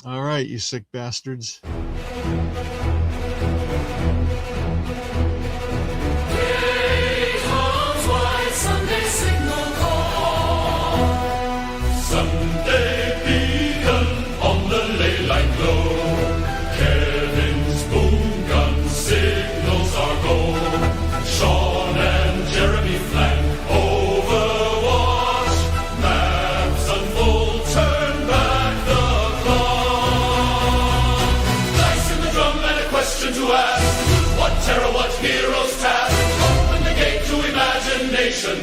All right, you sick bastards. Sunday beacon on the ley line glow. Kevin's boom gun signals our goal. Sean and Jeremy flank overwatch. Maps unfold, turn back the clock. Dice in the drum and a question to ask. What terror, what heroes task? Open the gate to imagination.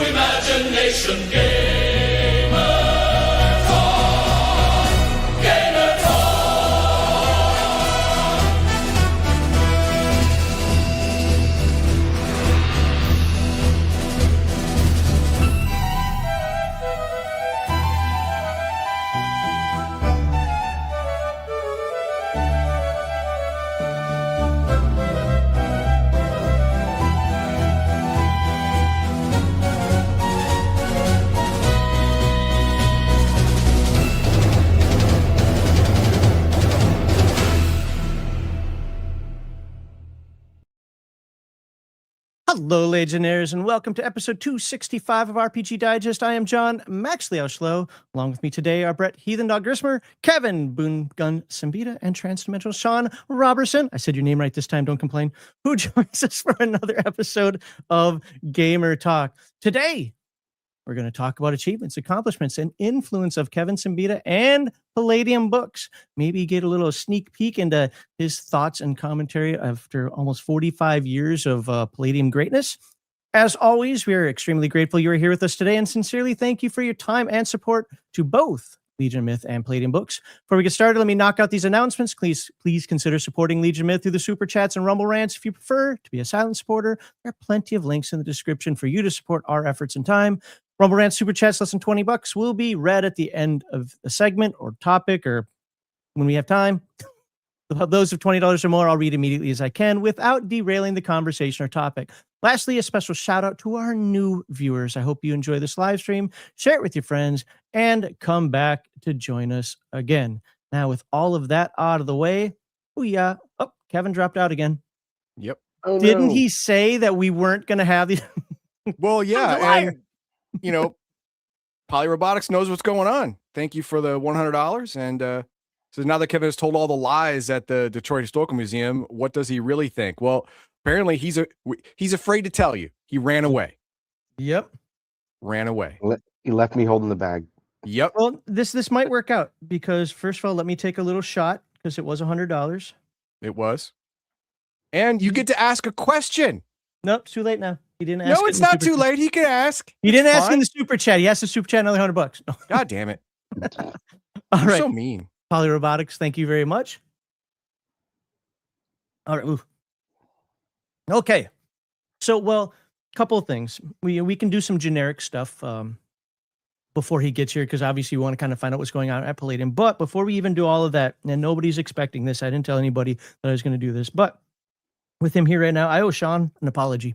Imagination Gamer Talk. Gamer Talk. Hello, Legionnaires, and welcome to episode 265 of RPG Digest. I am John Max Leoshlow. Along with me today are Brett Heathen Dog Grismer, Kevin Boongun Siembieda, and Transdimensional Sean Robertson. I said your name right this time, don't complain. Who joins us for another episode of Gamer Talk. Today, we're going to talk about achievements, accomplishments, and influence of Kevin Siembieda and Palladium Books. Maybe get a little sneak peek into his thoughts and commentary after almost 45 years of Palladium greatness. As always, we are extremely grateful you are here with us today and sincerely thank you for your time and support to both Legion Myth and Palladium Books. Before we get started, let me knock out these announcements. Please consider supporting Legion Myth through the Super Chats and Rumble Rants. If you prefer to be a silent supporter, there are plenty of links in the description for you to support our efforts and time. Rumble Rant Super Chats less than $20 will be read at the end of a segment or topic or when we have time. Those of $20 or more, I'll read immediately as I can without derailing the conversation or topic. Lastly, a special shout out to our new viewers. I hope you enjoy this live stream, share it with your friends, and come back to join us again. Now, with all of that out of the way, Kevin dropped out again. Yep. Oh, Didn't no. he say that we weren't going to have these? Well, yeah, and you know, Polyrobotics knows what's going on. Thank you for the $100. And so now that Kevin has told all the lies at the Detroit Historical Museum, what does he really think? Well, apparently he's afraid to tell you. He ran away. Yep. Ran away. He left me holding the bag. Yep. Well, this might work out because first of all, let me take a little shot because it was $100. It was. And you get to ask a question. Nope, it's too late now. He didn't ask. No, it's not too late. He can ask. He didn't It's ask in fine. the super chat. He asked the super chat another $100. No. God damn it. All You're right. so mean. Polyrobotics, thank you very much. All right, move. Okay. So, well, couple of things. We can do some generic stuff before he gets here, because obviously we want to kind of find out what's going on at Palladium. But before we even do all of that, and nobody's expecting this, I didn't tell anybody that I was going to do this, but with him here right now, I owe Sean an apology.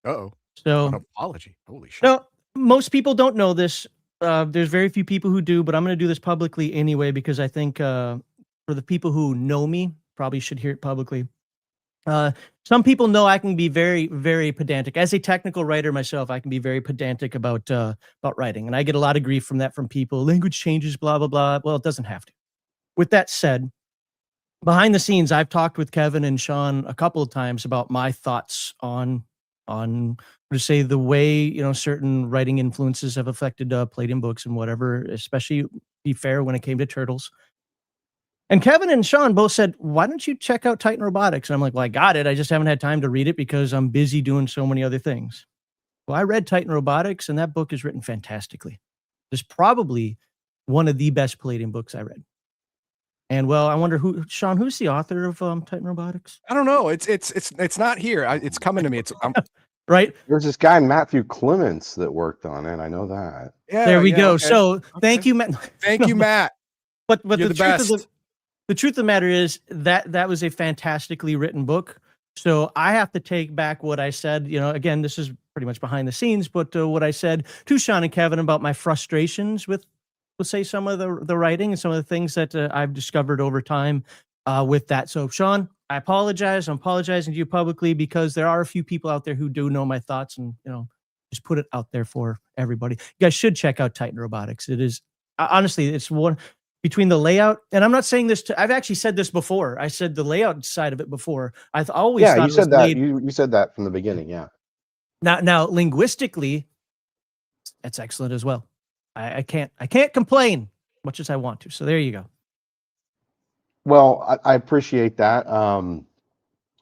Uh-oh. So, An apology. Holy shit. no, most people don't know this. There's very few people who do, but I'm going to do this publicly anyway, because I think for the people who know me, probably should hear it publicly. Some people know I can be very, very pedantic. As a technical writer myself, I can be very pedantic about writing, and I get a lot of grief from that from people. Language changes, blah, blah, blah. Well, it doesn't have to. With that said, behind the scenes, I've talked with Kevin and Sean a couple of times about my thoughts on to say the way certain writing influences have affected Palladium Books and whatever. Especially, be fair, when it came to Turtles. And Kevin and Sean both said, why don't you check out Titan Robotics? And I'm like, well, I got it. I just haven't had time to read it because I'm busy doing so many other things. Well, I read Titan Robotics, and that book is written fantastically. It's probably one of the best Palladium books I read. And well, I wonder Sean, who's the author of Titan Robotics? I don't know. It's not here. It's coming to me. Right. There's this guy, Matthew Clements, that worked on it. I know that. Yeah, there we go. Okay. So thank you, Matt. Thank you, Matt. But You're the best. The truth of the matter is that was a fantastically written book. So I have to take back what I said. Again, this is pretty much behind the scenes, but what I said to Sean and Kevin about my frustrations with, let's say, some of the writing and some of the things that I've discovered over time with that. So Sean, I apologize. I'm apologizing to you publicly because there are a few people out there who do know my thoughts, and just put it out there for everybody. You guys should check out Titan Robotics. It is honestly, it's one. Between the layout, and I'm not saying this I've actually said this before. I said the layout side of it before. I've always thought you said that. laid, You said that from the beginning. Yeah. Now linguistically, it's excellent as well. I can't complain much as I want to. So there you go. Well, I appreciate that.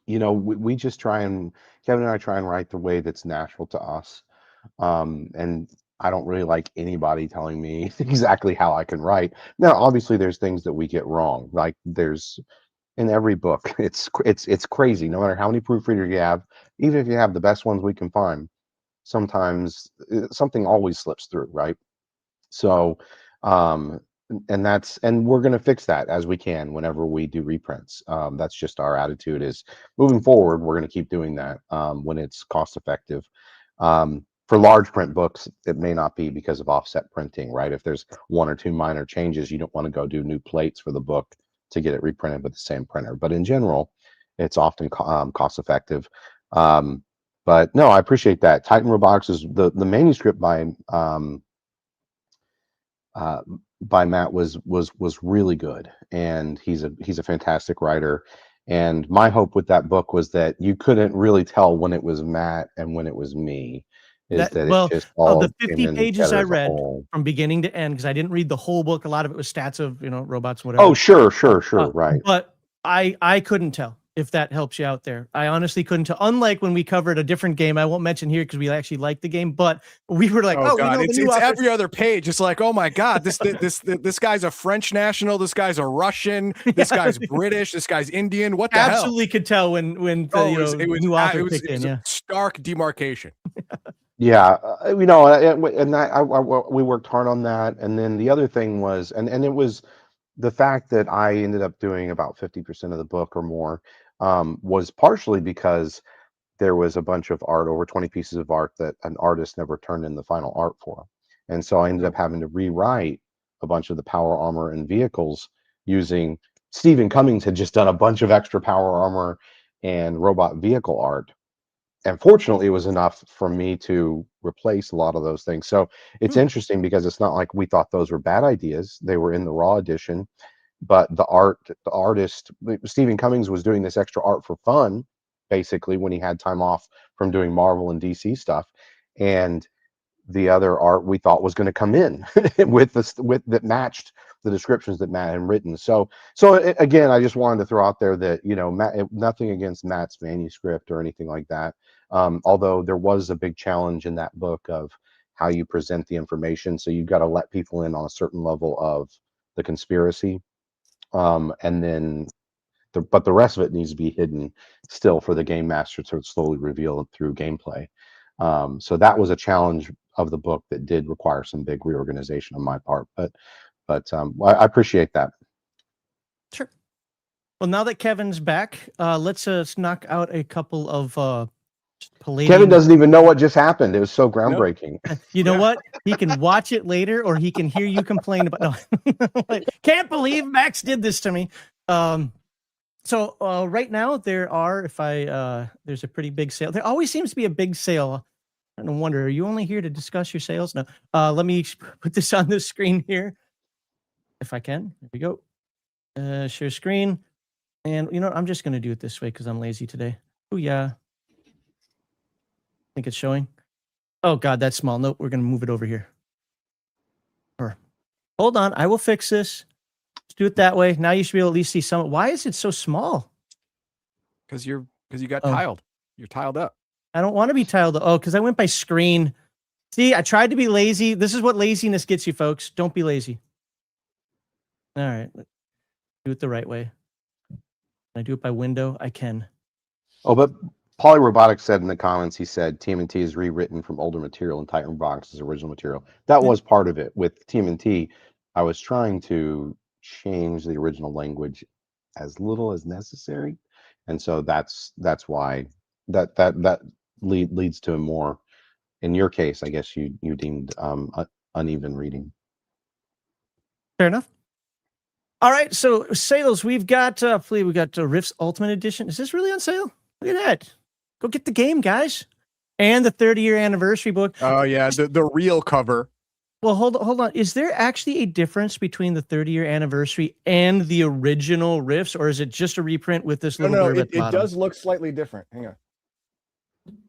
We just Kevin and I try and write the way that's natural to us. And I don't really like anybody telling me exactly how I can write. Now, obviously, there's things that we get wrong. Like there's in every book, it's crazy. No matter how many proofreaders you have, even if you have the best ones we can find, sometimes something always slips through, right? So, and we're going to fix that as we can whenever we do reprints. That's just our attitude. Is moving forward, we're going to keep doing that when it's cost effective. For large print books, it may not be because of offset printing, right? If there's one or two minor changes, you don't want to go do new plates for the book to get it reprinted with the same printer. But in general, it's often cost effective. But no, I appreciate that. Titan Robotics is the manuscript by Matt was really good, and he's a fantastic writer. And my hope with that book was that you couldn't really tell when it was Matt and when it was me. It just all of the came 50 in pages together I as a read whole. from beginning to end, because I didn't read the whole book. A lot of it was stats of robots, whatever. Oh, sure, right. But I couldn't tell, if that helps you out there. I honestly couldn't tell. Unlike when we covered a different game, I won't mention here because we actually liked the game, but we were like, oh God, it's every other page. It's like, oh my God, this guy's a French national. This guy's a Russian. This guy's British. This guy's Indian. What the hell? Absolutely could tell when the new author kicked in. Yeah, stark demarcation. Yeah, and we worked hard on that. And then the other thing was, and it was the fact that I ended up doing about 50% of the book or more, was partially because there was a bunch of art, over 20 pieces of art that an artist never turned in the final art for. And so I ended up having to rewrite a bunch of the power armor and vehicles using Stephen Cummings had just done a bunch of extra power armor and robot vehicle art. And fortunately, it was enough for me to replace a lot of those things. So it's interesting because it's not like we thought those were bad ideas. They were in the raw edition, but the artist, Stephen Cummings, was doing this extra art for fun, basically, when he had time off from doing Marvel and DC stuff. And the other art we thought was going to come in with that matched the descriptions that Matt had written. So again, I just wanted to throw out there that, Matt, nothing against Matt's manuscript or anything like that. Although there was a big challenge in that book of how you present the information. So you've got to let people in on a certain level of the conspiracy. And then but the rest of it needs to be hidden still for the game master to slowly reveal through gameplay. So that was a challenge of the book that did require some big reorganization on my part, but I appreciate that. Sure. Well, now that Kevin's back, let's knock out a couple of Palladium. Kevin doesn't even know what just happened. It was so groundbreaking. Nope. You know what? He can watch it later, or he can hear you complain about. No, can't believe Max did this to me. So right now there are, there's a pretty big sale. There always seems to be a big sale. I don't wonder, are you only here to discuss your sales? No. Let me put this on the screen here, if I can. Here we go. Share screen. And you know what? I'm just going to do it this way because I'm lazy today. Oh, yeah. I think it's showing. Oh, God, that's small. Nope, we're going to move it over here. Or, hold on. I will fix this. Let's do it that way. Now you should be able to at least see some. Why is it so small? Because you got Oh. tiled. You're tiled up. I don't want to be tiled. Oh, because I went by screen. See, I tried to be lazy. This is what laziness gets you, folks. Don't be lazy. All right. Do it the right way. Can I do it by window? I can. Oh, but Polyrobotics said in the comments, he said TMNT is rewritten from older material and Titan Box is original material. That was part of it. With TMNT, I was trying to change the original language as little as necessary, and so that's why that leads to a more. In your case, I guess you deemed uneven reading. Fair enough. All right, so sales. We've got Rift's Ultimate Edition. Is this really on sale? Look at that. Go get the game, guys. And the 30-year anniversary book. Oh yeah, the real cover. Well, hold on. Is there actually a difference between the 30-year anniversary and the original Rifts, or is it just a reprint with this little blurb at the It bottom? does look slightly different. Hang on.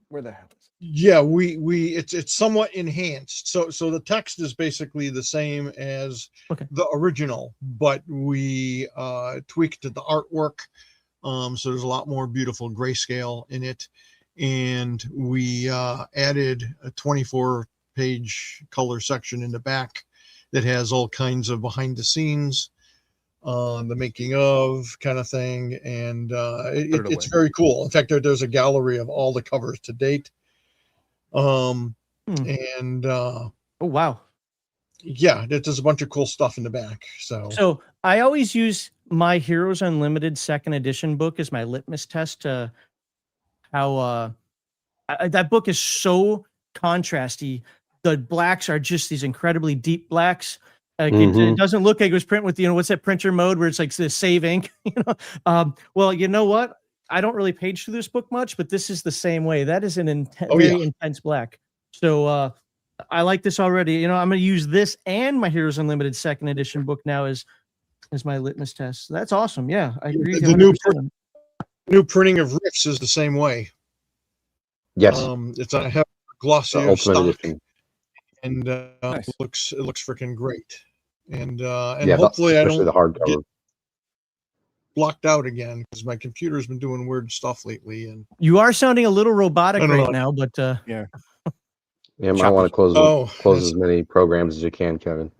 Where the hell is it? Yeah, it's somewhat enhanced. So the text is basically the same as the original, but we tweaked the artwork. So there's a lot more beautiful grayscale in it, and we added a 24-page color section in the back that has all kinds of behind the scenes, the making of kind of thing, and it's very cool. In fact, there's a gallery of all the covers to date. And oh wow, yeah, there's a bunch of cool stuff in the back. So I always use my Heroes Unlimited second edition book as my litmus test to how that book is so contrasty. The blacks are just these incredibly deep blacks. It doesn't look like it was print with, what's that printer mode where it's like the save ink, well, you know what? I don't really page through this book much, but this is the same way. That is an very intense black. So I like this already. I'm going to use this and my Heroes Unlimited second edition book now as my litmus test. So that's awesome. Yeah, I agree. The new printing of Rifts is the same way. Yes, it's a heavy glossier stock, edition. And nice. it looks freaking great. And yeah, hopefully I don't the hardcover. get blocked out again because my computer's been doing weird stuff lately. And you are sounding a little robotic now, but yeah, you might want to close as many programs as you can, Kevin.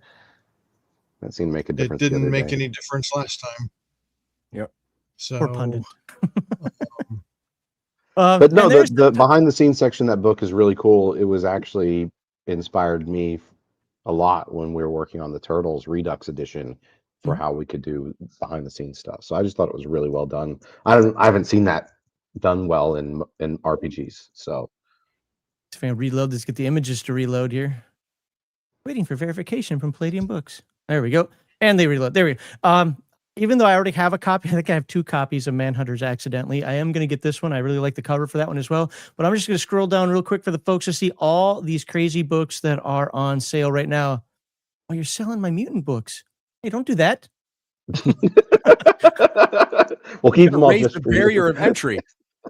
That seemed to make a difference. It didn't make any difference last time. Yep. So poor pundit. But no, the behind the scenes section of that book is really cool. It was actually inspired me a lot when we were working on the Turtles Redux edition for how we could do behind the scenes stuff. So I just thought it was really well done. I haven't seen that done well in RPGs. So if I reload this, get the images to reload here. Waiting for verification from Palladium Books. There we go. And they reload. There we go. Even though I already have a copy, I think I have 2 copies of Manhunters accidentally. I am going to get this one. I really like the cover for that one as well. But I'm just going to scroll down real quick for the folks to see all these crazy books that are on sale right now. Oh, you're selling my mutant books. Hey, don't do that. We'll keep them all just the barrier of entry.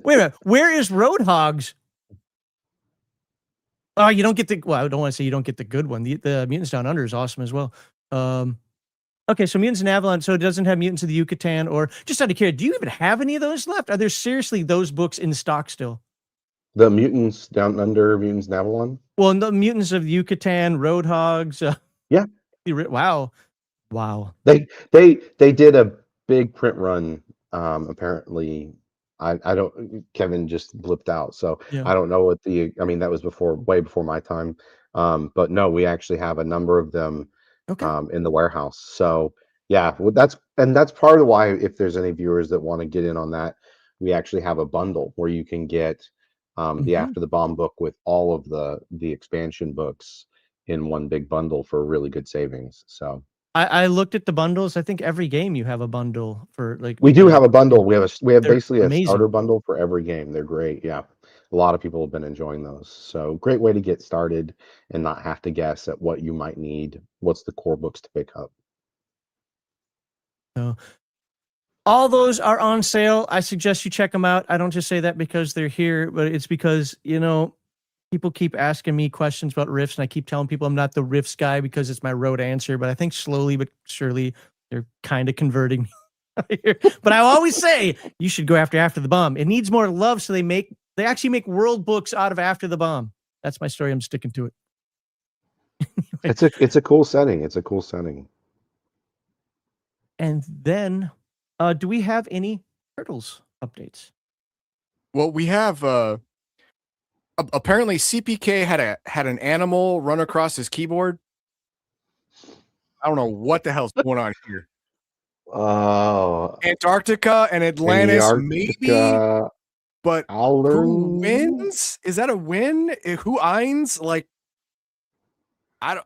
Wait a minute. Where is Roadhogs? Oh, you don't get the. Well, I don't want to say you don't get the good one. The Mutants Down Under is awesome as well. Okay, so Mutants in Avalon. So it doesn't have Mutants of the Yucatan, or just out of curiosity, do you even have any of those left? Are there seriously those books in stock still? The Mutants Down Under, Mutants in Avalon. Well, the Mutants of the Yucatan, Roadhogs. Yeah. Wow. They did a big print run. Apparently, I don't. Kevin just blipped out, so yeah. I don't know what that was way before my time. But no, we actually have a number of them. Okay. In the warehouse. So yeah, that's part of why, if there's any viewers that want to get in on that, we actually have a bundle where you can get the After the Bomb book with all of the expansion books in one big bundle for really good savings. So I looked at the bundles. I think every game you have a bundle for we do have a bundle. We have basically amazing. A starter bundle for every game. They're great. Yeah. A lot of people have been enjoying those. So great way to get started and not have to guess at what you might need. What's the core books to pick up? So all those are on sale. I suggest you check them out. I don't just say that because they're here, but it's because, people keep asking me questions about Rifts, and I keep telling people I'm not the Rifts guy because it's my road answer. But I think slowly but surely They're kind of converting me here. But I always say you should go after the Bomb. It needs more love, so they actually make world books out of After the Bomb. That's my story. I'm sticking to it. It's a cool setting. It's a cool setting. And then, do we have any Turtles updates? Well, we have apparently CPK had an animal run across his keyboard. I don't know what the hell's going on here. Oh, Antarctica and Atlantis, maybe, but I'll who learn. wins? Is that a win? Who eins? Like, I don't.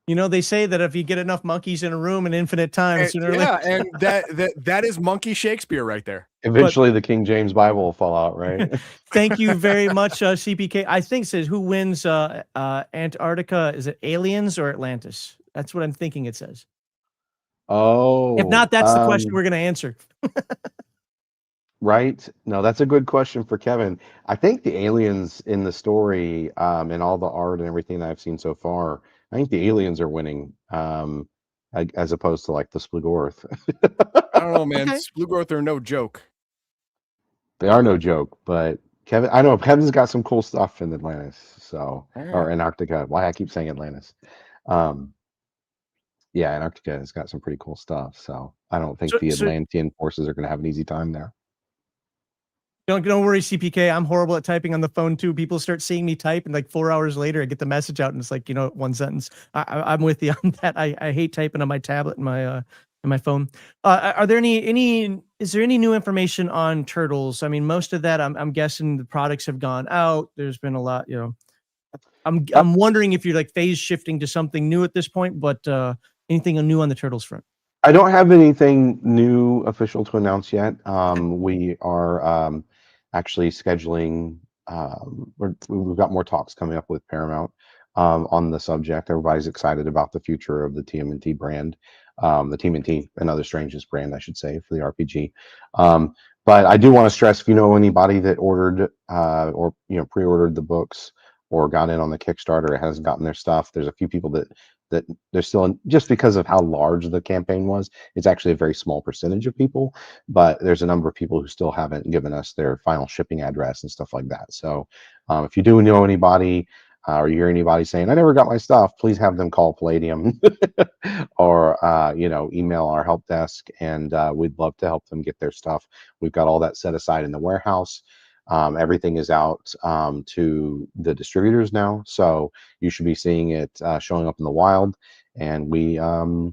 You know, they say that if you get enough monkeys in a room in infinite time, sooner or later. And that is monkey Shakespeare right there. Eventually, the King James Bible will fall out, right? Thank you very much, CPK. I think it says who wins Antarctica? Is it aliens or Atlantis? That's what I'm thinking it says. Oh, if not, that's the question we're going to answer. Right? No, that's a good question for Kevin. I think the aliens in the story, and all the art and everything that I've seen so far, I think the aliens are winning, as opposed to like the Splugorth. I don't know, man. Okay. Splugorth are no joke. They are no joke, but I know Kevin's got some cool stuff in Atlantis, so or Antarctica. Why I keep saying Atlantis. Yeah, Antarctica has got some pretty cool stuff. So I don't think the Atlantean forces are going to have an easy time there. Don't worry, CPK. I'm horrible at typing on the phone too. People start seeing me type, and like 4 hours later, I get the message out, and it's like, one sentence. I'm with you on that. I hate typing on my tablet and my phone. Are there is there any new information on Turtles? I mean, most of that, I'm guessing the products have gone out. There's been a lot, I'm wondering if you're like phase shifting to something new at this point, but anything new on the Turtles front? I don't have anything new official to announce yet. We are actually scheduling. We've got more talks coming up with Paramount on the subject. Everybody's excited about the future of the TMNT brand, the TMNT and Other Strangeness brand, I should say, for the RPG. But I do want to stress, if you know anybody that ordered or pre-ordered the books or got in on the Kickstarter, hasn't gotten their stuff, there's a few people that they're still in, just because of how large the campaign was. It's actually a very small percentage of people, but there's a number of people who still haven't given us their final shipping address and stuff like that. So if you do know anybody or you hear anybody saying, I never got my stuff, please have them call Palladium or email our help desk, and we'd love to help them get their stuff. We've got all that set aside in the warehouse. Everything is out to the distributors now, so you should be seeing it showing up in the wild. And the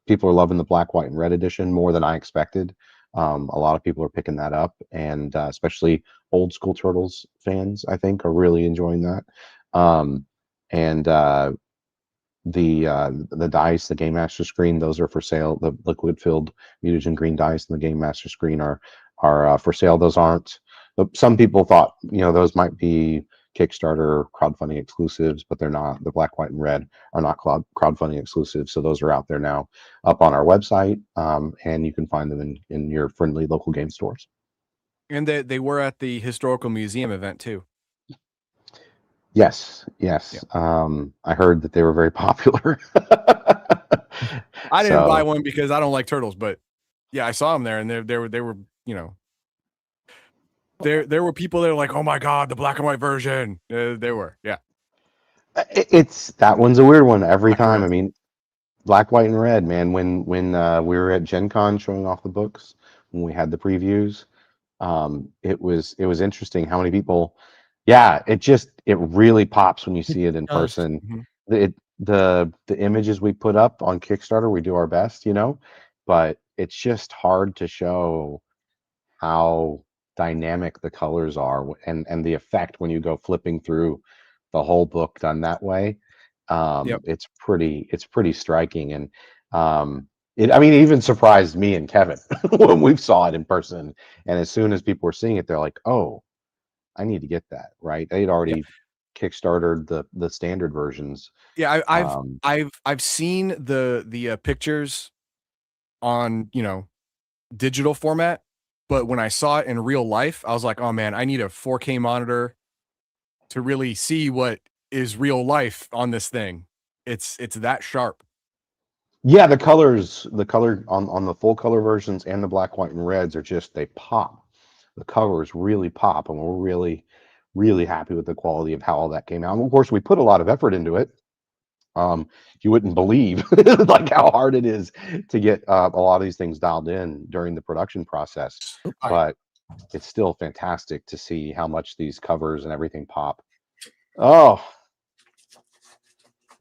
people are loving the black, white, and red edition more than I expected. A lot of people are picking that up, and especially old school Turtles fans, I think, are really enjoying that. The dice, the Game Master screen, those are for sale. The liquid filled mutagen green dice and the Game Master screen are for sale. Those aren't. Some people thought those might be Kickstarter crowdfunding exclusives, but they're not. The black, white, and red are not crowdfunding exclusives, so those are out there now, up on our website, and you can find them in your friendly local game stores. And they were at the Historical Museum event too. Yes. Yeah. I heard that they were very popular. I didn't buy one because I don't like turtles, but yeah, I saw them there, and they were there were people there like, oh my god, the black and white version. They were, yeah. It's that one's a weird one every time. I mean, black, white, and red, man. When we were at Gen Con showing off the books, when we had the previews, it was interesting how many people. Yeah, it really pops when you see it in person. The images we put up on Kickstarter, we do our best, but it's just hard to show how dynamic the colors are and the effect when you go flipping through the whole book done that way. It's pretty striking, and it even surprised me and Kevin when we saw it in person. And as soon as people were seeing it, they're like, oh, I need to get that, right? They'd already Kickstartered the standard versions. Yeah, I've seen the pictures on digital format, but when I saw it in real life, I was like, oh man, I need a 4K monitor to really see what is real life on this thing. It's that sharp. Yeah, the color on the full color versions and the black, white, and reds are just, they pop. The colors really pop, and we're really happy with the quality of how all that came out. And of course, we put a lot of effort into it. You wouldn't believe like how hard it is to get a lot of these things dialed in during the production process, but it's still fantastic to see how much these covers and everything pop. Oh,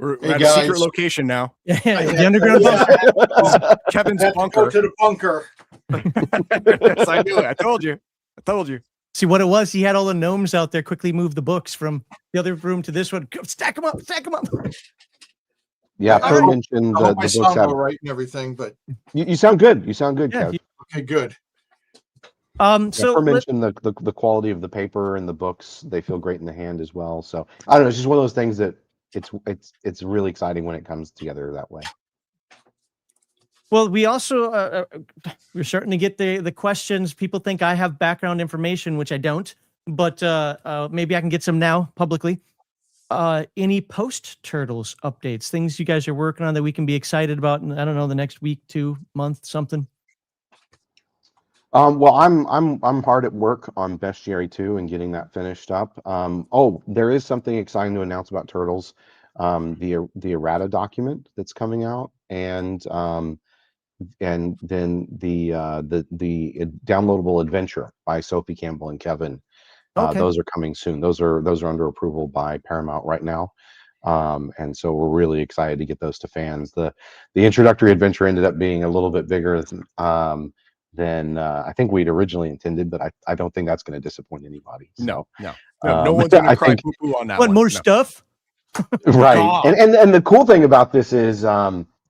We're Hey, at a secret guys. location now. Yeah, the underground bunker. Kevin's Have to bunker. go to the bunker. Yes, I knew it. I told you. See what it was? He had all the gnomes out there quickly move the books from the other room to this one. Stack them up. yeah. I Per hope- mentioned I the hope my books sound have. all right and everything, but You sound good. You sound good, Yeah, Kev. okay, good. Yeah, So Per mentioned the quality of the paper and the books. They feel great in the hand as well. So I don't know. It's just one of those things that it's really exciting when it comes together that way. well, we also we're starting to get the questions. People think I have background information, which I don't, but maybe I can get some now publicly. Any post Turtles updates, things you guys are working on that we can be excited about in, I don't know, the next week, 2 month, something? Well, I'm hard at work on Bestiary 2 and getting that finished up. Oh, there is something exciting to announce about Turtles. The errata document that's coming out, and then the downloadable adventure by Sophie Campbell and Kevin. Okay. Those are coming soon. Those are under approval by Paramount right now. And so we're really excited to get those to fans. The introductory adventure ended up being a little bit bigger than I think we'd originally intended, but I don't think that's going to disappoint anybody. So, No one's going to I cry think- poo-poo on that Want one. more No. stuff? right. God. And the cool thing about this is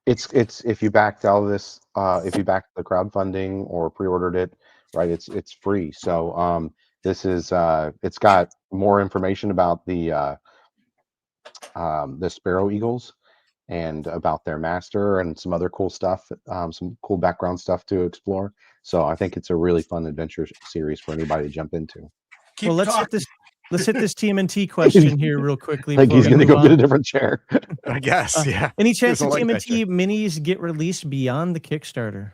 it's if you backed all this if you backed the crowdfunding or pre-ordered it, right, it's free. So this is it's got more information about the Sparrow Eagles and about their master and some other cool stuff, some cool background stuff to explore. So I think it's a really fun adventure series for anybody to jump into. Keep Well, let's talking. hit this TMNT question here real quickly. Like he's before we going to go move get a on. different chair. I guess, yeah. Any chance the Doesn't like that TMNT minis get released beyond the Kickstarter?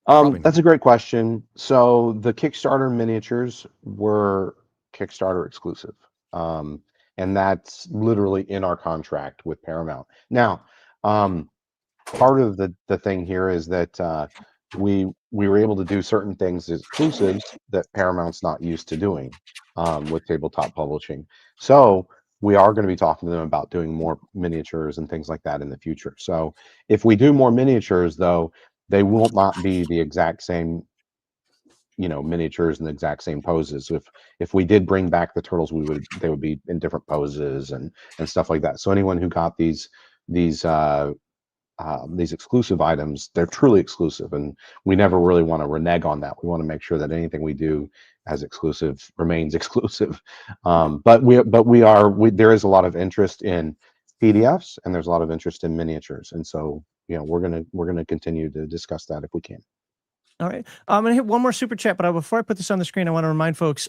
Probably That's not. a great question. So the Kickstarter miniatures were Kickstarter exclusive. And that's literally in our contract with Paramount. Now, part of the thing here is that we were able to do certain things as exclusives that Paramount's not used to doing with tabletop publishing. So we are going to be talking to them about doing more miniatures and things like that in the future. So if we do more miniatures, though, they will not be the exact same, miniatures and the exact same poses. If we did bring back the turtles, they would be in different poses and stuff like that. So anyone who got these exclusive items, they're truly exclusive, and we never really want to renege on that. We want to make sure that anything we do as exclusive remains exclusive. But there is a lot of interest in PDFs, and there's a lot of interest in miniatures, and so we're gonna continue to discuss that if we can. All right. I'm going to hit one more super chat, but before I put this on the screen, I want to remind folks,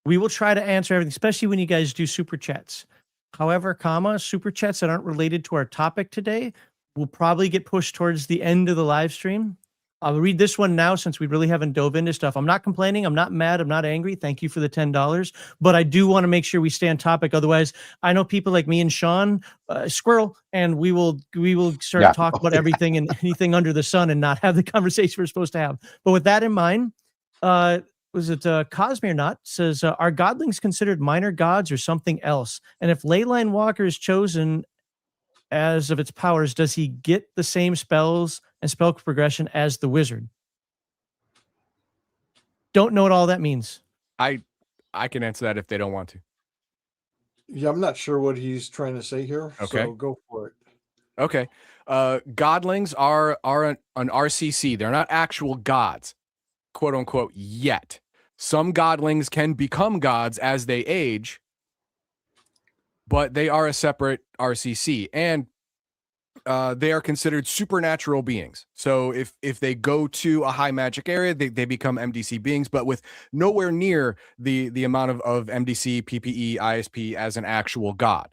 we will try to answer everything, especially when you guys do super chats. However, super chats that aren't related to our topic today will probably get pushed towards the end of the live stream. I'll read this one now since we really haven't dove into stuff. I'm not complaining. I'm not mad. I'm not angry. Thank you for the $10. But I do want to make sure we stay on topic. Otherwise, I know people like me and Sean, Squirrel, and we will start talking about everything and anything under the sun and not have the conversation we're supposed to have. But with that in mind, was it Cosmere Not says, are godlings considered minor gods or something else? And if Leyline Walker is chosen as of its powers, does he get the same spells and spell progression as the wizard? Don't know what all that means. I can answer that if they don't want to. Yeah, I'm not sure what he's trying to say here. Okay. So go for it. Okay. Godlings are an RCC. They're not actual gods, quote unquote, yet. Some godlings can become gods as they age, but they are a separate RCC, and they are considered supernatural beings. So if they go to a high magic area, they become MDC beings, but with nowhere near the amount of MDC, PPE, ISP as an actual god.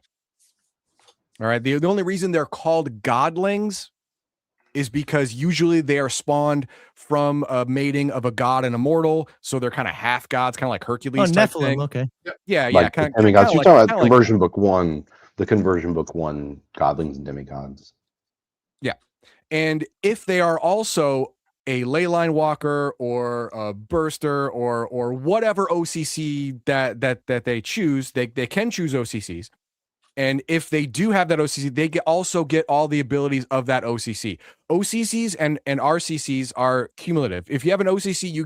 All right. The only reason they're called godlings is because usually they are spawned from a mating of a god and a mortal, so they're kind of half gods, kind of like Hercules type Nephilim. thing. Okay. Yeah, Like kind the demigods. of You're like, talking about like conversion book one, the conversion book one, godlings and demigods. Yeah. And if they are also a ley line walker or a burster or whatever OCC that they choose, they can choose OCCs. And if they do have that OCC, they also get all the abilities of that OCC. OCCs and RCCs are cumulative. If you have an OCC, you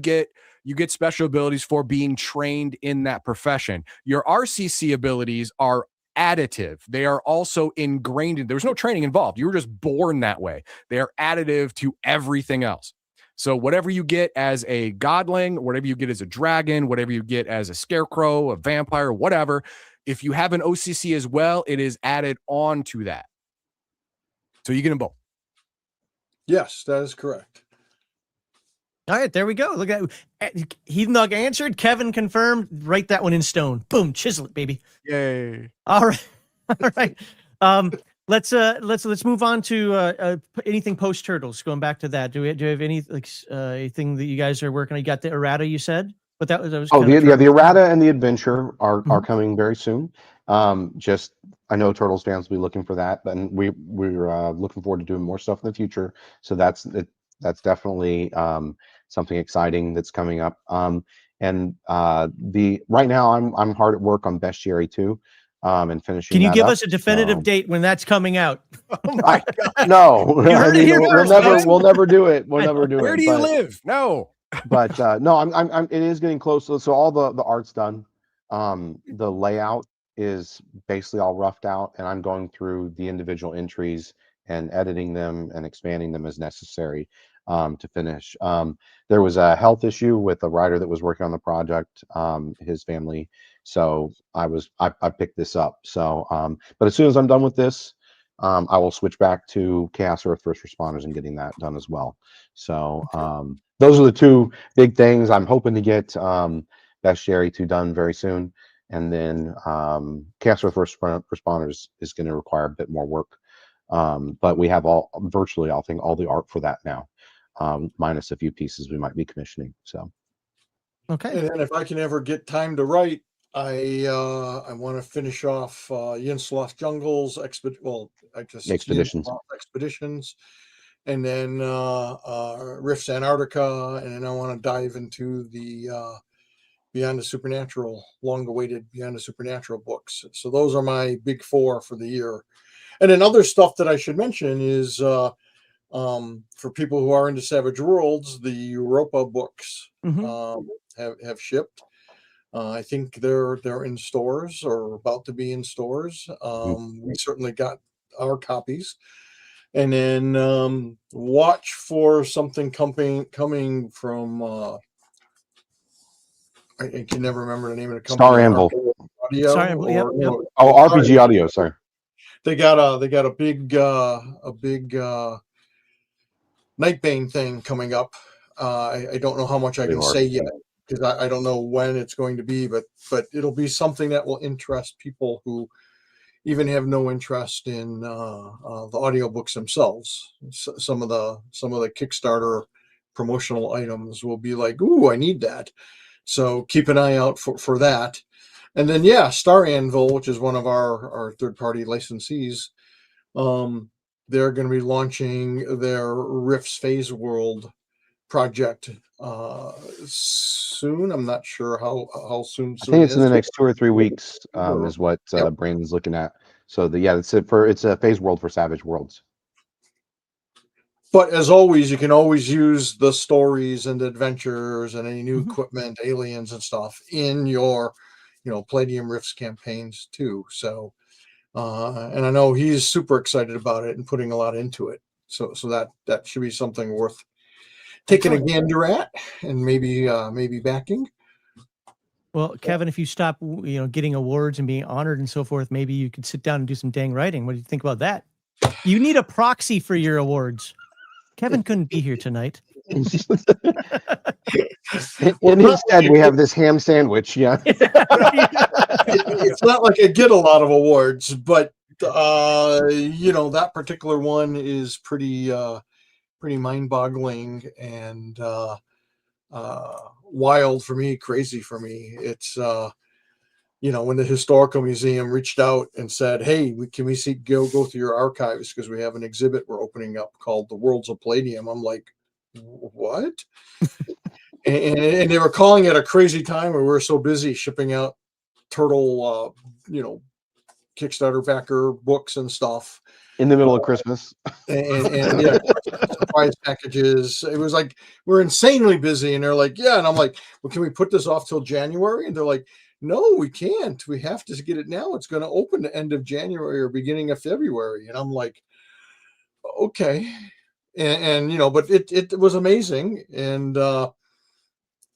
get special abilities for being trained in that profession. Your RCC abilities are additive. They are also ingrained in. There's no training involved. You were just born that way. They are additive to everything else. So whatever you get as a godling, whatever you get as a dragon, whatever you get as a scarecrow, a vampire, whatever, if you have an OCC as well, it is added on to that. So you get them both. Yes, that is correct. All right, there we go. Look at Heathen Dog answered. Kevin confirmed. Write that one in stone. Boom, chisel it, baby. Yay! All right, all right. Let's move on to anything post Turtles. Going back to that, do you have any anything that you guys are working on? You got the errata, you said, but that was the errata and the adventure are coming very soon. I know Turtles fans will be looking for that, and we're looking forward to doing more stuff in the future. So that's definitely something exciting that's coming up. And right now I'm hard at work on Bestiary 2. And finishing. Can you give us a definitive date when that's coming out? Oh my God! No, I mean, we'll never do it. We'll never do it. Where do you live? No. But no, it is getting close. So all the art's done. The layout is basically all roughed out, and I'm going through the individual entries and editing them and expanding them as necessary to finish. There was a health issue with a writer that was working on the project, his family. So I picked this up. So, but as soon as I'm done with this, I will switch back to Chaos Earth First Responders and getting that done as well. So those are the two big things. I'm hoping to get Bestiary 2 done very soon. And then Chaos Earth First Responders is going to require a bit more work. But we have virtually all the art for that now, minus a few pieces we might be commissioning. So. Okay. And then if I can ever get time to write, I want to finish off Yinsloth Jungles Expeditions, and then Rifts Antarctica, and then I want to dive into the Beyond the Supernatural, long-awaited Beyond the Supernatural books. So those are my big four for the year. And then other stuff that I should mention is for people who are into Savage Worlds, the Europa books have shipped. I think they're in stores or about to be in stores. We certainly got our copies. And then watch for something coming from I can never remember the name of the company. Star Anvil. RPG Audio. Sorry. They got a big Nightbane thing coming up. I don't know how much I can say yet, because I don't know when it's going to be, but it'll be something that will interest people who even have no interest in the audiobooks themselves. Some of the Kickstarter promotional items will be like, ooh, I need that. So keep an eye out for that. And then Star Anvil, which is one of our third-party licensees, they're going to be launching their Rifts Phase World project soon. I'm not sure how soon. I think it's in the next 2 or 3 weeks is what Brandon's looking at. So it's a Phase World for Savage Worlds. But as always, you can always use the stories and adventures and any new equipment, aliens and stuff in your, Palladium Rifts campaigns too. So, and I know he's super excited about it and putting a lot into it. So that should be something worth taking a gander at and maybe backing. Well, Kevin, if you stop, getting awards and being honored and so forth, maybe you could sit down and do some dang writing. What do you think about that? You need a proxy for your awards. Kevin couldn't be here tonight. Instead, we have this ham sandwich. Yeah. It's not like I get a lot of awards, but that particular one is pretty pretty mind-boggling and wild for me, crazy for me. It's when the historical museum reached out and said, "Hey, can we go through your archives because we have an exhibit we're opening up called The Worlds of Palladium." I'm like, what? and they were calling it a crazy time where we were so busy shipping out turtle, Kickstarter backer books and stuff in the middle of Christmas. and yeah, surprise packages. It was like we're insanely busy, and they're like, "Yeah," and I'm like, "Well, can we put this off till January?" And they're like, "No, we can't. We have to get it now. It's going to open the end of January or beginning of February." And I'm like, "Okay," but it was amazing, and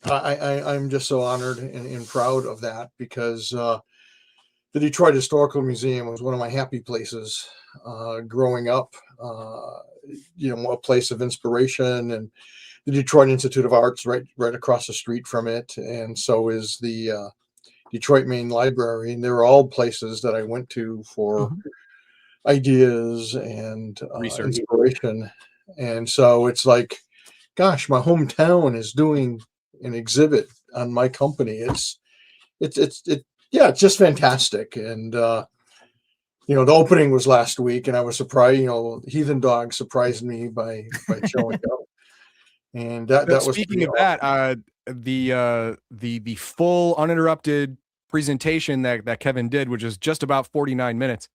I'm just so honored and proud of that because the Detroit Historical Museum was one of my happy places growing up. A place of inspiration, and the Detroit Institute of Art's right across the street from it, and so is the Detroit Main Library. And they were all places that I went to for ideas and inspiration. And so it's like, gosh, my hometown is doing an exhibit on my company. It's just fantastic. And the opening was last week, and I was surprised. Heathen Dog surprised me by showing up. And that was speaking of awesome. That, the full uninterrupted presentation that Kevin did, which is just about 49 minutes,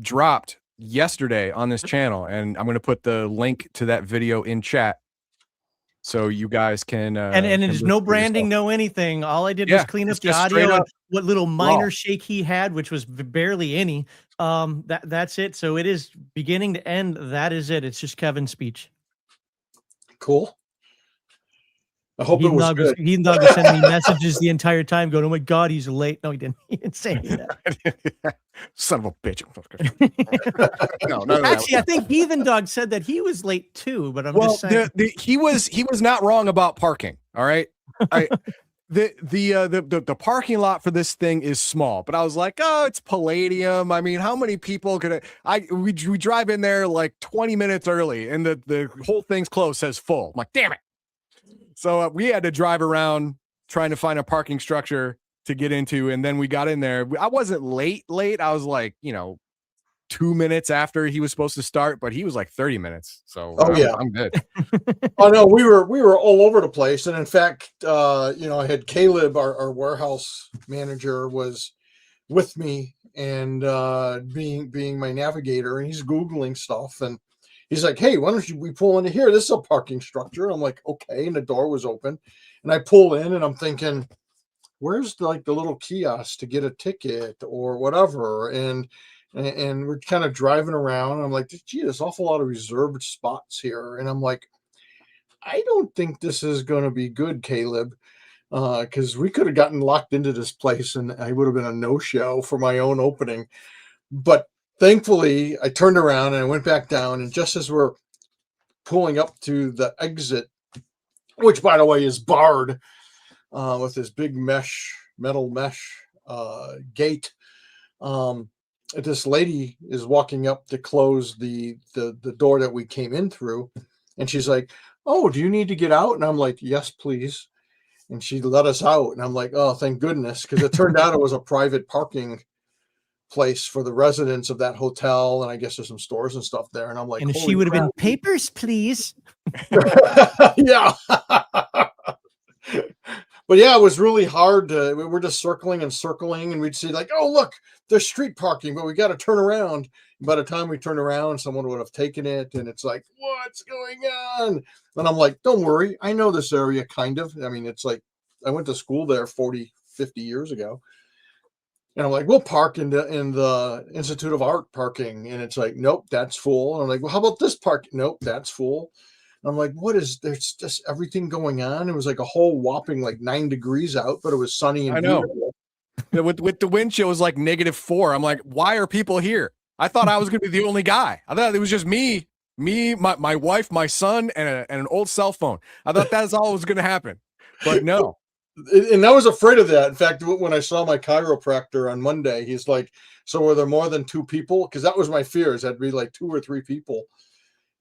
dropped yesterday on this channel, and I'm going to put the link to that video in chat so you guys can and there's no branding, no anything. All I did was clean up the audio and what little minor shake he had, which was barely any. That's it. So it is beginning to end. That is it. It's just Kevin's speech. Cool. I hope it was good. Heathen Dog was sending me messages the entire time going, "Oh my God, he's late." No, he didn't. He didn't say that. Son of a bitch. No. Actually, I think Heathen Dog said that he was late too, but I'm just saying. He was not wrong about parking. All right. The parking lot for this thing is small, but I was like, oh, it's Palladium. I mean, how many people could we drive in there like 20 minutes early, and the whole thing's closed, says full. I'm like, damn it. So we had to drive around trying to find a parking structure to get into, and then we got in there. I wasn't late. I was like, 2 minutes after he was supposed to start, but he was like 30 minutes. So I'm good. Oh no, we were all over the place. And in fact, I had Caleb, our warehouse manager, was with me and being my navigator, and he's Googling stuff, and he's like, "Hey, why don't we pull into here? This is a parking structure." And I'm like, "Okay." And the door was open, and I pull in, and I'm thinking, where's the little kiosk to get a ticket or whatever? And we're kind of driving around. And I'm like, "Gee, there's an awful lot of reserved spots here." And I'm like, "I don't think this is going to be good, Caleb, because we could have gotten locked into this place, and I would have been a no-show for my own opening." But thankfully, I turned around and I went back down, and just as we're pulling up to the exit, which, by the way, is barred with this big metal mesh gate, this lady is walking up to close the door that we came in through, and she's like, "Oh, do you need to get out?" And I'm like, "Yes, please." And she let us out, and I'm like, "Oh, thank goodness," because it turned out it was a private parking place for the residents of that hotel, and I guess there's some stores and stuff there. And I'm like, and if she would have been, "Papers, please." Yeah. But yeah, it was really hard. We were just circling and circling, and we'd see like, "Oh, look, there's street parking, but we got to turn around." And by the time we turn around, someone would have taken it, and it's like, "What's going on?" And I'm like, "Don't worry, I know this area kind of. I mean, it's like I went to school there 40, 50 years ago." And I'm like, "We'll park in the Institute of Art parking." And it's like, "Nope, that's full." And I'm like, "Well, how about this park?" "Nope, that's full." And I'm like, there's just everything going on. It was like a whole whopping like 9 degrees out, but it was sunny and beautiful. Yeah, with the wind chill, it was like -4. I'm like, why are people here? I thought I was going to be the only guy. I thought it was just me, my wife, my son, and an old cell phone. I thought that's all was going to happen, but no. And I was afraid of that. In fact, when I saw my chiropractor on Monday, he's like, "So were there more than 2 people?" Because that was my fears. That'd be like 2 or 3 people.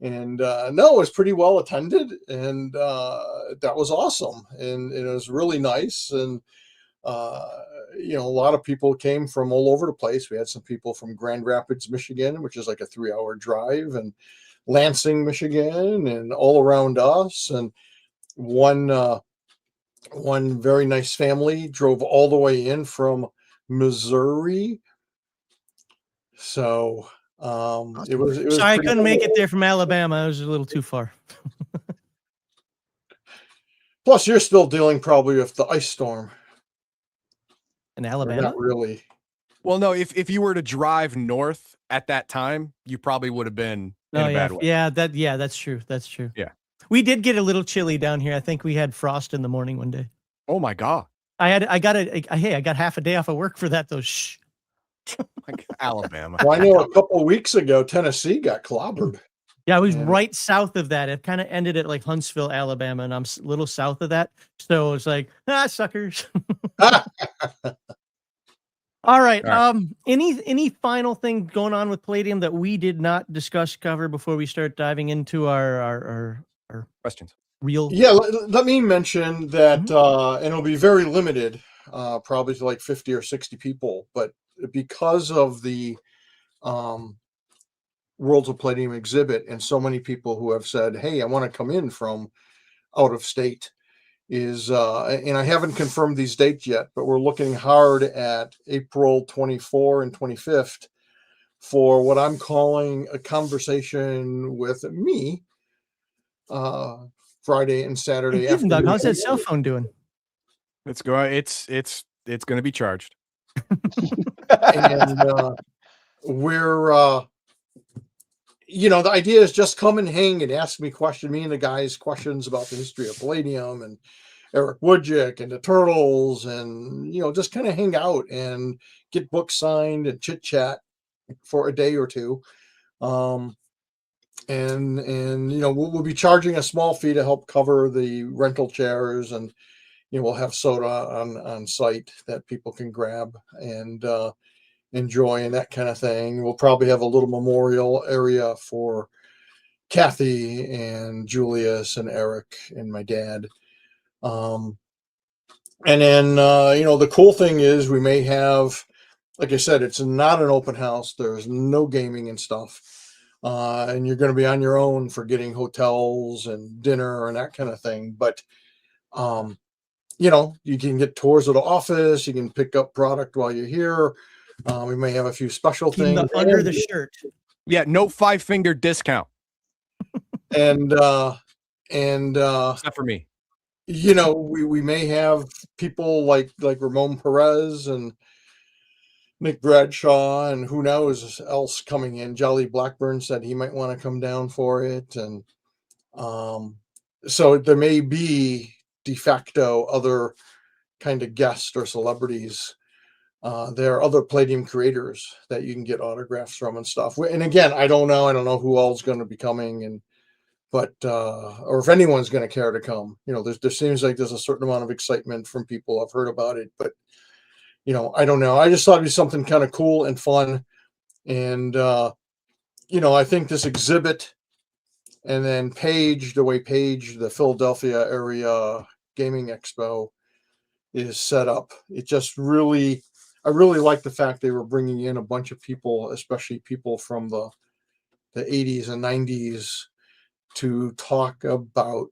no, it was pretty well attended, and that was awesome, and it was really nice. And a lot of people came from all over the place. We had some people from Grand Rapids, Michigan, which is like a 3-hour drive, and Lansing, Michigan, and all around us. And one very nice family drove all the way in from Missouri. So it was Sorry, I pretty couldn't make it cool. there from Alabama. It was a little too far. Plus, you're still dealing probably with the ice storm. In Or Alabama? not really. Well, no, if you were to drive north at that time, you probably would have been in a bad way. Yeah, that's true. That's true. Yeah. We did get a little chilly down here. I think we had frost in the morning one day. Oh my God. I got half a day off of work for that though. Shh. Like Alabama. Well, I know a couple of weeks ago, Tennessee got clobbered. Yeah, I was right south of that. It kind of ended at like Huntsville, Alabama, and I'm a little south of that. So it's like, suckers. All right. Any final thing going on with Palladium that we did not cover before we start diving into our questions? Real. Yeah, let me mention that, and it'll be very limited, probably to like 50 or 60 people, but because of the Worlds of Palladium exhibit and so many people who have said, hey, I want to come in from out of state, and I haven't confirmed these dates yet, but we're looking hard at April 24 and 25th for what I'm calling a conversation with me, Friday and Saturday afternoon. How's that cell phone doing? It's going to be charged. And we're the idea is just come and hang and ask me me and the guys questions about the history of Palladium and Eric Woodjick and the Turtles, and just kind of hang out and get books signed and chit chat for a day or two. And we'll be charging a small fee to help cover the rental chairs, and we'll have soda on site that people can grab and enjoy and that kind of thing. We'll probably have a little memorial area for Kathy and Julius and Eric and my dad. And then the cool thing is we may have, like I said, it's not an open house. There's no gaming and stuff. And you're going to be on your own for getting hotels and dinner and that kind of thing. But, you can get tours of the office. You can pick up product while you're here. We may have a few special things. Under the shirt. Yeah, no 5-finger discount. And except for me. We may have people like Ramon Perez and Nick Bradshaw and who knows else coming in. Jolly Blackburn said he might want to come down for it. And so there may be de facto other kind of guests or celebrities. There are other Palladium creators that you can get autographs from and stuff. And again, I don't know who all's going to be coming, but or if anyone's going to care to come. There seems like there's a certain amount of excitement from people. I've heard about it, but I don't know. I just thought it'd be something kind of cool and fun. And I think this exhibit, and then the Philadelphia area gaming expo is set up. It just I really like the fact they were bringing in a bunch of people, especially people from the 80s and 90s, to talk about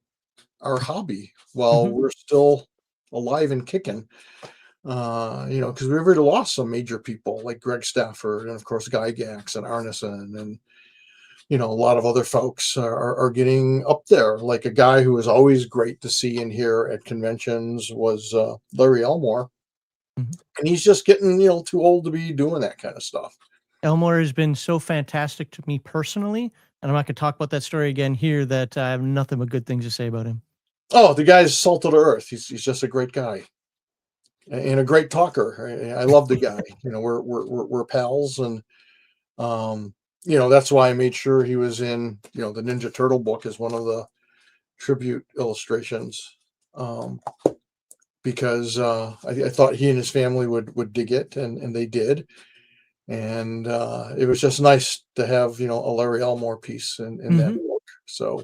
our hobby while we're still alive and kicking. Because we've already lost some major people like Greg Stafford and of course Gygax and Arneson, and a lot of other folks are getting up there. Like a guy who was always great to see and hear at conventions was Larry Elmore. And he's just getting, too old to be doing that kind of stuff. Elmore has been so fantastic to me personally, and I'm not going to talk about that story again here, that I have nothing but good things to say about him. Oh, the guy's salt of the earth. He's just a great guy and a great talker. I love the guy. We're pals, and that's why I made sure he was in, the Ninja Turtle book as one of the tribute illustrations. Because I thought he and his family would dig it, and they did. And it was just nice to have, a Larry Elmore piece in that book. So.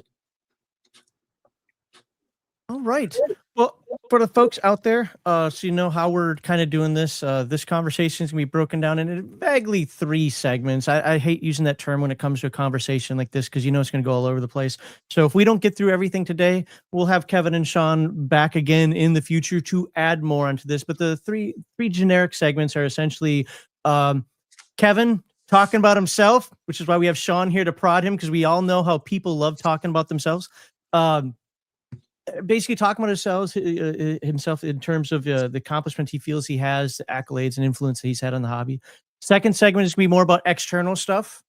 All right. Well, for the folks out there, so you know how we're kind of doing this. This conversation is gonna be broken down into vaguely 3 segments. I hate using that term when it comes to a conversation like this because you know it's gonna go all over the place. So if we don't get through everything today, we'll have Kevin and Sean back again in the future to add more onto this. But the three generic segments are essentially Kevin talking about himself, which is why we have Sean here to prod him because we all know how people love talking about themselves. Basically talking about himself in terms of the accomplishments he feels he has, the accolades and influence that he's had on the hobby. Second segment is going to be more about external stuff,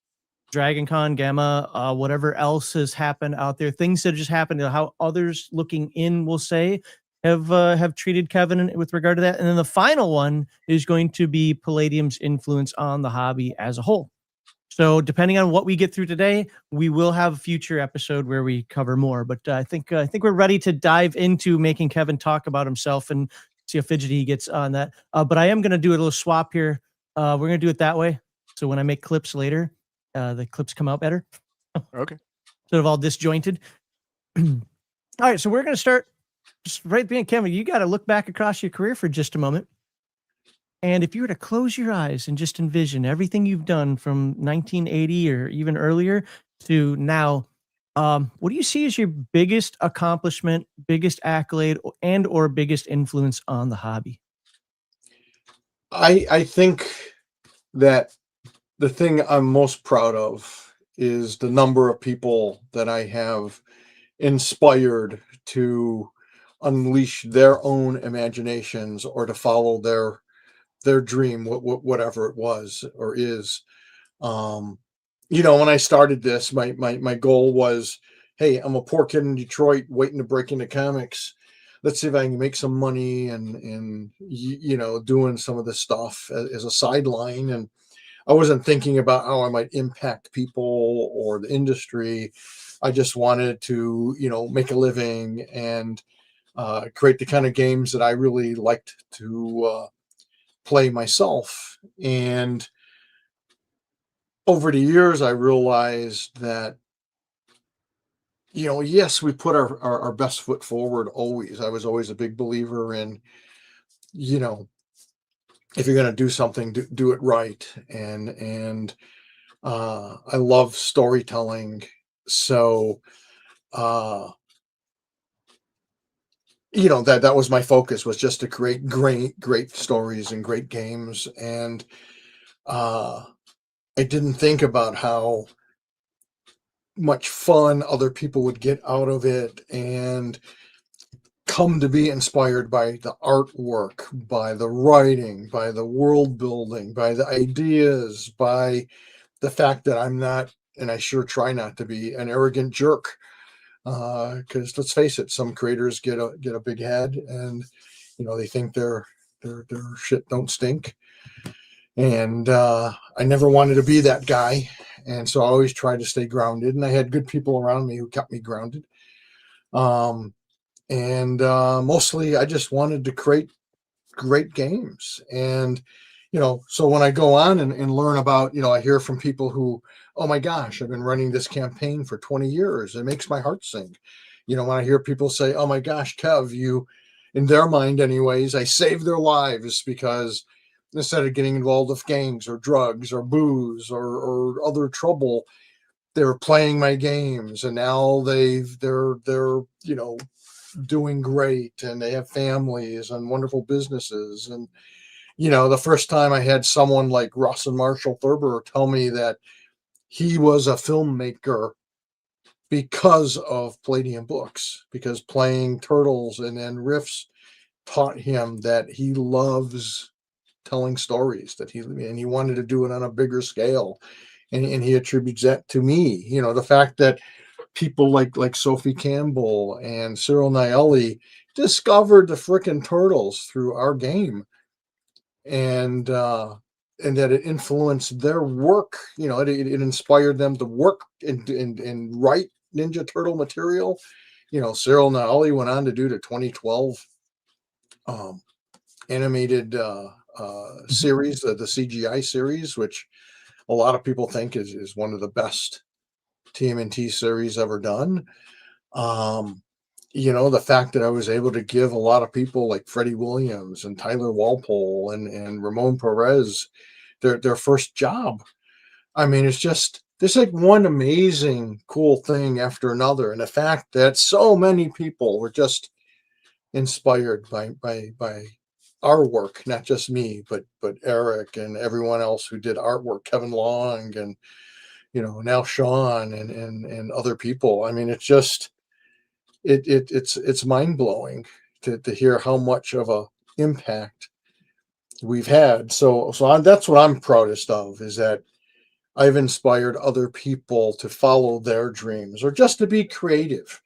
Dragon Con, Gamma, whatever else has happened out there, things that just happened, how others looking in will say have treated Kevin with regard to that. And then the final one is going to be Palladium's influence on the hobby as a whole. So depending on what we get through today, we will have a future episode where we cover more. But I think we're ready to dive into making Kevin talk about himself and see how fidgety he gets on that. But I am going to do a little swap here. We're going to do it that way. So when I make clips later, the clips come out better. Okay. Sort of all disjointed. All right. So we're going to start just right at the beginning. Kevin, you got to look back across your career for just a moment. And if you were to close your eyes and just envision everything you've done from 1980 or even earlier to now, what do you see as your biggest accomplishment, biggest accolade, and or biggest influence on the hobby? I think that the thing I'm most proud of is the number of people that I have inspired to unleash their own imaginations or to follow their dream, whatever it was or is. When I started this, my goal was, hey, I'm a poor kid in Detroit waiting to break into comics. Let's see if I can make some money and doing some of this stuff as a sideline. And I wasn't thinking about how I might impact people or the industry. I just wanted to, make a living and create the kind of games that I really liked to play myself. And over the years, I realized that, yes, we put our best foot forward always. I was always a big believer in, if you're going to do something, do it right. And I love storytelling. So, that was my focus, was just to create great stories and great games. And I didn't think about how much fun other people would get out of it and come to be inspired by the artwork, by the writing, by the world building, by the ideas, by the fact that I'm not, and I sure try not to be, an arrogant jerk. Because let's face it, some creators get a big head and they think their shit don't stink. And I never wanted to be that guy. And so I always tried to stay grounded. And I had good people around me who kept me grounded. Mostly I just wanted to create great games. And, so when I go on and learn about, I hear from people who, oh my gosh, I've been running this campaign for 20 years. It makes my heart sing. When I hear people say, oh my gosh, Kev, in their mind anyways, I saved their lives because instead of getting involved with gangs or drugs or booze or other trouble, they were playing my games, and now they're doing great, and they have families and wonderful businesses. And the first time I had someone like Russ and Marshall Thurber tell me that he was a filmmaker because of Palladium Books, because playing Turtles and then Riffs taught him that he loves telling stories, that he wanted to do it on a bigger scale, and he attributes that to me. The fact that people like Sophie Campbell and Cyril Naeli discovered the frickin' Turtles through our game, and that it influenced their work. It inspired them to work and write Ninja Turtle material. Cyril Naeli went on to do the 2012 animated series, the CGI series, which a lot of people think is one of the best TMNT series ever done. The fact that I was able to give a lot of people like Freddie Williams and Tyler Walpole and Ramon Perez their first job. I mean, it's just, there's like one amazing cool thing after another. And the fact that so many people were just inspired by our work, not just me, but Eric and everyone else who did artwork, Kevin Long and, now Sean and other people. I mean, it's just, it's mind blowing to hear how much of a impact we've had. So that's what I'm proudest of, is that I've inspired other people to follow their dreams or just to be creative.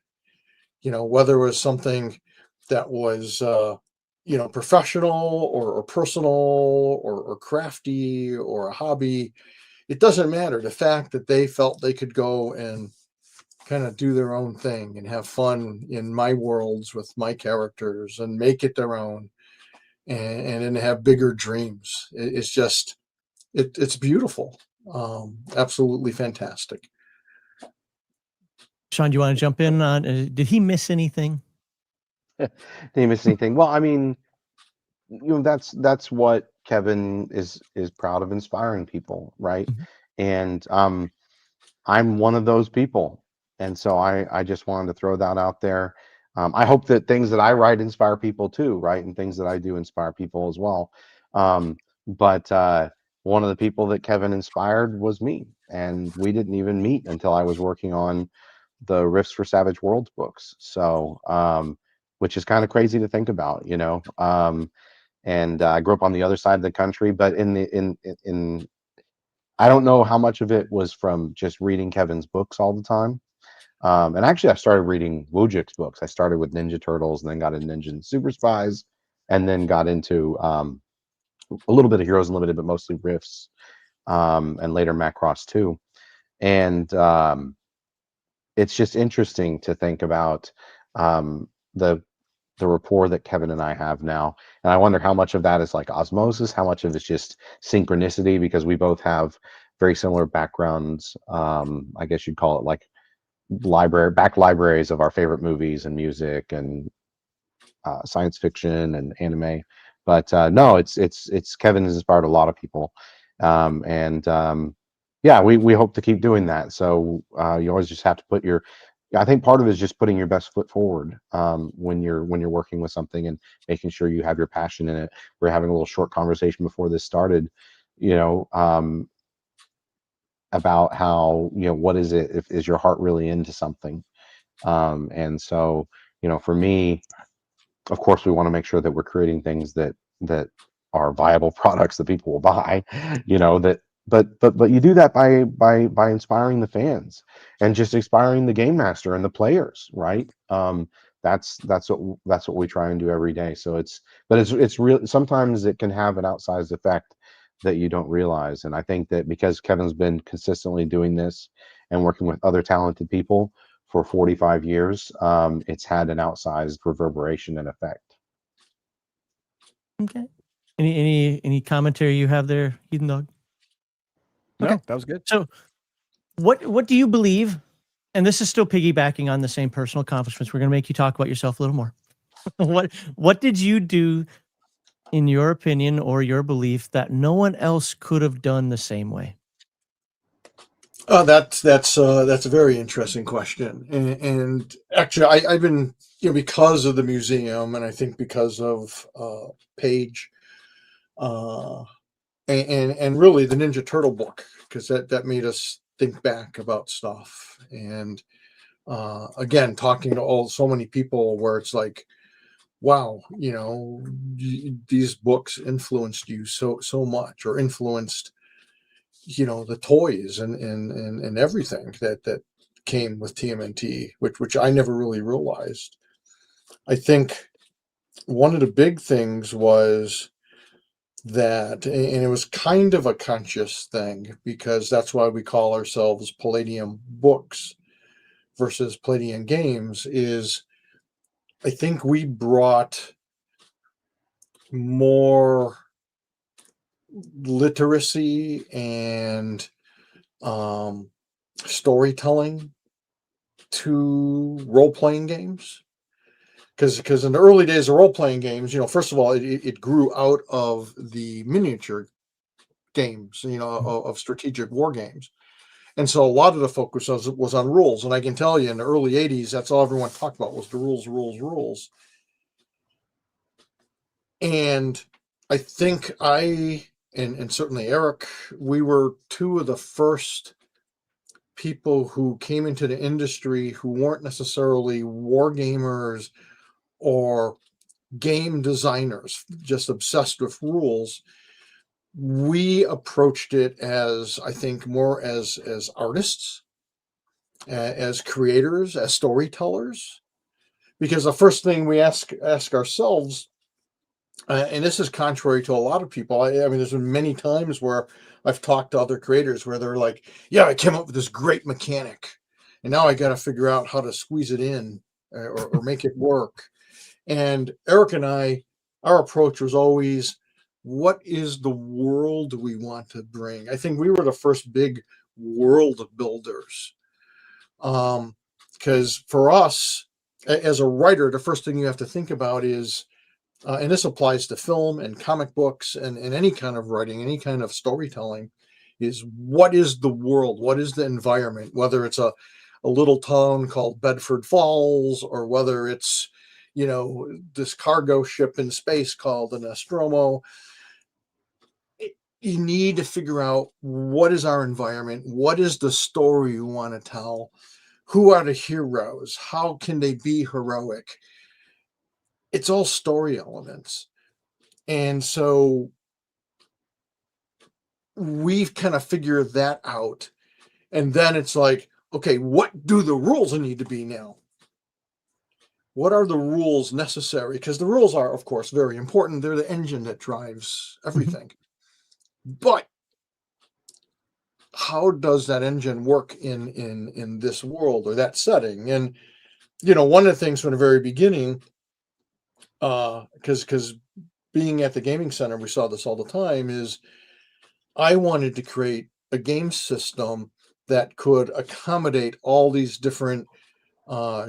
Whether it was something that was professional or personal or crafty or a hobby. It doesn't matter. The fact that they felt they could go and kind of do their own thing and have fun in my worlds with my characters and make it their own and then have bigger dreams. It's just, it's beautiful. Absolutely fantastic. Sean, do you want to jump in on, did he miss anything? Did he miss anything? Well, I mean, that's what Kevin is proud of, inspiring people, right? Mhm. And I'm one of those people. And so I just wanted to throw that out there. I hope that things that I write inspire people too, right? And things that I do inspire people as well. But one of the people that Kevin inspired was me. And we didn't even meet until I was working on the Rifts for Savage Worlds books. So, which is kind of crazy to think about, and I grew up on the other side of the country, but in I don't know how much of it was from just reading Kevin's books all the time. And actually, I started reading Wojcik's books. I started with Ninja Turtles, and then got into Ninja and Super Spies, and then got into a little bit of Heroes Unlimited, but mostly Rifts, and later Macross too. And it's just interesting to think about the rapport that Kevin and I have now. And I wonder how much of that is like osmosis, how much of it's just synchronicity, because we both have very similar backgrounds. I guess you'd call it like libraries of our favorite movies and music and science fiction and anime. But no, it's Kevin has inspired a lot of people. Yeah, we hope to keep doing that. So you always just have to put your, I think part of it is just putting your best foot forward when you're working with something and making sure you have your passion in it. We're having a little short conversation before this started, about how, what is it, is your heart really into something? And so, for me, of course, we want to make sure that we're creating things that are viable products that people will buy, that, but you do that by inspiring the fans and just inspiring the game master and the players, right? That's what we try and do every day. So it's real. Sometimes it can have an outsized effect that you don't realize. And I think that because Kevin's been consistently doing this and working with other talented people for 45 years, it's had an outsized reverberation and effect. Okay. Any commentary you have there, Heathen Dog? No, Okay. that was good. So what do you believe? And this is still piggybacking on the same personal accomplishments. We're going to make you talk about yourself a little more. What did you do, in your opinion or your belief, that no one else could have done the same way? That's a very interesting question, and actually, I've been, because of the museum, and I think because of Paige, and really the Ninja Turtle book, because that made us think back about stuff, and again, talking to so many people, where it's like, wow, these books influenced you so much, or influenced the toys and everything that came with TMNT, which I never really realized. I think one of the big things was that, and it was kind of a conscious thing, because that's why we call ourselves Palladium Books versus Palladium Games, is I think we brought more literacy and storytelling to role-playing games. Because in the early days of role-playing games, first of all, it grew out of the miniature games, of strategic war games. And so a lot of the focus was on rules. And I can tell you in the early 80s, that's all everyone talked about was the rules, rules, rules. And I think and certainly Eric, we were two of the first people who came into the industry who weren't necessarily war gamers or game designers, just obsessed with rules. We approached it as, I think, more as artists, as creators, as storytellers, because the first thing we ask ourselves, and this is contrary to a lot of people. I mean, there's been many times where I've talked to other creators where they're like, "Yeah, I came up with this great mechanic, and now I got to figure out how to squeeze it in or make it work." And Eric and our approach was always, what is the world we want to bring? I think we were the first big world builders. Because for us, as a writer, the first thing you have to think about is, and this applies to film and comic books and any kind of writing, any kind of storytelling, is what is the world? What is the environment? Whether it's a little town called Bedford Falls, or whether it's, this cargo ship in space called the Nostromo. You need to figure out, what is our environment? What is the story you want to tell? Who are the heroes? How can they be heroic? It's all story elements. And so we've kind of figured that out. And then it's like, okay, what do the rules need to be now? What are the rules necessary? Because the rules are, of course, very important. They're the engine that drives everything. But how does that engine work in this world or that setting? And, one of the things from the very beginning, because being at the gaming center, we saw this all the time, is I wanted to create a game system that could accommodate all these different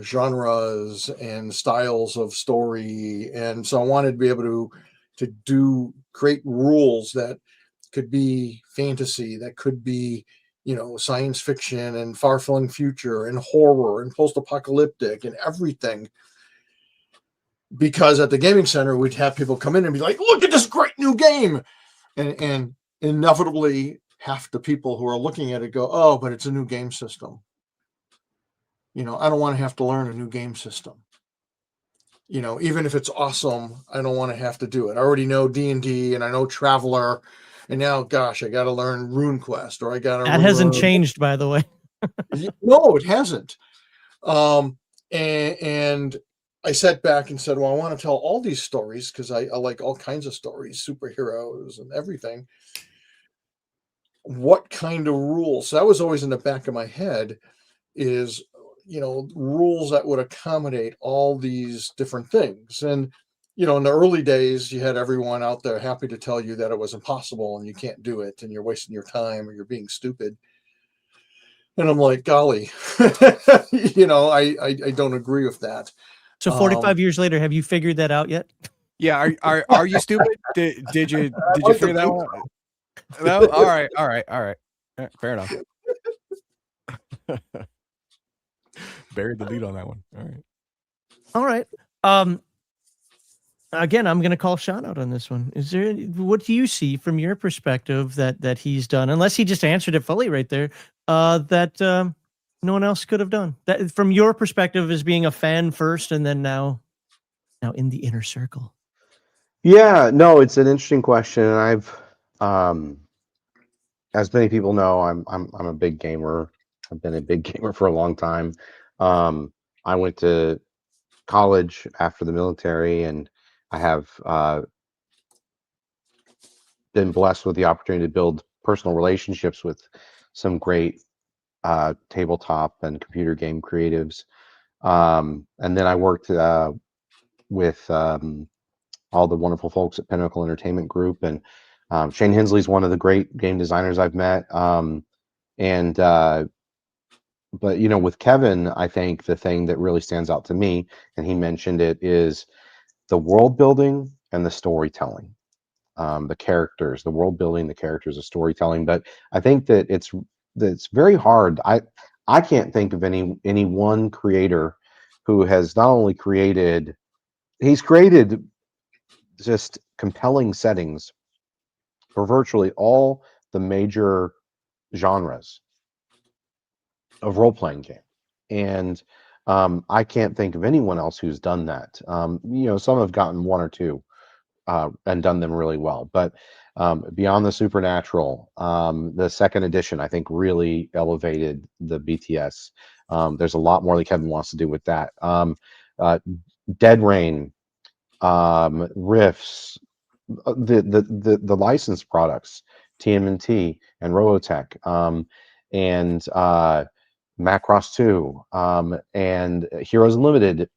genres and styles of story. And so I wanted to be able to create rules that could be fantasy, that could be, science fiction and far-flung future and horror and post-apocalyptic and everything. Because at the gaming center, we'd have people come in and be like, look at this great new game. And inevitably half the people who are looking at it go, oh, but it's a new game system. I don't want to have to learn a new game system. Even if it's awesome, I don't want to have to do it. I already know D&D and I know Traveler, and now, gosh, I got to learn RuneQuest, or I got to. That hasn't changed, by the way. No, it hasn't. And I sat back and said, well, I want to tell all these stories because I like all kinds of stories, superheroes and everything. What kind of rules? So that was always in the back of my head, is rules that would accommodate all these different things. And in the early days, you had everyone out there happy to tell you that it was impossible and you can't do it and you're wasting your time or you're being stupid. And I'm like, golly, I don't agree with that. So 45 years later, have you figured that out yet? Yeah, are you stupid? Did you figure that one out? No? All right. Fair enough. Buried the lead on that one. All right. Again, I'm going to call Sean out on this one. What do you see from your perspective that he's done, unless he just answered it fully right there, that no one else could have done? That from your perspective as being a fan first, and then now in the inner circle. Yeah, no, it's an interesting question, and I've, as many people know, I'm a big gamer. I've been a big gamer for a long time. I went to college after the military, and I have been blessed with the opportunity to build personal relationships with some great tabletop and computer game creatives. And then I worked with all the wonderful folks at Pinnacle Entertainment Group, and Shane Hensley's one of the great game designers I've met. And but you know, with Kevin, I think the thing that really stands out to me, and he mentioned it, is the world building and the storytelling. The characters, the world building, the characters, the storytelling. But I think that it's very hard. I can't think of any one creator who has not only he's created just compelling settings for virtually all the major genres of role playing game. And I can't think of anyone else who's done that. You know, some have gotten one or two and done them really well. But Beyond the Supernatural, the second edition, I think really elevated the BTS. There's a lot more that Kevin wants to do with that. Uh, Dead Rain, Riffs, the licensed products, TMNT and Robotech, and Macross 2, and Heroes Unlimited.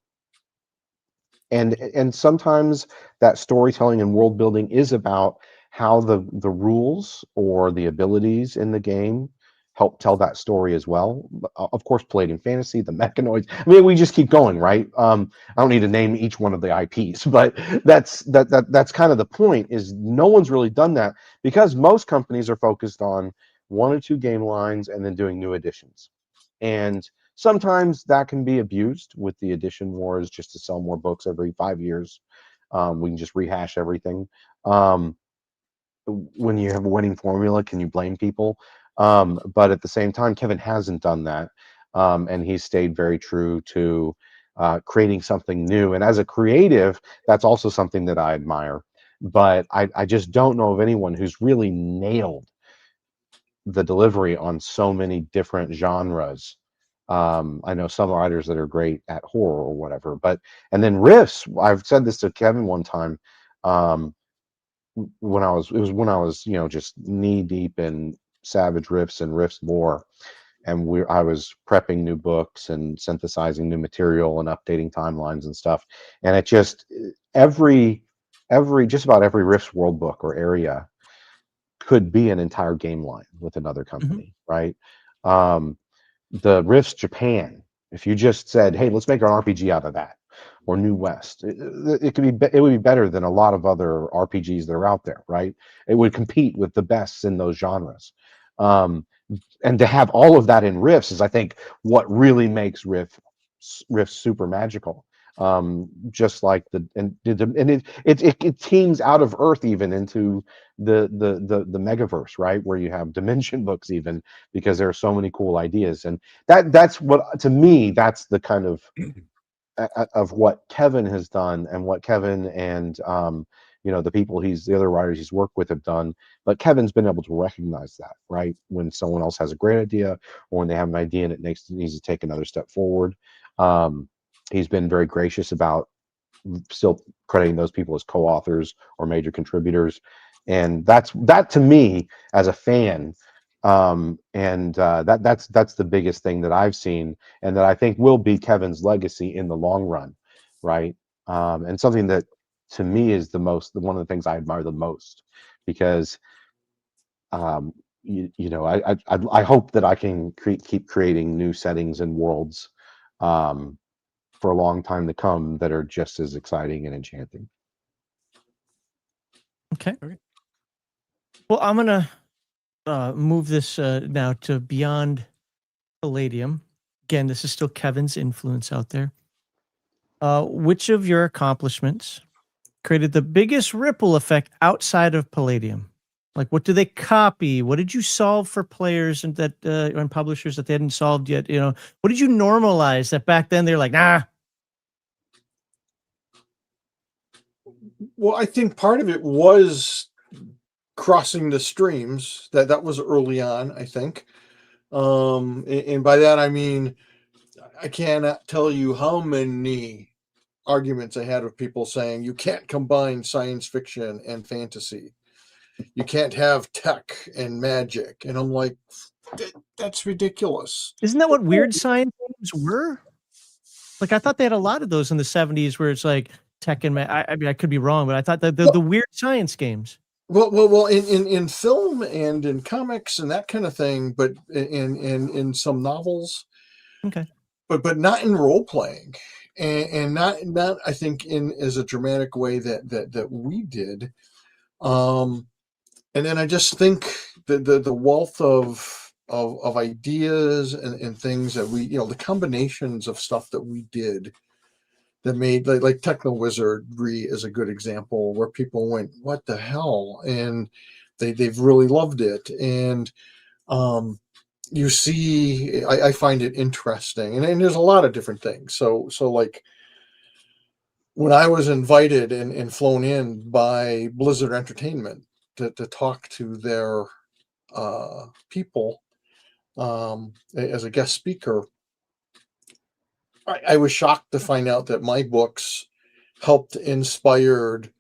And sometimes that storytelling and world building is about how the rules or the abilities in the game help tell that story as well. Of course, Palladium Fantasy, the Mechanoids. I mean, we just keep going, right? I don't need to name each one of the IPs, but that's kind of the point. Is no one's really done that because most companies are focused on one or two game lines and then doing new editions. And sometimes that can be abused with the edition wars just to sell more books every 5 years. We can just rehash everything. When you have a winning formula, can you blame people? But at the same time, Kevin hasn't done that. And he's stayed very true to creating something new. And as a creative, that's also something that I admire. But I just don't know of anyone who's really nailed the delivery on so many different genres. I know some writers that are great at horror or whatever, and then riffs. I've said this to Kevin one time. When I was, you know, just knee deep in Savage riffs and riffs lore, and I was prepping new books and synthesizing new material and updating timelines and stuff. And it just just about every riffs world book or area could be an entire game line with another company, right? The Rifts Japan, if you just said, hey, let's make an RPG out of that, or New West, it could be, it would be better than a lot of other RPGs that are out there, right? It would compete with the best in those genres. And to have all of that in Rifts is, I think, what really makes Rifts super magical. Just like it teams out of Earth even into the megaverse, right, where you have dimension books, even because there are so many cool ideas. And that's what, to me, that's the kind of what Kevin has done, and what Kevin and you know, the other writers he's worked with have done. But Kevin's been able to recognize that, right, when someone else has a great idea, or when they have an idea and it needs to take another step forward. He's been very gracious about still crediting those people as co-authors or major contributors, and that to me as a fan, that's the biggest thing that I've seen, and that I think will be Kevin's legacy in the long run, right? And something that to me is one of the things I admire the most, because you know, I hope that I can keep creating new settings and worlds for a long time to come that are just as exciting and enchanting. Okay. Well, I'm gonna move this now to Beyond Palladium. Again, this is still Kevin's influence out there. Which of your accomplishments created the biggest ripple effect outside of Palladium? Like, what do they copy? What did you solve for players and and publishers that they hadn't solved yet? You know, what did you normalize that back then they're like, nah? Well, I think part of it was crossing the streams. That was early on, I think. And by that I mean, I cannot tell you how many arguments I had with people saying you can't combine science fiction and fantasy. You can't have tech and magic. And I'm like, that's ridiculous. Isn't that what weird science games were? Like, I thought they had a lot of those in the 70s where it's like tech and I mean, I could be wrong, but I thought that the weird science games. Well, in film and in comics and that kind of thing, but in some novels, Okay. But not in role playing, and not I think in as a dramatic way that we did. And then I just think the wealth of ideas and things that we, the combinations of stuff that we did that made like Techno Wizardry is a good example where people went, what the hell? And they've really loved it. And you see, I find it interesting. And there's a lot of different things. So like when I was invited and flown in by Blizzard Entertainment to talk to their people as a guest speaker, I was shocked to find out that my books helped inspired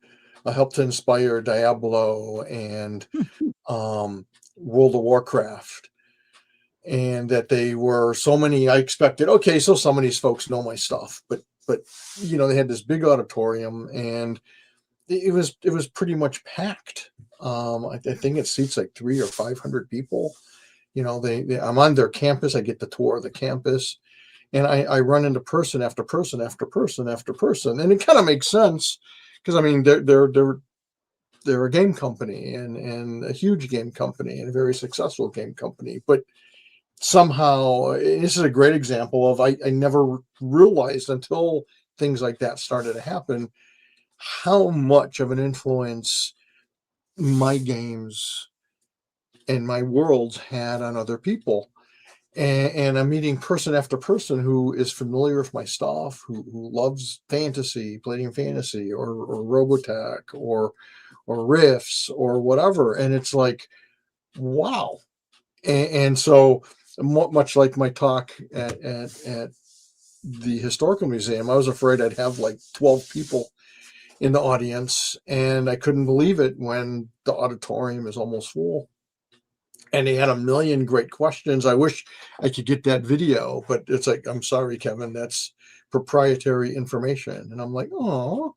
helped to inspire Diablo and World of Warcraft, and that they were so many. I expected, okay, so some of these folks know my stuff, but they had this big auditorium, and it was pretty much packed. I think it seats like 300 or 500 people. I'm on their campus. I get the tour of the campus, and I run into person after person after person after person, and it kind of makes sense because I mean they're a game company and a huge game company and a very successful game company, but somehow this is a great example of I never realized until things like that started to happen how much of an influence my games and my worlds had on other people. And I'm meeting person after person who is familiar with my stuff, who loves fantasy, Palladium Fantasy, or Robotech, or Riffs, or whatever. And it's like, wow. And so, much like my talk at the Historical Museum, I was afraid I'd have like 12 people in the audience, and I couldn't believe it when the auditorium is almost full. And they had a million great questions. I wish I could get that video, but it's like, I'm sorry, Kevin, that's proprietary information. And I'm like, oh,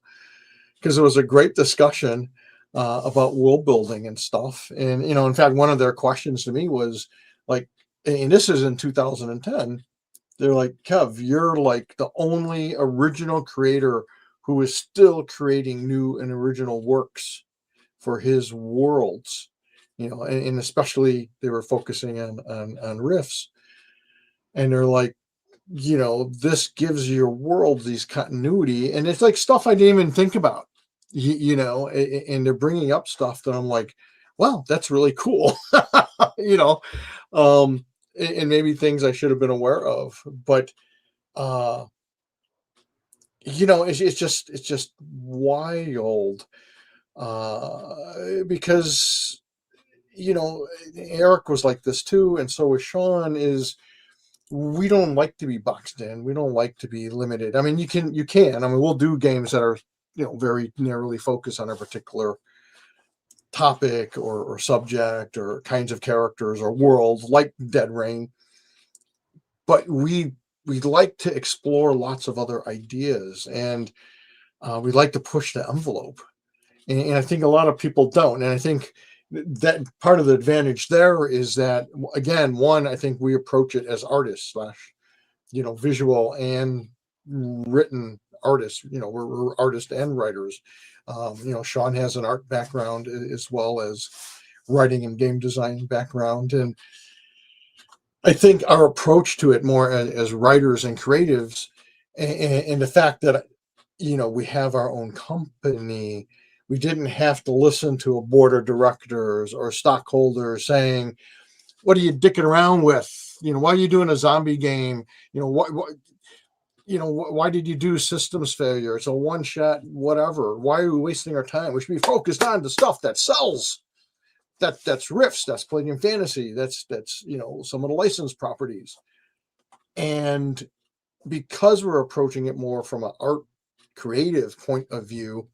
because it was a great discussion about world building and stuff. And, in fact, one of their questions to me was like, and this is in 2010, they're like, Kev, you're like the only original creator who is still creating new and original works for his worlds. And especially they were focusing on riffs, and they're like, this gives your world these continuity, and it's like stuff I didn't even think about, and they're bringing up stuff that I'm like, wow, that's really cool, and maybe things I should have been aware of, but it's just wild, because Eric was like this too, and so was Sean. Is we don't like to be boxed in. We don't like to be limited. I mean, you can. I mean, we'll do games that are very narrowly focused on a particular topic or subject or kinds of characters or world, like Dead Rain. But we like to explore lots of other ideas, and we like to push the envelope. And I think a lot of people don't. And I think that part of the advantage there is that, again, one, I think we approach it as artists / visual and written artists. We're artists and writers. Sean has an art background as well as writing and game design background. And I think our approach to it more as writers and creatives, and the fact that, we have our own company, we didn't have to listen to a board of directors or stockholders saying, what are you dicking around with? Why are you doing a zombie game? Why did you do systems failure? It's a one shot, whatever. Why are we wasting our time? We should be focused on the stuff that sells. That's Riffs, that's Palladium Fantasy, that's some of the licensed properties. And because we're approaching it more from an art creative point of view,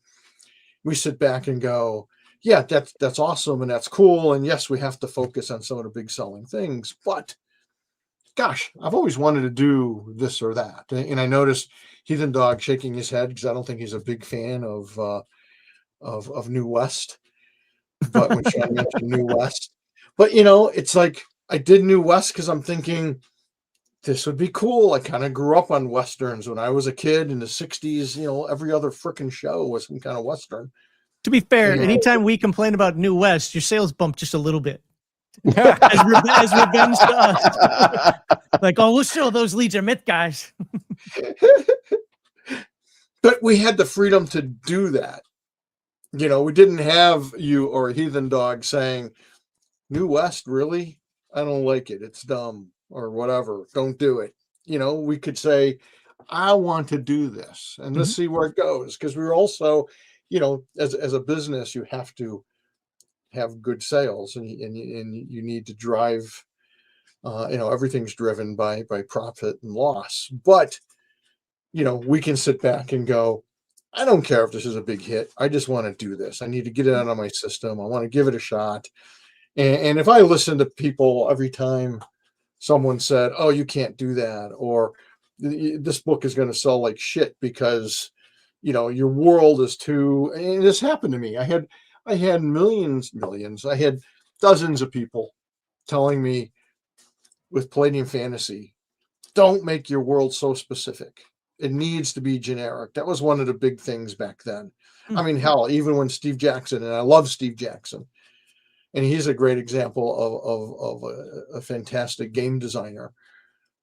we sit back and go, yeah, that's awesome and that's cool. And yes, we have to focus on some of the big selling things, but gosh, I've always wanted to do this or that. And I noticed Heathen Dog shaking his head because I don't think he's a big fan of New West. But when Sean mentioned New West, but it's like I did New West because I'm thinking this would be cool. I kind of grew up on Westerns when I was a kid in the 60s. You know, every other freaking show was some kind of Western. To be fair, anytime we complain about New West, your sales bump just a little bit. as revenge to us. Like, oh, we'll show those Legion of Myth guys. But we had the freedom to do that. You know, we didn't have you or Heathen Dog saying, New West, really? I don't like it. It's dumb or whatever. Don't do it. You know, we could say, I want to do this and let's see where it goes. Because we're also, you know, as a business, you have to have good sales and you need to drive, you know, everything's driven by profit and loss. But, you know, we can sit back and go, I don't care if this is a big hit. I just want to do this. I need to get it out of my system. I want to give it a shot. And if I listen to people every time someone said, oh, you can't do that, or this book is going to sell like shit because, you know, your world is too, and this happened to me. I had millions. I had dozens of people telling me with Palladium Fantasy, don't make your world so specific. It needs to be generic. That was one of the big things back then. I mean, hell, even when Steve Jackson, and I love Steve Jackson, and he's a great example of a fantastic game designer.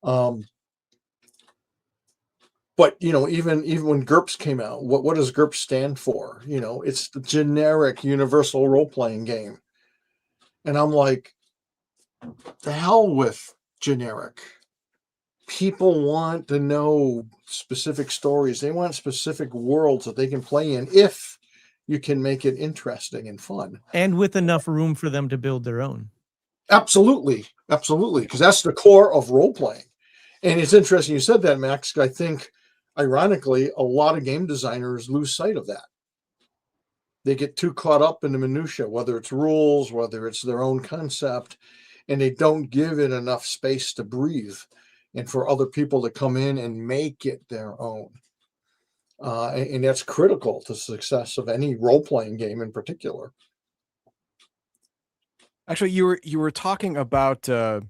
But, you know, even when GURPS came out, what does GURPS stand for? You know, it's the generic universal role-playing game. And I'm like, the hell with generic. People want to know specific stories. They want specific worlds that they can play in if you can make it interesting and fun. And with enough room for them to build their own. Absolutely. Absolutely. Because that's the core of role-playing. And it's interesting you said that, Max. I think, ironically, a lot of game designers lose sight of that. They get too caught up in the minutia, whether it's rules, whether it's their own concept, and they don't give it enough space to breathe and for other people to come in and make it their own. And that's critical to success of any role-playing game in particular. Actually, you were talking about the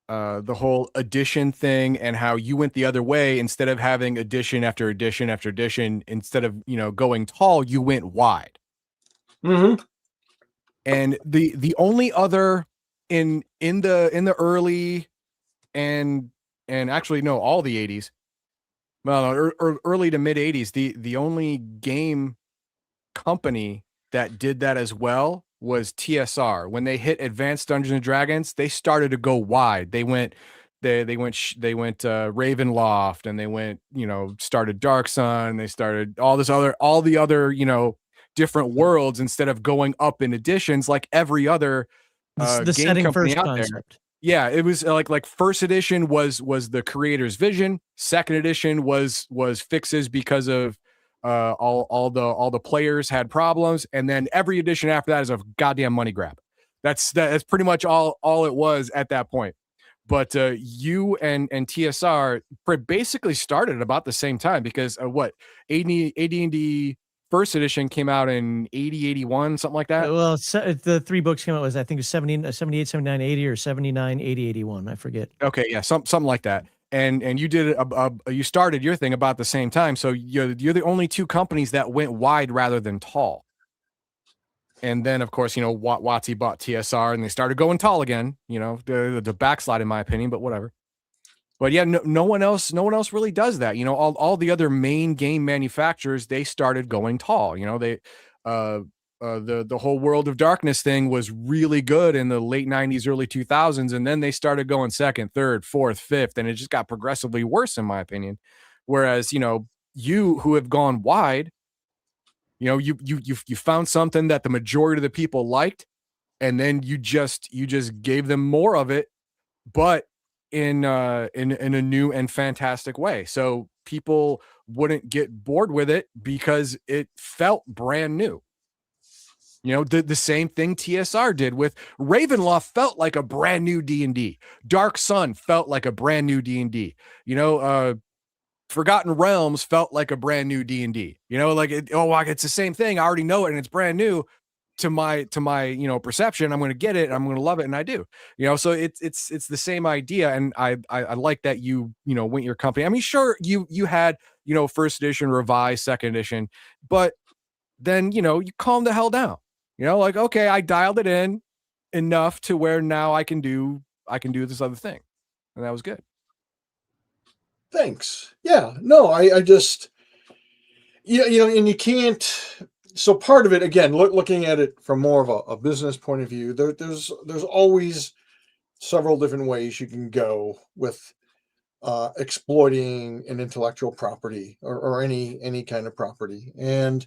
whole edition thing and how you went the other way. Instead of having edition after edition after edition, instead of, you know, going tall, you went wide. Mm-hmm. And the only other in the early and actually no, all the 80s, well, early to mid 80s, the only game company that did that as well was TSR. When they hit Advanced Dungeons and Dragons, they started to go wide. They went Ravenloft, and they went, you know, started Dark Sun. They started all the other, you know, different worlds instead of going up in editions like every other The game setting company first out concept. there. Yeah, it was like first edition was the creator's vision. Second edition was fixes because of all the players had problems, and then every edition after that is a goddamn money grab. That's pretty much all it was at that point. But you and TSR basically started at about the same time, because AD&D first edition came out in 80, 81, something like that. Well, the three books came out was, I think, it was 78, 79, 80, or 79, 80, 81. I forget. Okay, yeah, something like that. And you did you started your thing about the same time. So you're the only two companies that went wide rather than tall. And then, of course, you know, WotC bought TSR and they started going tall again. You know, the backslide, in my opinion, but whatever. But yeah, no one else really does that. You know, all the other main game manufacturers, they started going tall. You know, they the whole World of Darkness thing was really good in the late 90s, early 2000s, and then they started going second, third, fourth, fifth, and it just got progressively worse, in my opinion. Whereas, you know, you who have gone wide, you know, you found something that the majority of the people liked, and then you just gave them more of it, but in a new and fantastic way. So people wouldn't get bored with it because it felt brand new. You know, the same thing TSR did with Ravenloft felt like a brand new D&D. Dark Sun felt like a brand new D&D. You know, Forgotten Realms felt like a brand new D&D. You know, like it's the same thing. I already know it and it's brand new. to my perception, I'm going to get it and I'm going to love it, and I do. So it's the same idea, and I like that you went your company. I mean, sure, you had first edition, revised, second edition, but then you calm the hell down. Like, okay, I dialed it in enough to where now I can do this other thing, and that was good. Thanks. Yeah, no, I just, and you can't. So part of it, again, looking at it from more of a business point of view, there's always several different ways you can go with exploiting an intellectual property or any kind of property. And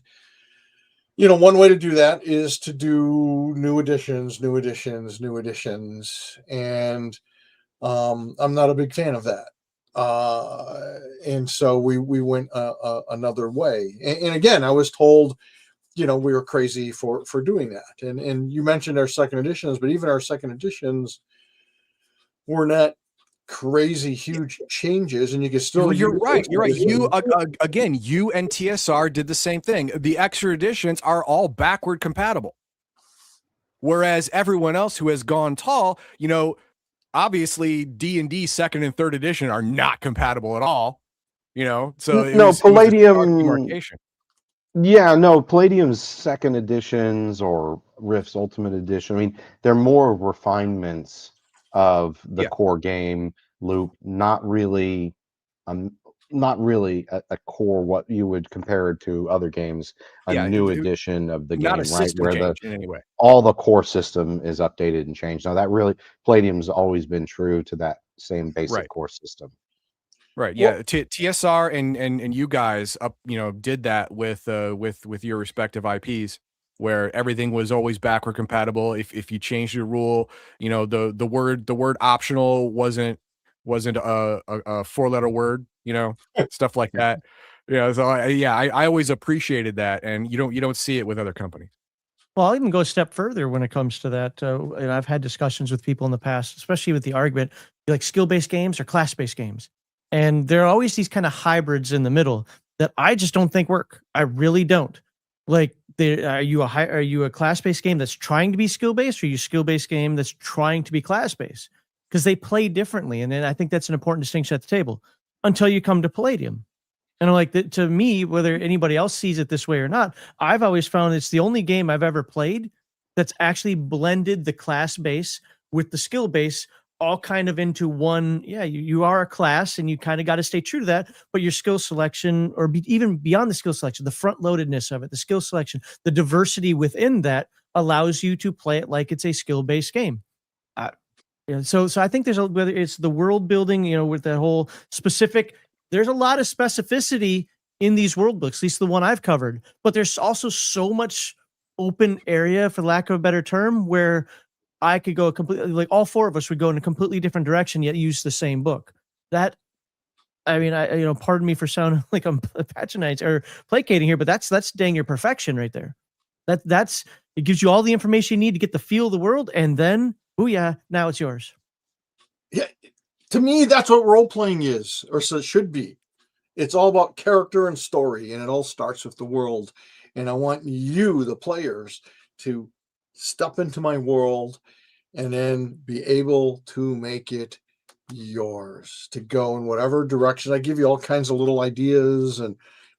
one way to do that is to do new editions. And I'm not a big fan of that. And so we went another way. And again, I was told, we were crazy for doing that. And you mentioned our second editions, but even our second editions were not crazy huge changes, and you can still. You're right. You again, you and TSR did the same thing. The extra editions are all backward compatible, whereas everyone else who has gone tall, obviously D&D second and third edition are not compatible at all. So Palladium. Yeah, no, Palladium's second editions or Rift's Ultimate Edition, I mean, they're more refinements of the core game loop, not really a core what you would compare it to other games, new edition of the game, right? Where in any way. All the core system is updated and changed. Now that really Palladium's always been true to that same basic core system. Right. Yeah. Well, TSR and you guys did that with your respective IPs, where everything was always backward compatible. If you changed your rule, the word optional wasn't a 4-letter word, stuff like that. So I always appreciated that, and you don't see it with other companies. Well, I'll even go a step further when it comes to that. And I've had discussions with people in the past, especially with the argument, like skill-based games or class-based games. And there are always these kind of hybrids in the middle that I just don't think work. I really don't. Like, are you a class-based game that's trying to be skill-based, or are you a skill-based game that's trying to be class-based? Because they play differently, and then I think that's an important distinction at the table. Until you come to Palladium, and I'm like, to me, whether anybody else sees it this way or not, I've always found it's the only game I've ever played that's actually blended the class base with the skill base, all kind of into one. Yeah, you are a class, and you kind of got to stay true to that. But your skill selection, or even beyond the skill selection, the front loadedness of it, the skill selection, the diversity within that allows you to play it like it's a skill based game. So I think whether it's the world building, with that whole specific. There's a lot of specificity in these world books, at least the one I've covered. But there's also so much open area, for lack of a better term, where I could go completely, like all four of us would go in a completely different direction, yet use the same book. That, I mean, pardon me for sounding like I'm patronizing or placating here, but that's dang near perfection right there. It gives you all the information you need to get the feel of the world, and then, booyah, now it's yours. Yeah. To me, that's what role-playing is, or so it should be. It's all about character and story, and it all starts with the world. And I want you, the players, to step into my world and then be able to make it yours, to go in whatever direction. I give you all kinds of little ideas and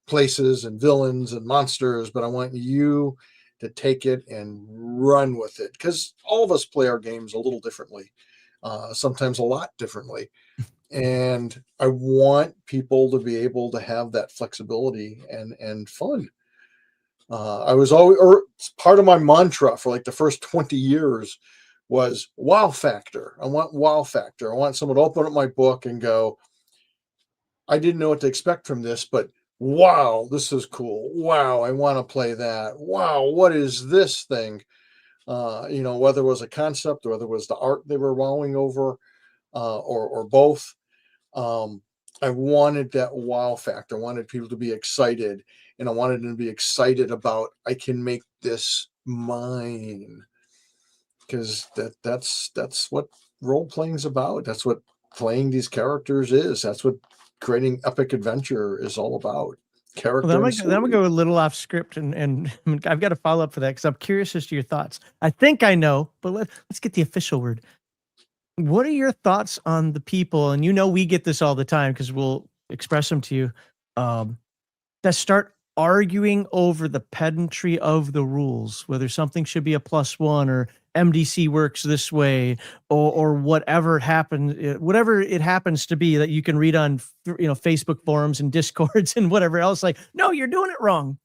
places and villains and monsters, but I want you to take it and run with it, because all of us play our games a little differently. Sometimes a lot differently. And I want people to be able to have that flexibility and fun. I was always, or part of my mantra for like the first 20 years was wow factor. I want wow factor. I want someone to open up my book and go, I didn't know what to expect from this, but wow, this is cool. Wow, I want to play that. Wow, what is this thing? Whether it was a concept or whether it was the art they were wowing over, or both. I wanted that wow factor. I wanted people to be excited, and I wanted them to be excited about, I can make this mine, because that's what role playing is about. That's what playing these characters is. That's what creating epic adventure is all about. character. Well, and then I'm gonna go a little off script, and I've got to follow up for that because I'm curious as to your thoughts. I think I know, but let's get the official word. What are your thoughts on the people? And we get this all the time because we'll express them to you. That start arguing over the pedantry of the rules, whether something should be a +1 or MDC works this way, or whatever it happens to be that you can read on Facebook forums and Discords and whatever else. Like, no, you're doing it wrong.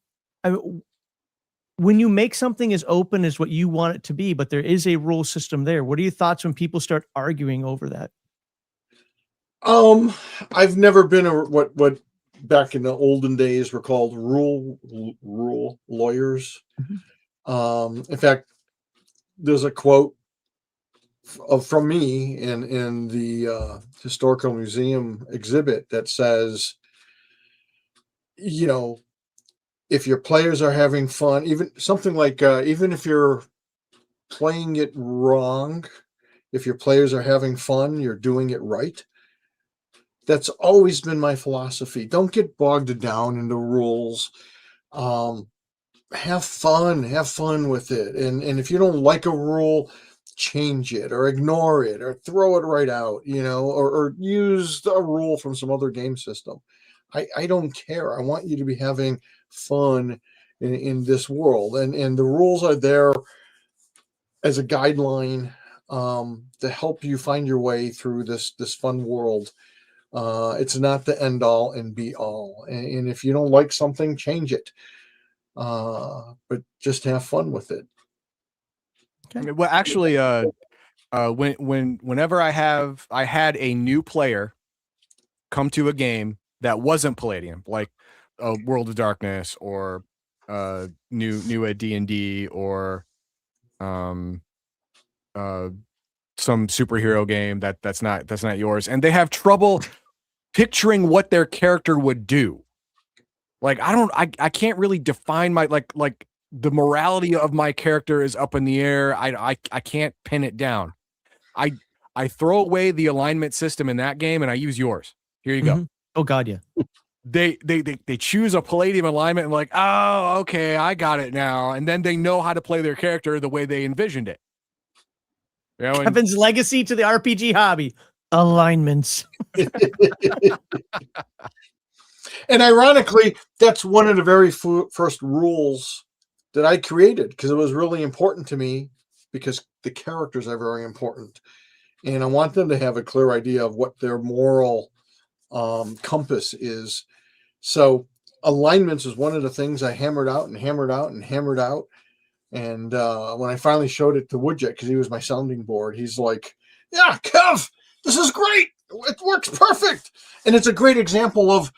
When you make something as open as what you want it to be, but there is a rule system there, what are your thoughts when people start arguing over that? I've never been what back in the olden days were called rule lawyers. In fact, there's a quote from me in the historical museum exhibit that says, if your players are having fun, even something like even if you're playing it wrong, if your players are having fun, you're doing it right. That's always been my philosophy. Don't get bogged down in the rules. Have fun with it. And if you don't like a rule, change it or ignore it or throw it right out, or use a rule from some other game system. I don't care. I want you to be having fun in this world. And the rules are there as a guideline to help you find your way through this fun world. It's not the end all and be all. And if you don't like something, change it. But just have fun with it. Okay. Well, actually, whenever I had a new player come to a game that wasn't Palladium, like World of Darkness or new at D&D or some superhero game that's not yours, and they have trouble picturing what their character would do. Like, I can't really define my like the morality of my character is up in the air. I can't pin it down. I throw away the alignment system in that game and I use yours. Here you go. Oh God, yeah. They choose a Palladium alignment and like, oh, okay, I got it now. And then they know how to play their character the way they envisioned it. Kevin's legacy to the RPG hobby: alignments. And ironically, that's one of the very first rules that I created because it was really important to me, because the characters are very important. And I want them to have a clear idea of what their moral compass is. So alignments is one of the things I hammered out. And when I finally showed it to Woodjet, because he was my sounding board, he's like, yeah, Kev, this is great. It works perfect. And it's a great example of,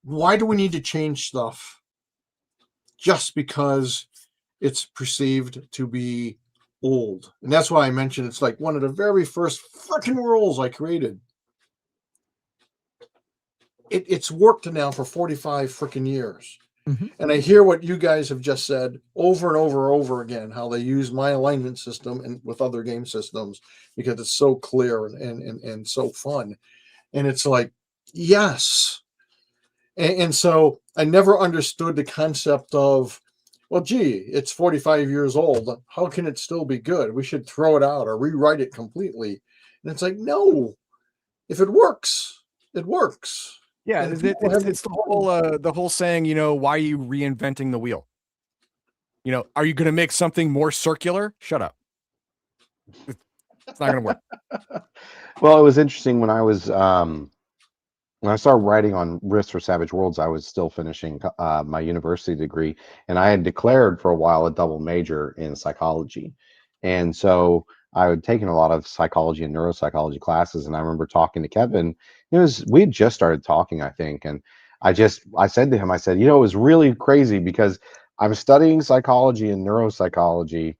why do we need to change stuff just because it's perceived to be old? And that's why I mentioned it's like one of the very first freaking rules I created. It's worked now for 45 freaking years. And I hear what you guys have just said over and over again, how they use my alignment system and with other game systems because it's so clear and so fun. And it's like, yes. And so I never understood the concept of, well, gee, it's 45 years old. How can it still be good? We should throw it out or rewrite it completely. And it's like, no, if it works, it works. Yeah, it's the whole saying, why are you reinventing the wheel? Are you going to make something more circular? Shut up. It's not going to work. Well, it was interesting when I was when I started writing on Risks for Savage Worlds. I was still finishing my university degree, and I had declared for a while a double major in psychology, and so I had taken a lot of psychology and neuropsychology classes. And I remember talking to Kevin. We had just started talking, I think, and I said to him, I said, it was really crazy because I'm studying psychology and neuropsychology,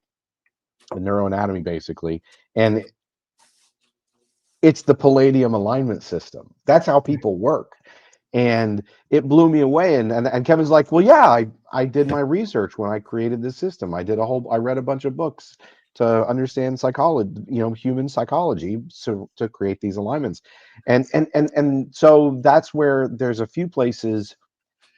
and neuroanatomy basically, and it's the Palladium alignment system. That's how people work. And it blew me away. And Kevin's like, well, yeah, I did my research when I created this system. I read a bunch of books to understand psychology, human psychology, to create these alignments. And so that's where there's a few places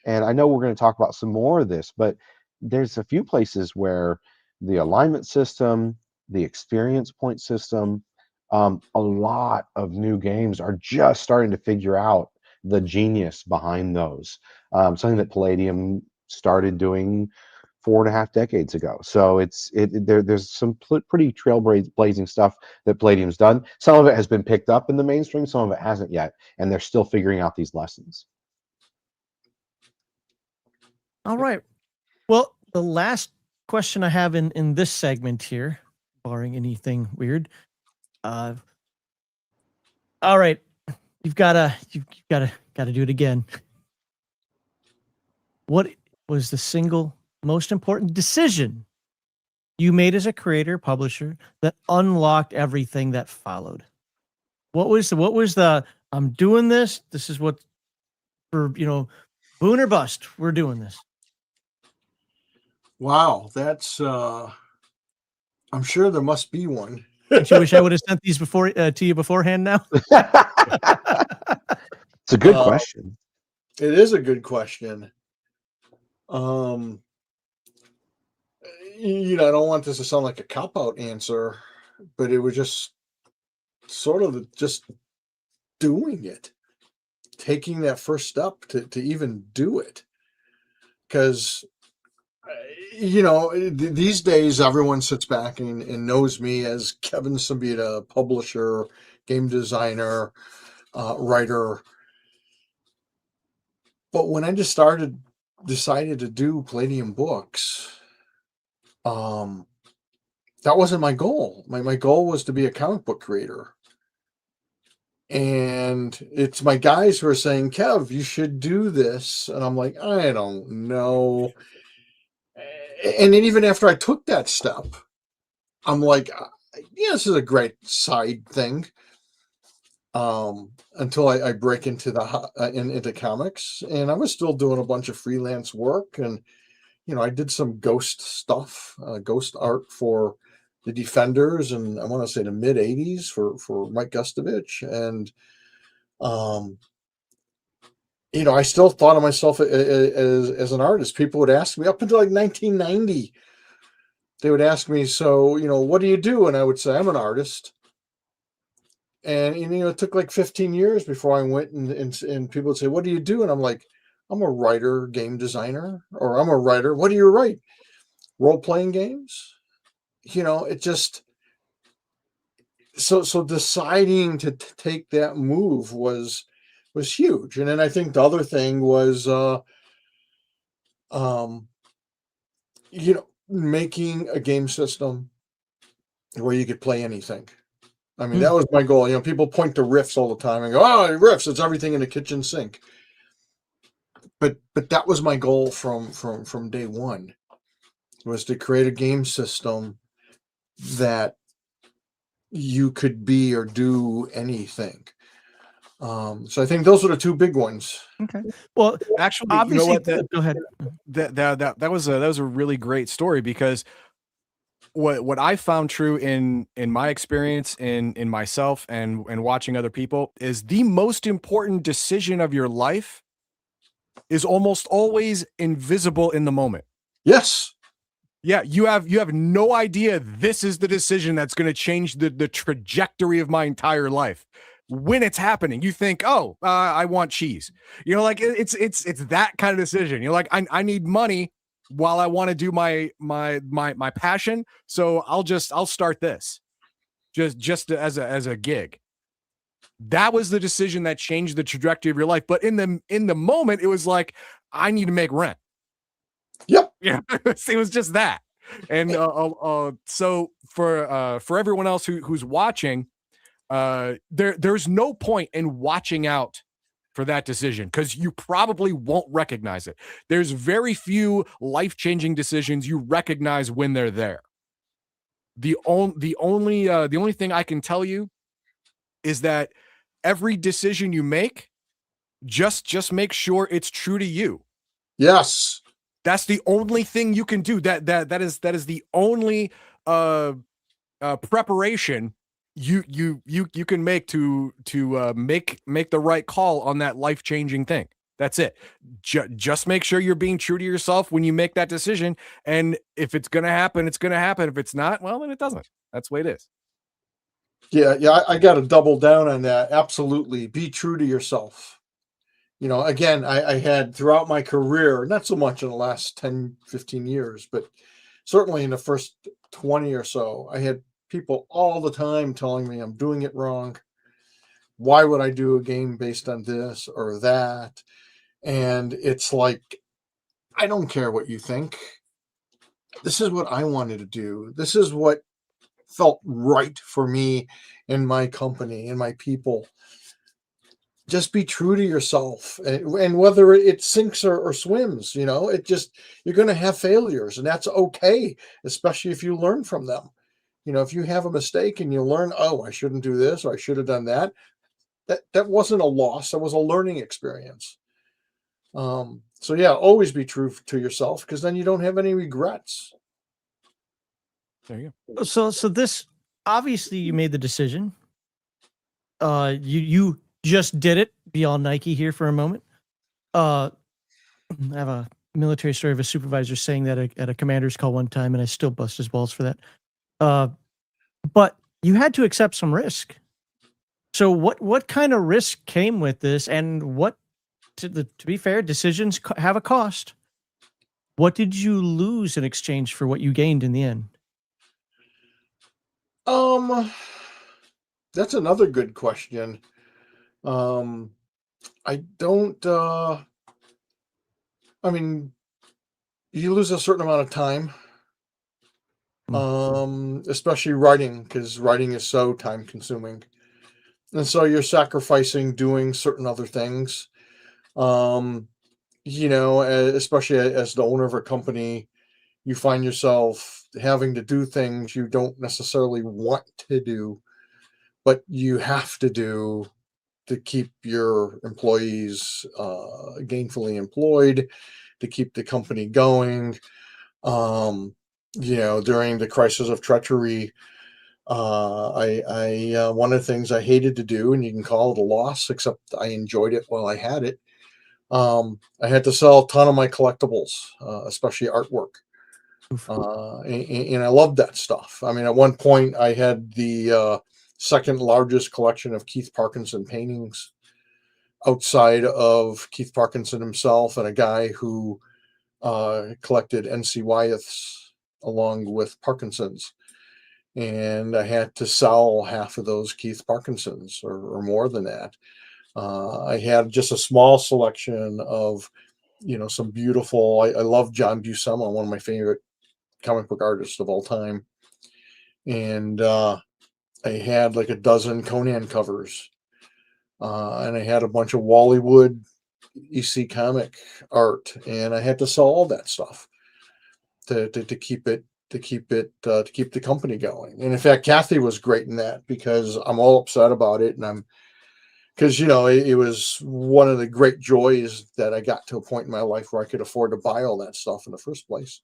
And I know we're going to talk about some more of this, but there's a few places where the alignment system, the experience point system, a lot of new games are just starting to figure out the genius behind those. Something that Palladium started doing 4.5 decades ago. So there's some pretty trailblazing stuff that Palladium's done. Some of it has been picked up in the mainstream, some of it hasn't yet, and they're still figuring out these lessons. All right. Well, the last question I have in this segment here, barring anything weird. All right. You've gotta do it again. What was the single most important decision you made as a creator, publisher that unlocked everything that followed? What was the I'm doing this. This is what for, boon or bust. We're doing this. Wow, that's I'm sure there must be one. Don't you wish I would have sent these before to you beforehand now? It's a good question. It is a good question. I don't want this to sound like a cop-out answer, but it was just sort of just doing it, taking that first step to even do it. Because, these days everyone sits back and knows me as Kevin Siembieda, publisher, game designer, writer. But when I decided to do Palladium Books, that wasn't my goal. My goal was to be a comic book creator. And it's my guys who are saying, Kev, you should do this. And I'm like, I don't know. And then even after I took that step, I'm like, yeah, this is a great side thing. Until I break into into comics, and I was still doing a bunch of freelance work, and I did some ghost stuff, ghost art for the Defenders, and I want to say the mid '80s for Mike Gustovich, and I still thought of myself as an artist. People would ask me up until like 1990. They would ask me, so what do you do? And I would say I'm an artist. And it took like 15 years before I went and people would say, what do you do? And I'm like, I'm a writer, game designer, or I'm a writer. What do you write? Role-playing games? It just, so deciding to take that move was huge. And then I think the other thing was, making a game system where you could play anything. I mean, that was my goal. People point to riffs all the time and go, oh, riffs, it's everything in the kitchen sink. But that was my goal from day one, was to create a game system that you could be or do anything. So I think those were the two big ones. Okay. Well, actually, obviously, go ahead. That was a really great story, because what I found true in my experience, in myself and watching other people, is the most important decision of your life is almost always invisible in the moment. Yes. Yeah, you have no idea this is the decision that's going to change the trajectory of my entire life. When it's happening, you think, oh, I want cheese. It's that kind of decision. You're like, I need money while I want to do my passion. So I'll start this just as a gig. That was the decision that changed the trajectory of your life. But in the moment, it was like, I need to make rent. Yep. Yeah. It was just that. And so for everyone else who's watching, there's no point in watching out for that decision, because you probably won't recognize it. There's very few life-changing decisions you recognize when they're there. The only thing I can tell you is that every decision you make, just make sure it's true to you. Yes. That's the only thing you can do. That is the only preparation you can make to make the right call on that life-changing thing. That's it. Just make sure you're being true to yourself when you make that decision. And if it's going to happen, it's going to happen. If it's not, well, then it doesn't. That's the way it is. Yeah, I got to double down on that. Absolutely. Be true to yourself. You know, again, I had throughout my career, not so much in the last 10, 15 years, but certainly in the first 20 or so, I had people all the time telling me I'm doing it wrong. Why would I do a game based on this or that? And it's like, I don't care what you think. This is what I wanted to do. This is what felt right for me and my company and my people. Just be true to yourself, and whether it sinks or swims, you know, you're going to have failures, and that's okay, especially if you learn from them. You know, if you have a mistake and you learn, oh, I shouldn't do this, or I should have done that, that wasn't a loss. That was a learning experience. So yeah, always be true to yourself, because then you don't have any regrets. There you go. So this, obviously you made the decision. You just did it. Be all Nike here for a moment. I have a military story of a supervisor saying that at a commander's call one time, and I still bust his balls for that. But you had to accept some risk. So what kind of risk came with this, and what, to be fair, decisions have a cost. What did you lose in exchange for what you gained in the end? That's another good question. I don't, I mean, you lose a certain amount of time, especially writing, because writing is so time consuming. And so you're sacrificing doing certain other things. You know, especially as the owner of a company, you find yourself having to do things you don't necessarily want to do, but you have to do to keep your employees gainfully employed, to keep the company going. You know, during the crisis of treachery, I one of the things I hated to do, and you can call it a loss, except I enjoyed it while I had it. I had to sell a ton of my collectibles, especially artwork. And I loved that stuff. I mean, at one point I had the second largest collection of Keith Parkinson paintings outside of Keith Parkinson himself and a guy who collected N.C. Wyeth's along with Parkinson's. And I had to sell half of those Keith Parkinsons or more than that. I had just a small selection of, you know, some beautiful, I love John Buscema, one of my favorite comic book artists of all time. And I had like a dozen Conan covers. And I had a bunch of Wallywood EC comic art, and I had to sell all that stuff to keep the company going. And in fact, Kathy was great in that, because I'm all upset about it, and because, you know, it was one of the great joys that I got to a point in my life where I could afford to buy all that stuff in the first place.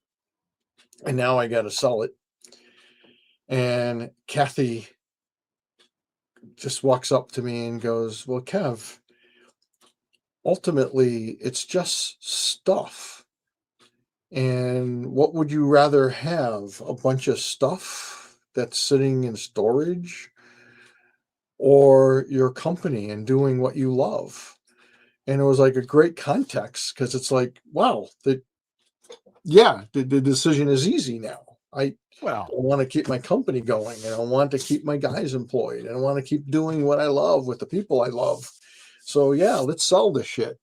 And now I got to sell it. And Kathy just walks up to me and goes, well, Kev, ultimately it's just stuff. And what would you rather have? A bunch of stuff that's sitting in storage, or your company and doing what you love? And it was like a great context, because it's like, wow, the decision is easy now. I want to keep my company going, and I want to keep my guys employed, and I want to keep doing what I love with the people I love. So yeah, let's sell this shit.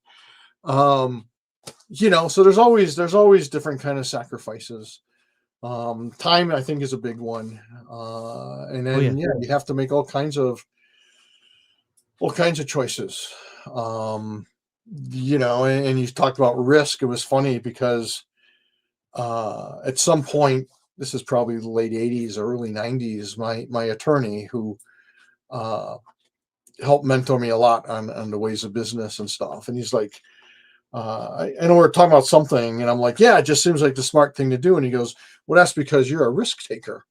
You know, so there's always different kind of sacrifices. Time, I think, is a big one. And then you have to make all kinds of choices. You know, and you talked about risk. It was funny because at some point, this is probably the late 80s or early 90s, my attorney, who helped mentor me a lot on the ways of business and stuff, and he's like, I know we're talking about something, and I'm like, yeah, it just seems like the smart thing to do. And he goes, well, that's because you're a risk taker.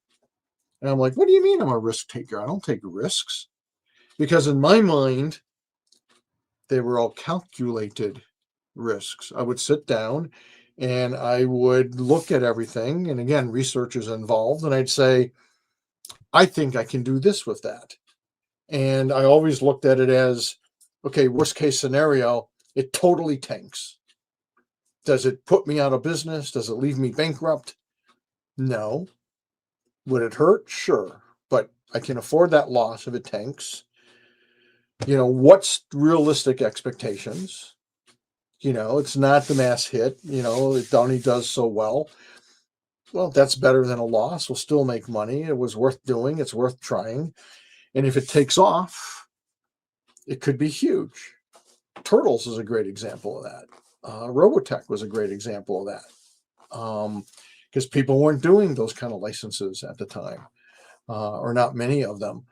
And I'm like, what do you mean I'm a risk taker? I don't take risks. Because in my mind, they were all calculated risks. I would sit down and I would look at everything. And again, research is involved. And I'd say, I think I can do this with that. And I always looked at it as, okay, worst case scenario, it totally tanks. Does it put me out of business? Does it leave me bankrupt? No. Would it hurt? Sure. But I can afford that loss if it tanks. What's realistic expectations? It's not the mass hit. Downey does so well. Well, that's better than a loss. We'll still make money. It was worth doing. It's worth trying. And if it takes off, it could be huge. Turtles is a great example of that. Robotech was a great example of that. Because people weren't doing those kind of licenses at the time, or not many of them.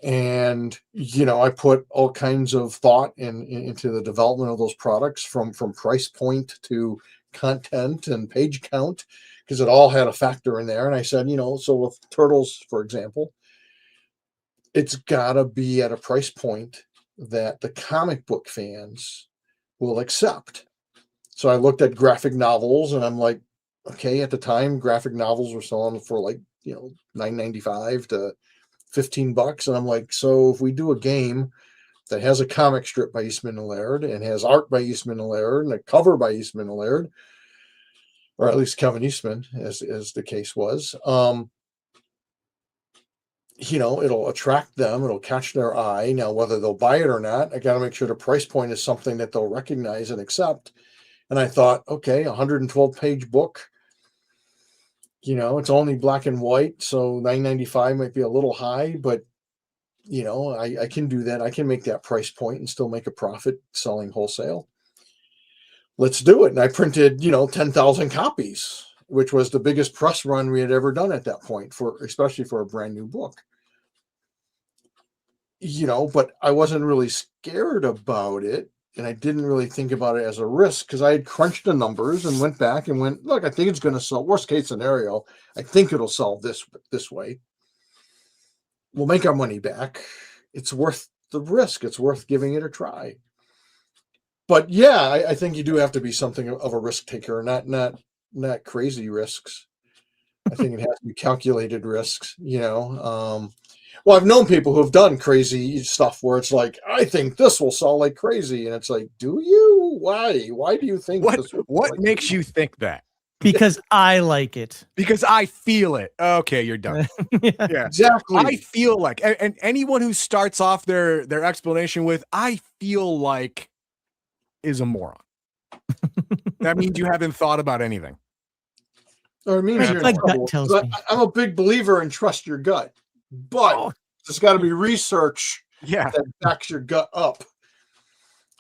And, I put all kinds of thought into the development of those products from price point to content and page count, because it all had a factor in there. And I said, so with Turtles, for example, it's got to be at a price point that the comic book fans will accept. So I looked at graphic novels and I'm like, okay, at the time, graphic novels were selling for like, $9.95 to $15. And I'm like, so if we do a game that has a comic strip by Eastman and Laird and has art by Eastman and Laird and a cover by Eastman and Laird, or at least Kevin Eastman, as the case was, it'll attract them, it'll catch their eye. Now, whether they'll buy it or not, I got to make sure the price point is something that they'll recognize and accept. And I thought, okay, 112-page book, it's only black and white, so $9.95 might be a little high, but I can do that. I can make that price point and still make a profit selling wholesale. Let's do it. And I printed, 10,000 copies, which was the biggest press run we had ever done at that point, especially for a brand new book. But I wasn't really scared about it. And I didn't really think about it as a risk because I had crunched the numbers and went back and went, look, I think it's going to sell. Worst case scenario, I think it'll sell this way. We'll make our money back. It's worth the risk. It's worth giving it a try. But yeah, I think you do have to be something of a risk taker, not crazy risks. I think it has to be calculated risks, Well, I've known people who have done crazy stuff where it's like, I think this will sell like crazy. And it's like, do you? Why? Why do you think what makes you think that? Because I like it. Because I feel it. Okay, you're done. Yeah, exactly. I feel like, and anyone who starts off their explanation with, I feel like, is a moron. That means you haven't thought about anything. Or it means my gut tells me. I'm a big believer in trust your gut, but there's got to be research that backs your gut up.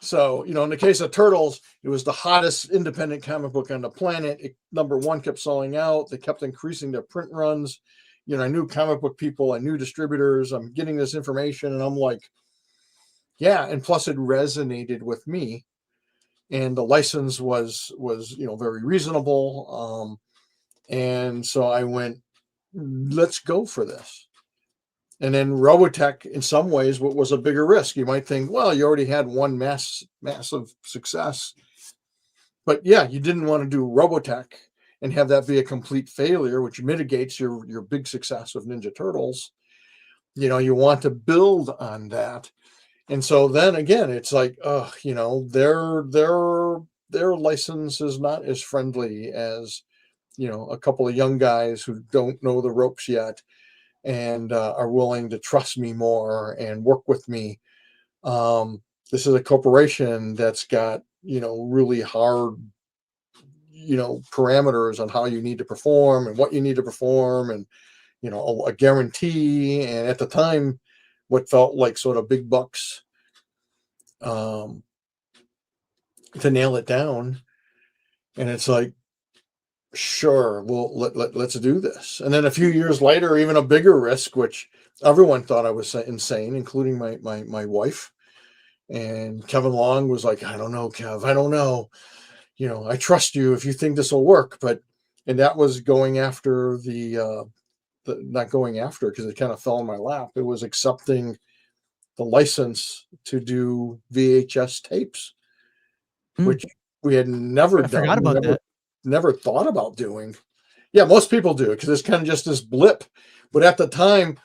So, in the case of Turtles, it was the hottest independent comic book on the planet. Number one, kept selling out. They kept increasing their print runs. I knew comic book people. I knew distributors. I'm getting this information, and I'm like, yeah. And plus, it resonated with me. And the license was very reasonable. And so I went, let's go for this. And then Robotech, in some ways, what was a bigger risk? You might think, well, you already had one massive success. But yeah, you didn't want to do Robotech and have that be a complete failure, which mitigates your big success with Ninja Turtles. You want to build on that. And so then again, it's like, their license is not as friendly as, a couple of young guys who don't know the ropes yet and are willing to trust me more and work with me. This is a corporation that's got, really hard, parameters on how you need to perform and what you need to perform and, a guarantee. And at the time, what felt like sort of big bucks to nail it down. And it's like, sure, well, let's do this. And then a few years later, even a bigger risk, which everyone thought I was insane, including my wife. And Kevin Long was like, I don't know, Kev, I don't know. I trust you if you think this will work. And that was going after not going after, because it kind of fell in my lap. It was accepting the license to do VHS tapes, which we had never done. Forgot about that. Never thought about doing. Yeah, most people do because it's kind of just this blip. But at the time,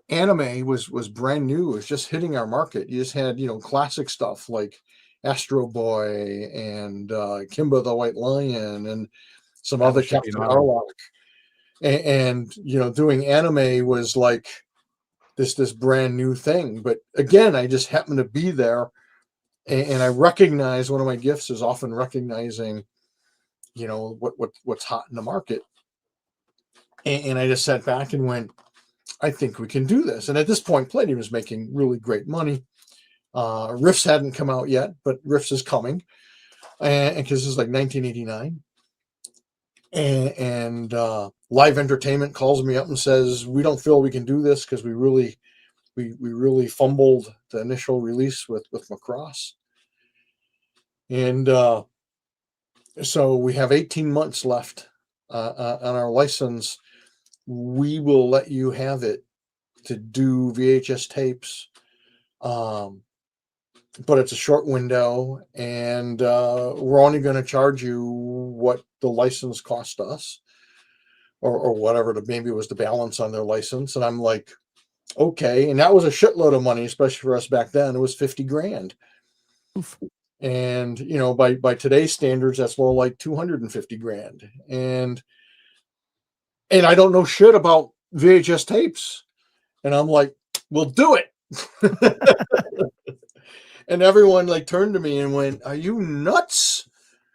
anime was brand new. It was just hitting our market. You just had, classic stuff like Astro Boy and Kimba the White Lion and some other Captain Harlock. And doing anime was like this brand new thing. But again, I just happened to be there, and I recognize one of my gifts is often recognizing, what's hot in the market. And I just sat back and went, I think we can do this. And at this point, Palladium was making really great money. Rifts hadn't come out yet, but Rifts is coming, and because this is like 1989. And Live Entertainment calls me up and says, we don't feel we can do this because we really fumbled the initial release with Macross. And so we have 18 months left on our license. We will let you have it to do VHS tapes. But it's a short window, and we're only going to charge you what the license cost us, or whatever. Maybe it was the balance on their license. And I'm like, okay. And that was a shitload of money, especially for us back then. It was $50,000. Oof. And by today's standards, that's more like $250,000. And I don't know shit about VHS tapes. And I'm like, we'll do it. And everyone turned to me and went, are you nuts?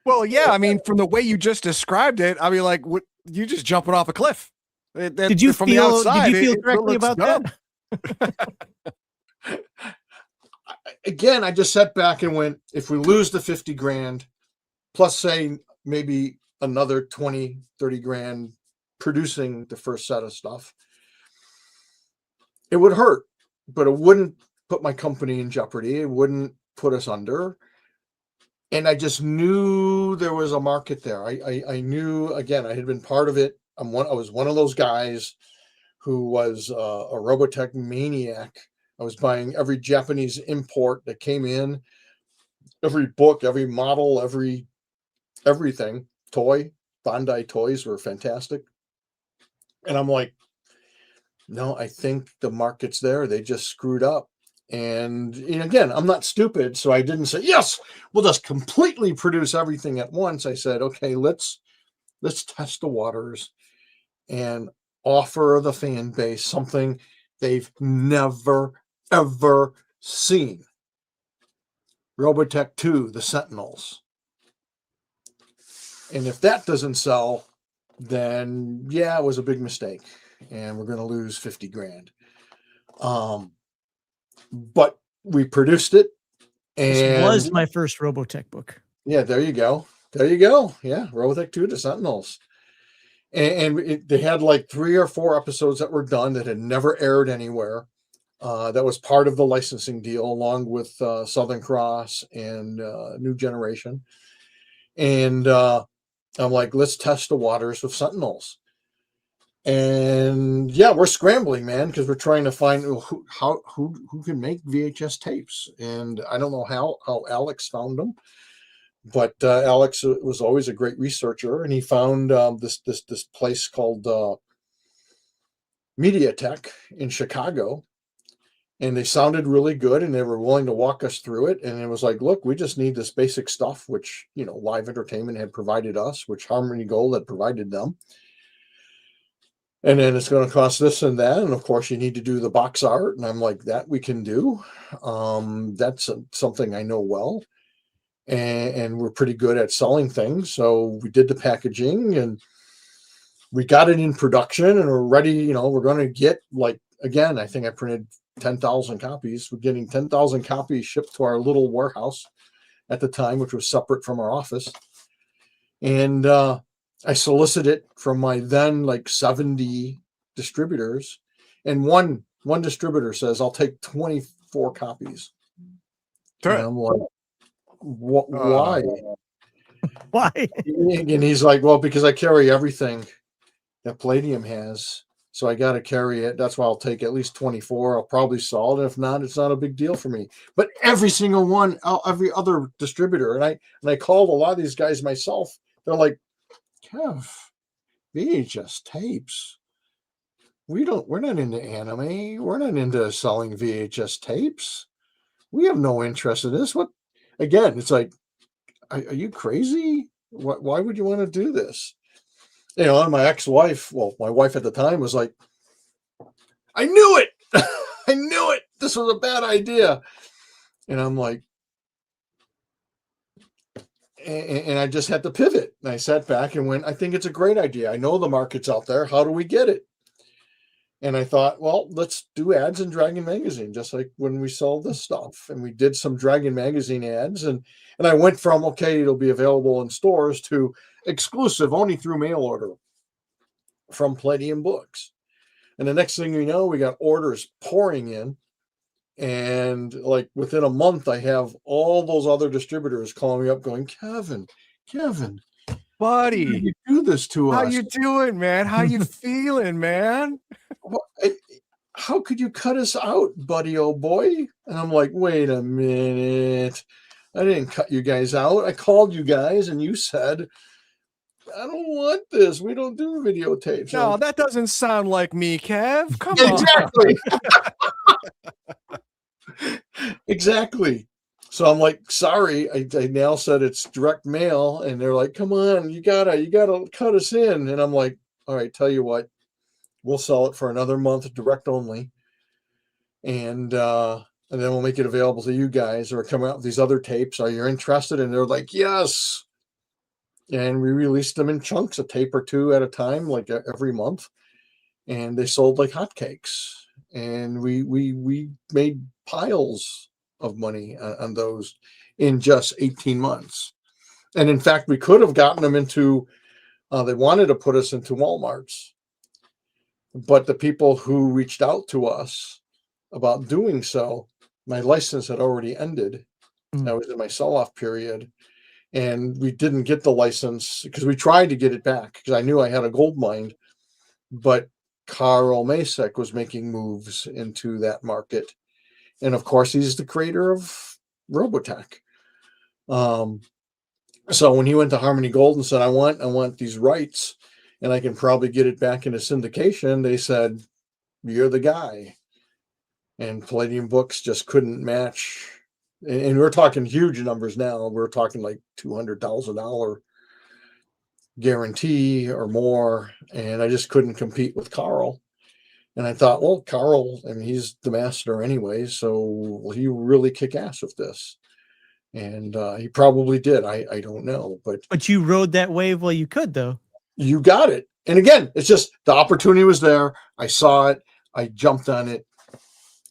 Well, yeah. I mean, from the way you just described it, I mean, like, what, you just jumping off a cliff. Did you feel correctly about that? Again, I just sat back and went, if we lose the $50,000 plus say maybe another 20, 30 grand producing the first set of stuff, it would hurt, but it wouldn't put my company in jeopardy. It wouldn't put us under. And I just knew there was a market there. I knew, again, I had been part of it. I was one of those guys who was a Robotech maniac. I was buying every Japanese import that came in, every book, every model, everything. Toy, Bandai toys were fantastic. And I'm like, no, I think the market's there. They just screwed up. And again, I'm not stupid, so I didn't say, yes, we'll just completely produce everything at once. I said, okay, let's test the waters and offer the fan base something they've never, ever seen. Robotech 2, the Sentinels. And if that doesn't sell, then yeah, it was a big mistake. And we're going to lose $50,000. But we produced it. And this was my first Robotech book. Yeah, there you go. Yeah, Robotech 2, the Sentinels. And they had like 3 or 4 episodes that were done that had never aired anywhere. That was part of the licensing deal, along with Southern Cross and New Generation. And I'm like, let's test the waters with Sentinels. And yeah, we're scrambling, man, because we're trying to find who can make VHS tapes. And I don't know how Alex found them, but Alex was always a great researcher, and he found this place called MediaTek in Chicago, and they sounded really good, and they were willing to walk us through it. And it was like, look, we just need this basic stuff, which Live Entertainment had provided us, which Harmony Gold had provided them. And then it's going to cost this and that. And of course, you need to do the box art. And I'm like, that we can do. That's something I know well. And we're pretty good at selling things. So we did the packaging and we got it in production, and we're ready. We're going to get, like, again, I think I printed 10,000 copies. We're getting 10,000 copies shipped to our little warehouse at the time, which was separate from our office. And, I solicited from my then 70 distributors, and one distributor says, I'll take 24 copies. Sure. And I'm like, why? Why? And he's like, well, because I carry everything that Palladium has, So I got to carry it. That's why I'll take at least 24. I'll probably sell it. If not, it's not a big deal for me. But every single one, every other distributor, and I called a lot of these guys myself. They're like, Kev, VHS tapes. We're not into anime. We're not into selling VHS tapes. We have no interest in this. What? Again, it's like, are you crazy? Why would you want to do this? You know, and my ex-wife, well, my wife at the time was like, I knew it. I knew it. This was a bad idea. And I'm like, and I just had to pivot. And I sat back and went, I think it's a great idea. I know the market's out there. How do we get it? And I thought, well, let's do ads in Dragon Magazine, just like when we sell this stuff. And we did some Dragon Magazine ads. And I went from, okay, it'll be available in stores to exclusive only through mail order from Palladium Books. And the next thing we know, we got orders pouring in. And like within a month, I have all those other distributors calling me up going, Kevin, buddy, you do this to us? How you doing, man? How you feeling, man? How could you cut us out, buddy, old boy? And I'm like, wait a minute. I didn't cut you guys out. I called you guys and you said, I don't want this. We don't do videotapes. No, that doesn't sound like me, Kev. Come on. Exactly. So I'm like, sorry. I now said it's direct mail. And they're like, come on, you gotta cut us in. And I'm like, all right, tell you what, we'll sell it for another month, direct only. And then we'll make it available to you guys, or come out with these other tapes. Are you interested? And they're like, yes. And we released them in chunks, a tape or two at a time, like every month. And they sold like hotcakes. And we made piles of money on those in just 18 months. And in fact, we could have gotten them into, they wanted to put us into Walmarts. But the people who reached out to us about doing so, my license had already ended. I was in my sell-off period. And we didn't get the license because we tried to get it back because I knew I had a gold mine. But Carl Masek was making moves into that market. And of course, he's the creator of Robotech. So when he went to Harmony Gold and said, I want these rights and I can probably get it back into syndication, they said, you're the guy. And Palladium Books just couldn't match. And we're talking huge numbers now. We're talking like $200,000 guarantee or more. And I just couldn't compete with Carl. And I thought, well, Carl, I mean, he's the master anyway, so will he really kick ass with this? And he probably did. I don't know. But you rode that wave while you could, though. You got it. And again, it's just the opportunity was there. I saw it. I jumped on it.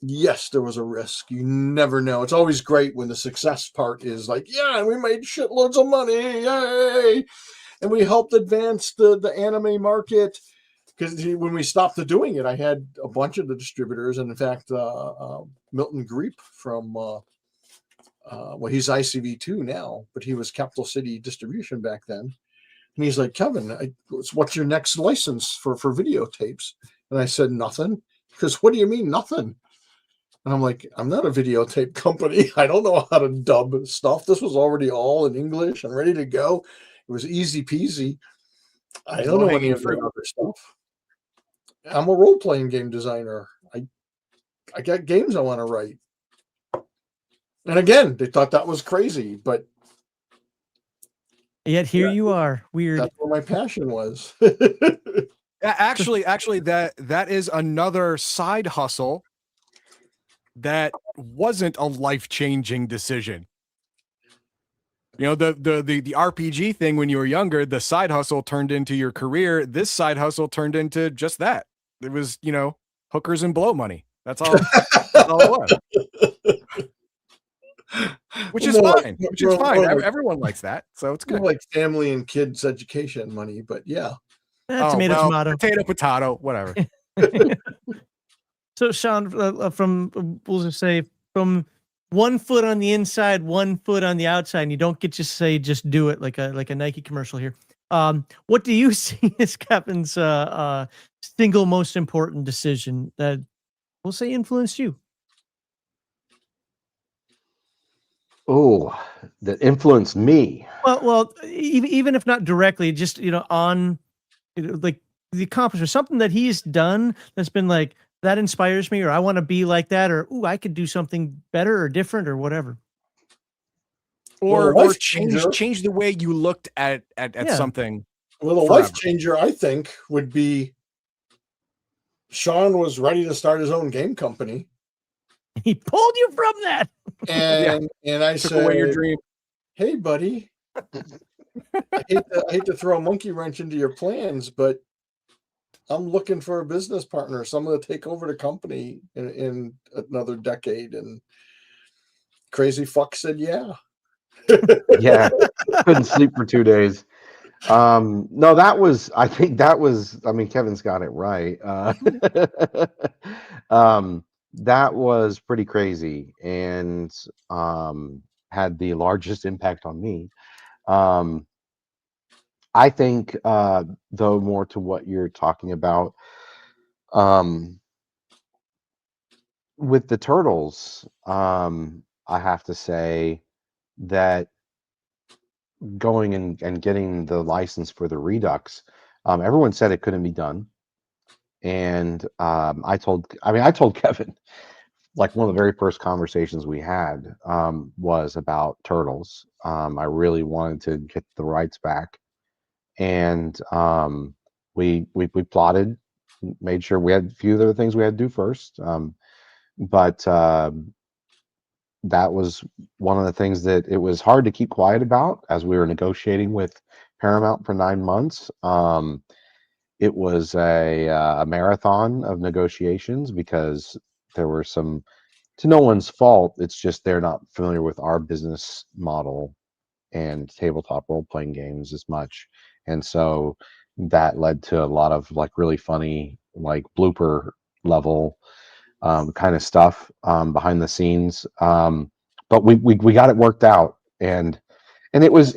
Yes, there was a risk. You never know. It's always great when the success part is like, yeah, we made shitloads of money. Yay. And we helped advance the anime market. Because when we stopped doing it, I had a bunch of the distributors. And in fact, Milton Greep from, well, he's ICV2 now, but he was Capital City Distribution back then. And he's like, Kevin, what's your next license for videotapes? And I said, nothing. Because what do you mean, nothing? And I'm like, I'm not a videotape company. I don't know how to dub stuff. This was already all in English and ready to go. It was easy peasy. I don't know any of the other stuff. I'm a role-playing game designer. I got games I want to write. And again, they thought that was crazy, but yet here you are. Weird. That's where my passion was. Actually, that is another side hustle that wasn't a life-changing decision. You know, the RPG thing when you were younger, the side hustle turned into your career. This side hustle turned into just that. It was, you know, hookers and blow money. That's all, that's all it was. Which is fine. Which is fine. Everyone likes that. So it's good. Like family and kids education money, but yeah. Tomato. Potato, whatever. So Sean, from we'll just say from one foot on the inside, one foot on the outside, and you don't get to say just do it like a Nike commercial here. What do you see as Kevin's single most important decision that we'll say influenced you? Oh, that influenced me. Well, even if not directly, just on like the accomplishment, something that he's done that's been like that inspires me, or I want to be like that, or ooh, I could do something better or different or whatever. Or change the way you looked at something. Well, a life changer, I think, would be Sean was ready to start his own game company. He pulled you from that. And I Took said, away your dream. Hey, buddy, I hate to throw a monkey wrench into your plans, but I'm looking for a business partner, someone to take over the company in another decade. And crazy fuck said, yeah. Yeah, couldn't sleep for 2 days. No, I think that was, I mean, Kevin's got it right. That was pretty crazy and had the largest impact on me. I think, though, more to what you're talking about, with the turtles, I have to say that going and getting the license for the Redux, everyone said it couldn't be done. And I told Kevin, like one of the very first conversations we had was about turtles. I really wanted to get the rights back, and we plotted, made sure we had a few other things we had to do first, but that was one of the things that it was hard to keep quiet about as we were negotiating with Paramount for 9 months. It was a marathon of negotiations because there were some, to no one's fault, it's just they're not familiar with our business model and tabletop role-playing games as much. And so that led to a lot of like really funny, like blooper level kind of stuff behind the scenes. But we got it worked out, and it was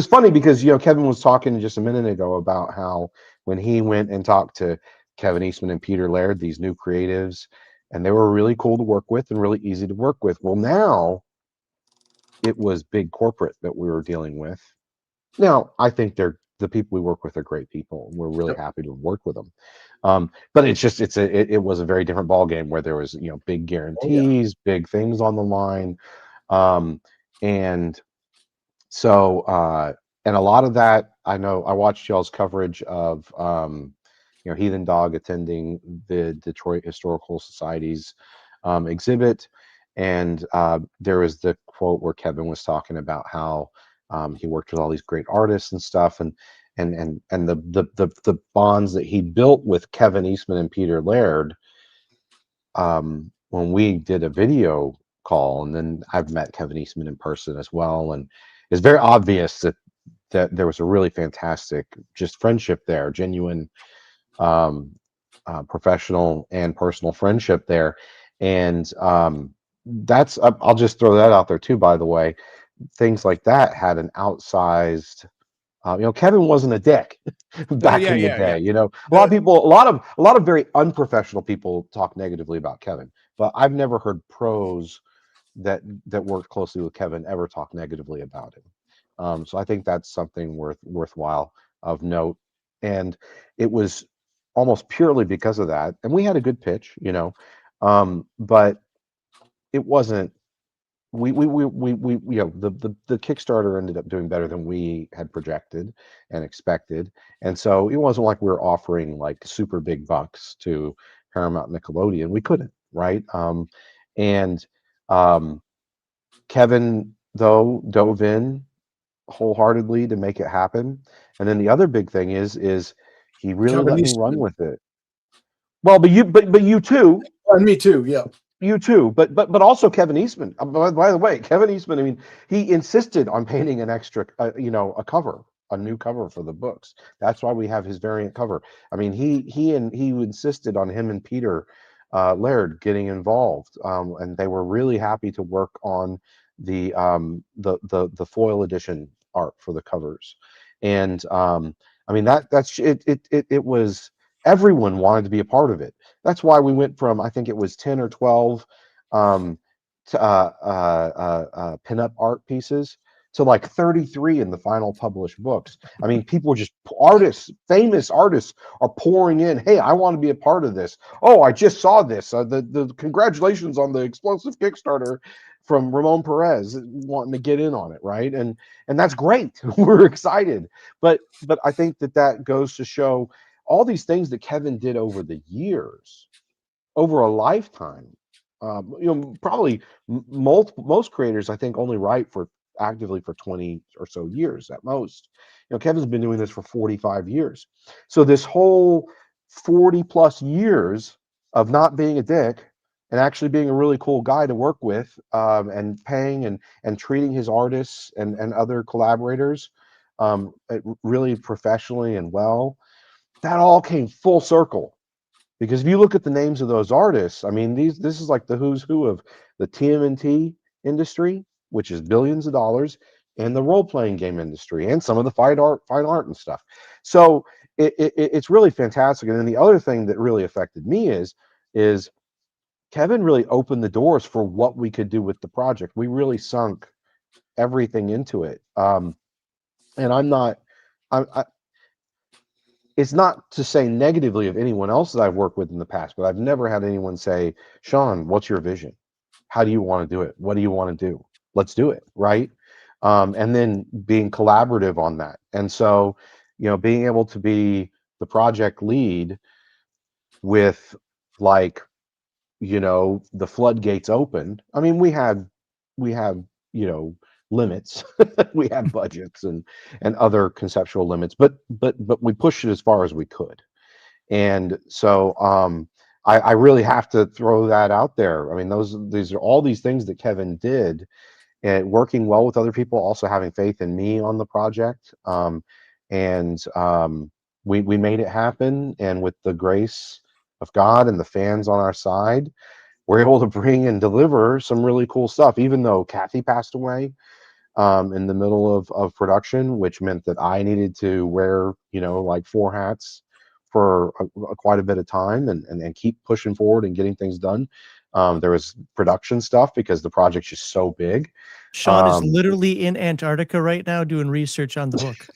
funny because Kevin was talking just a minute ago about how when he went and talked to Kevin Eastman and Peter Laird, these new creatives, and they were really cool to work with and really easy to work with. Well, now it was big corporate that we were dealing with. Now I think the people we work with are great people, and we're really happy to work with them. But it's just it was a very different ball game where there was big guarantees, big things on the line, and so and a lot of that, I know I watched y'all's coverage of Heathen Dog attending the Detroit Historical Society's exhibit, and there was the quote where Kevin was talking about how he worked with all these great artists and stuff, and the bonds that he built with Kevin Eastman and Peter Laird. When we did a video call, and then I've met Kevin Eastman in person as well, and it's very obvious that there was a really fantastic just friendship there, genuine professional and personal friendship there. And that's, I'll just throw that out there too, by the way. Things like that had an outsized, Kevin wasn't a dick back in the day. A lot of people, a lot of very unprofessional people talk negatively about Kevin, but I've never heard pros that worked closely with Kevin ever talk negatively about him. So I think that's something worthwhile of note. And it was almost purely because of that. And we had a good pitch, but it wasn't. The Kickstarter ended up doing better than we had projected and expected, and so it wasn't like we were offering like super big bucks to Paramount, Nickelodeon. We couldn't, right? And Kevin though dove in wholeheartedly to make it happen. And then the other big thing is he really let me run with it. Well, but you too. And me too, yeah. You too, but also Kevin Eastman. By the way, Kevin Eastman. I mean, he insisted on painting an extra, a cover, a new cover for the books. That's why we have his variant cover. I mean, he insisted on him and Peter Laird getting involved, and they were really happy to work on the foil edition art for the covers. And I mean that's it. It was, everyone wanted to be a part of it. That's why we went from, I think it was 10 or 12 to pinup art pieces to like 33 in the final published books. I mean, people just, artists, famous artists are pouring in. Hey, I want to be a part of this. Oh, I just saw this. The congratulations on the explosive Kickstarter from Ramon Perez wanting to get in on it, right? And that's great. We're excited. But I think that goes to show all these things that Kevin did over the years, over a lifetime. Probably most creators, I think, only write for actively for 20 or so years at most. Kevin's been doing this for 45 years. So this whole 40 plus years of not being a dick and actually being a really cool guy to work with, and paying and treating his artists and other collaborators really professionally and well, that all came full circle. Because if you look at the names of those artists, I mean, this is like the who's who of the TMNT industry, which is billions of dollars, and the role-playing game industry, and some of the fine art and stuff. So it's really fantastic. And then the other thing that really affected me is Kevin really opened the doors for what we could do with the project. We really sunk everything into it. And it's not to say negatively of anyone else that I've worked with in the past, but I've never had anyone say, Sean, what's your vision? How do you want to do it? What do you want to do? Let's do it, right? And then being collaborative on that. And so, being able to be the project lead with, like, the floodgates open. I mean, we have limits. We have budgets and other conceptual limits, but we pushed it as far as we could. And so I really have to throw that out there. I mean, these are all these things that Kevin did, and working well with other people, also having faith in me on the project. We made it happen, and with the grace of God and the fans on our side, we're able to bring and deliver some really cool stuff. Even though Kathy passed away in the middle of production, which meant that I needed to wear, like 4 hats for quite a bit of time and keep pushing forward and getting things done. There was production stuff because the project's just so big. Sean is literally in Antarctica right now doing research on the book.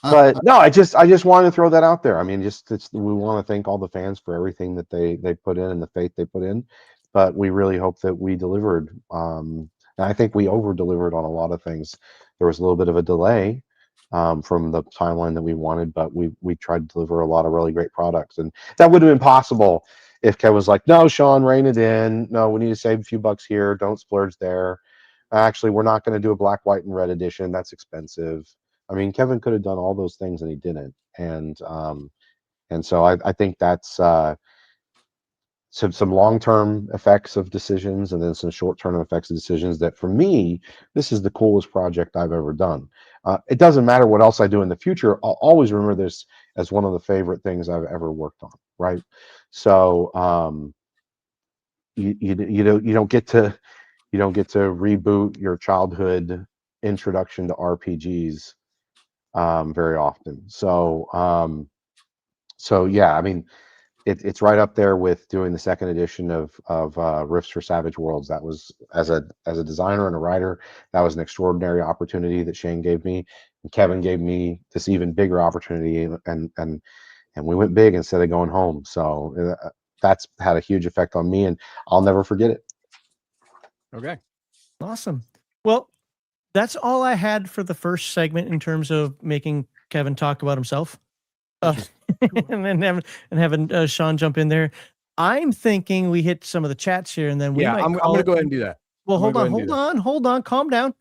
But no, I just wanted to throw that out there. I mean, we want to thank all the fans for everything that they put in and the faith they put in. But we really hope that we delivered. And I think we over-delivered on a lot of things. There was a little bit of a delay from the timeline that we wanted, but we tried to deliver a lot of really great products. And that would have been possible if Kev was like, no, Sean, rein it in. No, we need to save a few bucks here. Don't splurge there. Actually, we're not going to do a black, white, and red edition. That's expensive. I mean, Kevin could have done all those things and he didn't. And so I think that's some long-term effects of decisions, and then some short-term effects of decisions that, for me, this is the coolest project I've ever done. It doesn't matter what else I do in the future. I'll always remember this as one of the favorite things I've ever worked on. Right. So you don't get to reboot your childhood introduction to RPGs very often. So yeah, I mean, it's right up there with doing the second edition of Rifts for Savage Worlds. That was, as a designer and a writer, that was an extraordinary opportunity that Shane gave me, and Kevin gave me this even bigger opportunity, and we went big instead of going home. So that's had a huge effect on me, and I'll never forget it. Okay. Awesome. Well, that's all I had for the first segment in terms of making Kevin talk about himself. And then having Sean jump in there. I'm thinking we hit some of the chats here, and then we might I'm going to go ahead and do that. Well, hold on, calm down.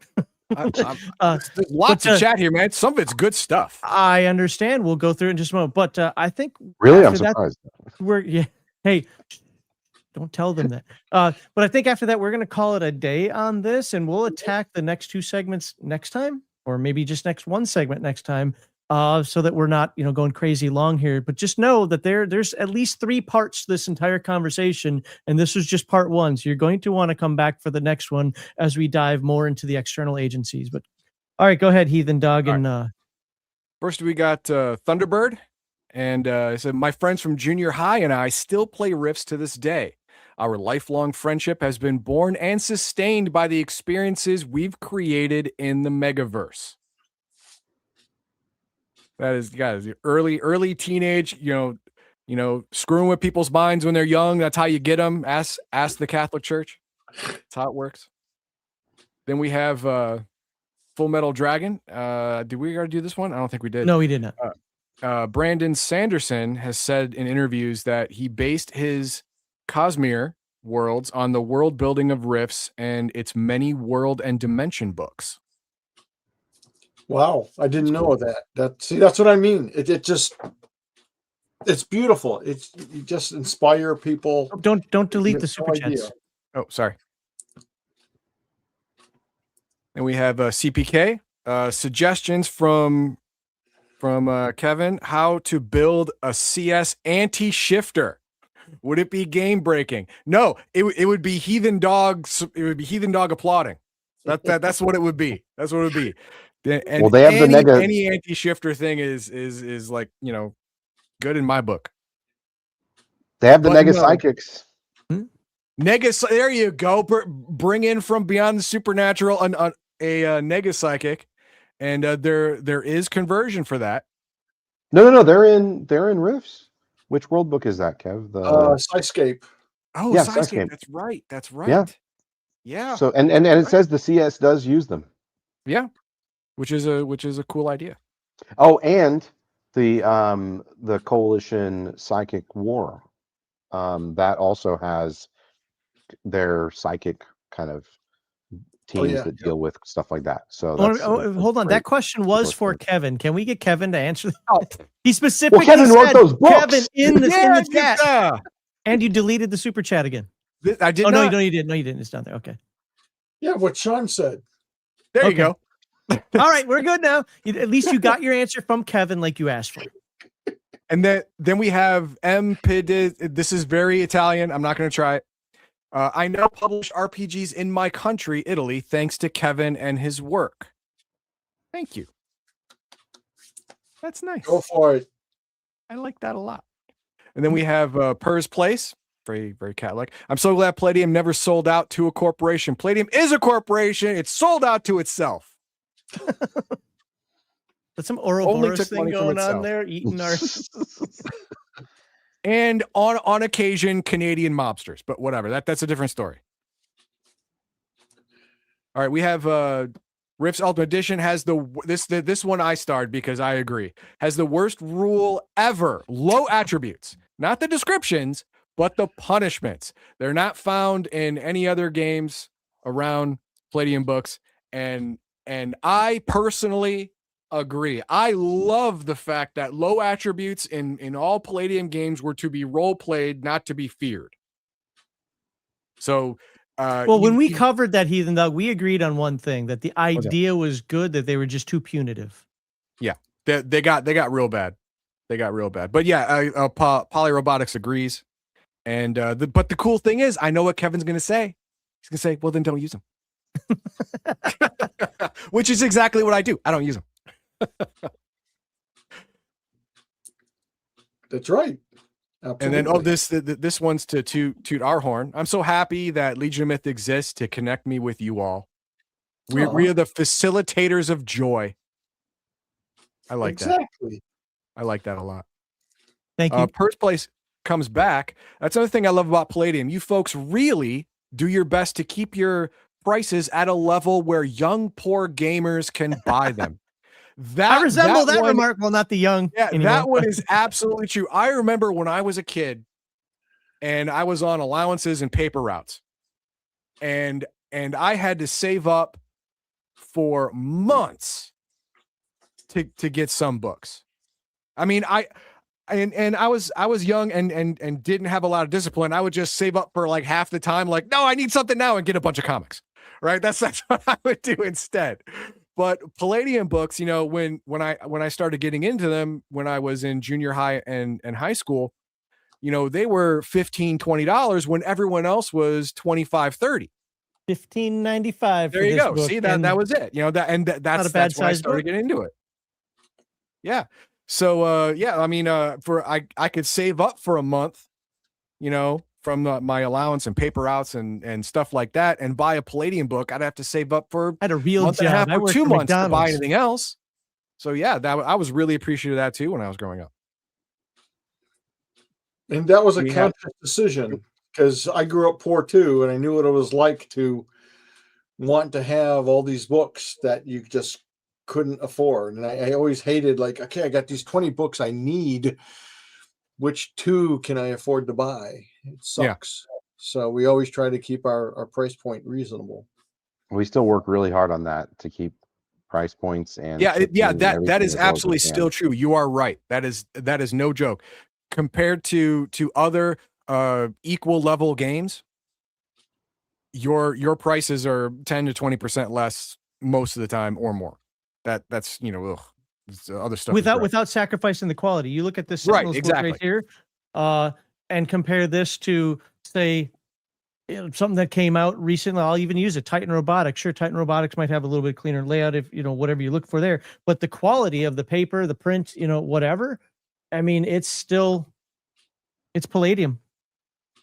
There's lots of chat here, man. Some of it's good stuff. I understand. We'll go through it in just a moment, but I think really, I'm surprised. Hey, don't tell them that. But I think after that, we're going to call it a day on this, and we'll attack the next 2 segments next time, or maybe just next 1 segment next time. so that we're not, going crazy long here. But just know that there's at least 3 parts to this entire conversation, and this was just part 1. So you're going to want to come back for the next one as we dive more into the external agencies. But all right, go ahead, Heathen Dog. And first we got Thunderbird, and it said, my friends from junior high and I still play Rifts to this day. Our lifelong friendship has been born and sustained by the experiences we've created in the Megaverse. That is, guys, early teenage, screwing with people's minds when they're young. That's how you get them. Ask the Catholic Church. That's how it works. Then we have Full Metal Dragon. Did we already do this one? I don't think we did. No, we did not. Brandon Sanderson has said in interviews that he based his Cosmere worlds on the world building of Rifts and its many world and dimension books. Wow, I didn't know that. That's what I mean. It's beautiful. You just inspire people. Don't delete the super chats. Oh, sorry. And we have CPK suggestions from Kevin, how to build a CS anti-shifter. Would it be game breaking? No, it would be Heathen Dogs. It would be Heathen Dog applauding. That's what it would be. That's what it would be. And well, they have any anti-shifter thing is like, good in my book. They have the Nega Psychics. There you go. Bring in from beyond the supernatural a Nega Psychic, and there is conversion for that. No, they're in Rifts. Which world book is that, Kev? The Skyscape. Oh, yeah, Skyscape. That's right. Yeah. So and it says the CS does use them. Yeah, which is a cool idea. Oh, and the Coalition Psychic War, that also has their psychic kind of teams that deal with stuff like that. So hold on, great. That question was for Kevin. Can we get Kevin to answer? Oh. He specifically Kevin wrote said those books. Kevin in the chat, and you deleted the super chat again. I did. Oh not. no, you didn't. No, you didn't. It's down there. Okay. Yeah, what Sean said. There you go. All right, we're good now. At least you got your answer from Kevin, like you asked for. And then we have M. This is very Italian. I'm not going to try it. I now publish RPGs in my country, Italy, thanks to Kevin and his work. Thank you. That's nice. Go for it. I like that a lot. And then we have Purr's Place. Very, very cat-like. I'm so glad Palladium never sold out to a corporation. Palladium is a corporation. It's sold out to itself. That's some Ouroboros thing going on there, eating our... And on occasion, Canadian mobsters, but whatever. That's a different story. All right, we have Rift's Ultimate Edition has this one I starred because I agree. Has the worst rule ever. Low attributes. Not the descriptions, but the punishments. They're not found in any other games around Palladium Books. And I personally agree. I love the fact that low attributes in all Palladium games were to be role played, not to be feared. So, when we covered that, Heathen Dog, we agreed on one thing, that the idea was good, that they were just too punitive. Yeah, they got real bad. They got real bad. But yeah, Polyrobotics agrees. And but the cool thing is, I know what Kevin's going to say. He's going to say, "Well, then don't use them," which is exactly what I do. I don't use them. That's right. Absolutely. And then this one's to toot our horn. I'm so happy that Legion of Myth exists to connect me with you all. We are the facilitators of joy. I like that. I like that a lot. Thank you. Purr's Place comes back. That's another thing I love about Palladium. You folks really do your best to keep your prices at a level where young, poor gamers can buy them. I resemble that remark. Well, not the young. Yeah, anymore. That one is absolutely true. I remember when I was a kid and I was on allowances and paper routes, and I had to save up for months to get some books. I mean, I was young and didn't have a lot of discipline. I would just save up for like half the time. Like, no, I need something now, and get a bunch of comics. Right? That's what I would do instead. But Palladium Books, you know, when I started getting into them when I was in junior high and high school, you know, they were $15-$20 when everyone else was $25-$30. $15.95. There you go. See, that was it. You know, that's when I started getting into it. Yeah. So yeah, I mean, I could save up for a month, you know, from my allowance and paper outs and stuff like that, and buy a Palladium book. I'd have to save up for I had a real month and a half job. I or worked 2 for months to buy McDonald's. anything else. So yeah, I was really appreciative of that too when I was growing up. And that was a conscious decision because I grew up poor too, and I knew what it was like to want to have all these books that you just couldn't afford. And I always hated, like, okay, I got these 20 books I need. Which 2 can I afford to buy? It sucks. Yeah. So we always try to keep our price point reasonable. We still work really hard on that to keep price points and that is absolutely still true. You are right. That is no joke. Compared to other equal level games, your prices are 10 to 20% less most of the time or more. That's you know, other stuff without sacrificing the quality. You look at this right here, and compare this to, say, something that came out recently. I'll even use it, Titan Robotics. Sure, Titan Robotics might have a little bit cleaner layout if, you know, whatever you look for there, but the quality of the paper, the print, you know, whatever, I mean, it's Palladium.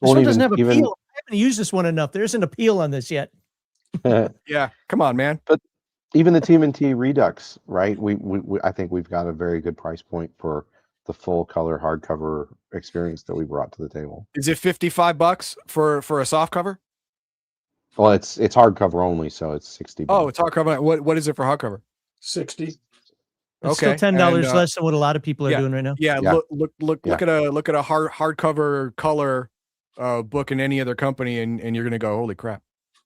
This one doesn't have appeal. I haven't used this one enough. There isn't appeal on this yet. Yeah, come on, man. But even the TMNT Redux, right? We I think we've got a very good price point for the full color hardcover experience that we brought to the table. Is it $55 for a soft cover? Well, it's hardcover only, so it's $60. Oh, it's hardcover. What is it for hardcover? 60. It's still $10 less than what a lot of people are doing right now. Yeah, look at a hardcover color book in any other company, and you're gonna go, holy crap.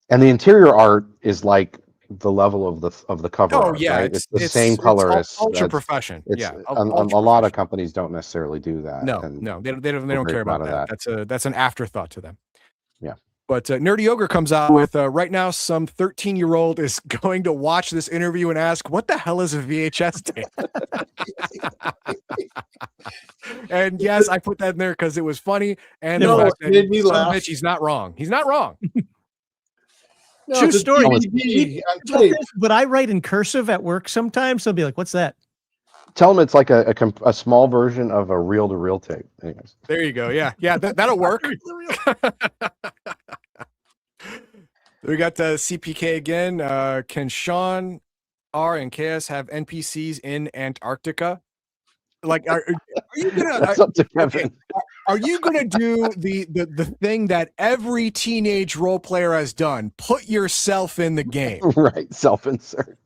And the interior art is like the level of the cover art, yeah, right? It's the same color as ultra profession. Yeah, a lot of companies don't necessarily do that. No, they don't care about that. That's an afterthought to them. Yeah. But Nerdy Ogre comes out with right now some 13-year-old is going to watch this interview and ask, what the hell is a VHS tape? And yes, I put that in there because it was funny. And it made me laugh. Bitch, he's not wrong. He's not wrong. No, true story. But I write in cursive at work sometimes. They'll be like, what's that? Tell them it's like a small version of a reel-to-reel tape. Anyways. There you go. Yeah, that'll work. We got CPK again. Can Sean R and KS have NPCs in Antarctica? Like, are you gonna? Are you gonna do the thing that every teenage role player has done? Put yourself in the game. Right, self-insert.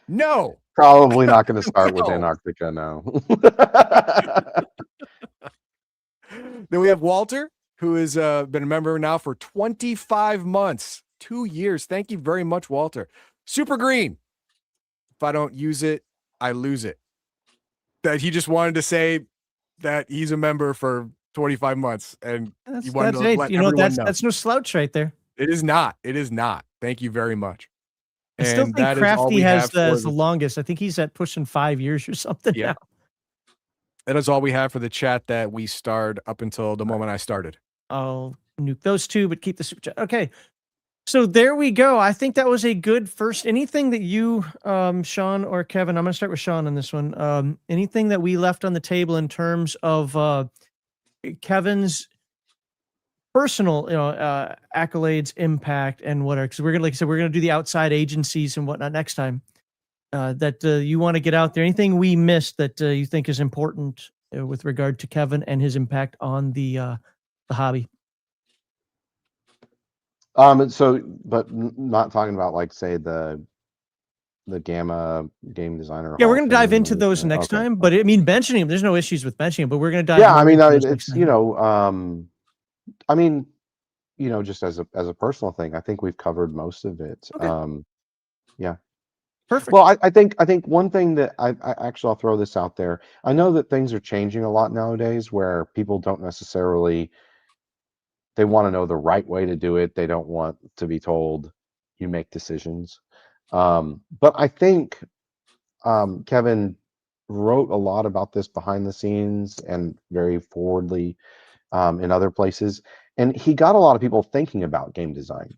No. Probably not going to start with Antarctica, no. Then we have Walter, who has been a member now for 25 months, 2 years. Thank you very much, Walter. Super Green. If I don't use it, I lose it. That he just wanted to say that he's a member for 25 months, and you wanted to let everyone know. That's no slouch right there. It is not. It is not. Thank you very much. I still think Crafty has the longest. I think he's at pushing 5 years or something now. That is all we have for the chat that we starred up until the moment I started. I'll nuke those two, but keep the super chat. Okay. So there we go. I think that was a good first. Anything that you, Sean or Kevin, I'm going to start with Sean on this one. Anything that we left on the table in terms of Kevin's personal, accolades, impact, and whatever. Because we're gonna, like I said, we're gonna do the outside agencies and whatnot next time. That you want to get out there. Anything we missed that you think is important with regard to Kevin and his impact on the hobby? But not talking about, like, say, the Gamma game designer. Yeah, we're going to dive into those next time. But I mean, mentioning him, there's no issues with mentioning him. But we're going to dive. Yeah, I mean, it's just as a personal thing, I think we've covered most of it. Okay. Yeah. Perfect. Well, I think one thing that I actually, I'll throw this out there. I know that things are changing a lot nowadays, where people don't necessarily, they want to know the right way to do it. They don't want to be told you make decisions. But I think Kevin wrote a lot about this behind the scenes and very forwardly in other places. And he got a lot of people thinking about game design,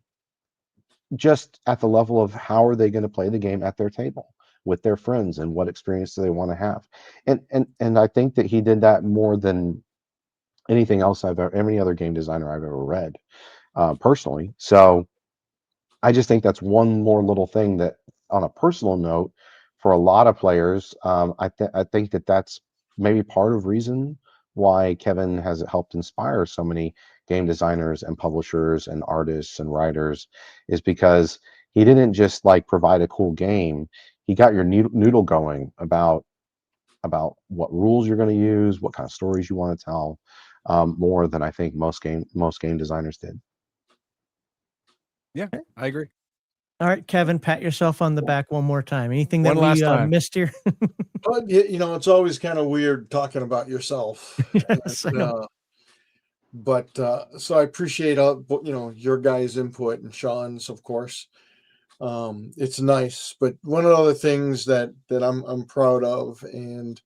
just at the level of how are they going to play the game at their table with their friends and what experience do they want to have. And I think that he did that more than anything else any other game designer I've ever read personally. So I just think that's one more little thing that, on a personal note, for a lot of players, I think that that's maybe part of reason why Kevin has helped inspire so many game designers and publishers and artists and writers, is because he didn't just like provide a cool game. He got your noodle going about what rules you're going to use, what kind of stories you want to tell, more than I think most game designers did. Yeah, I agree. All right, Kevin, pat yourself on the back one more time. Anything that One last we time. missed here? But it's always kind of weird talking about yourself. Yes, I know. But so I appreciate your guys' input and Sean's, of course. It's nice, but one of the other things that I'm proud of and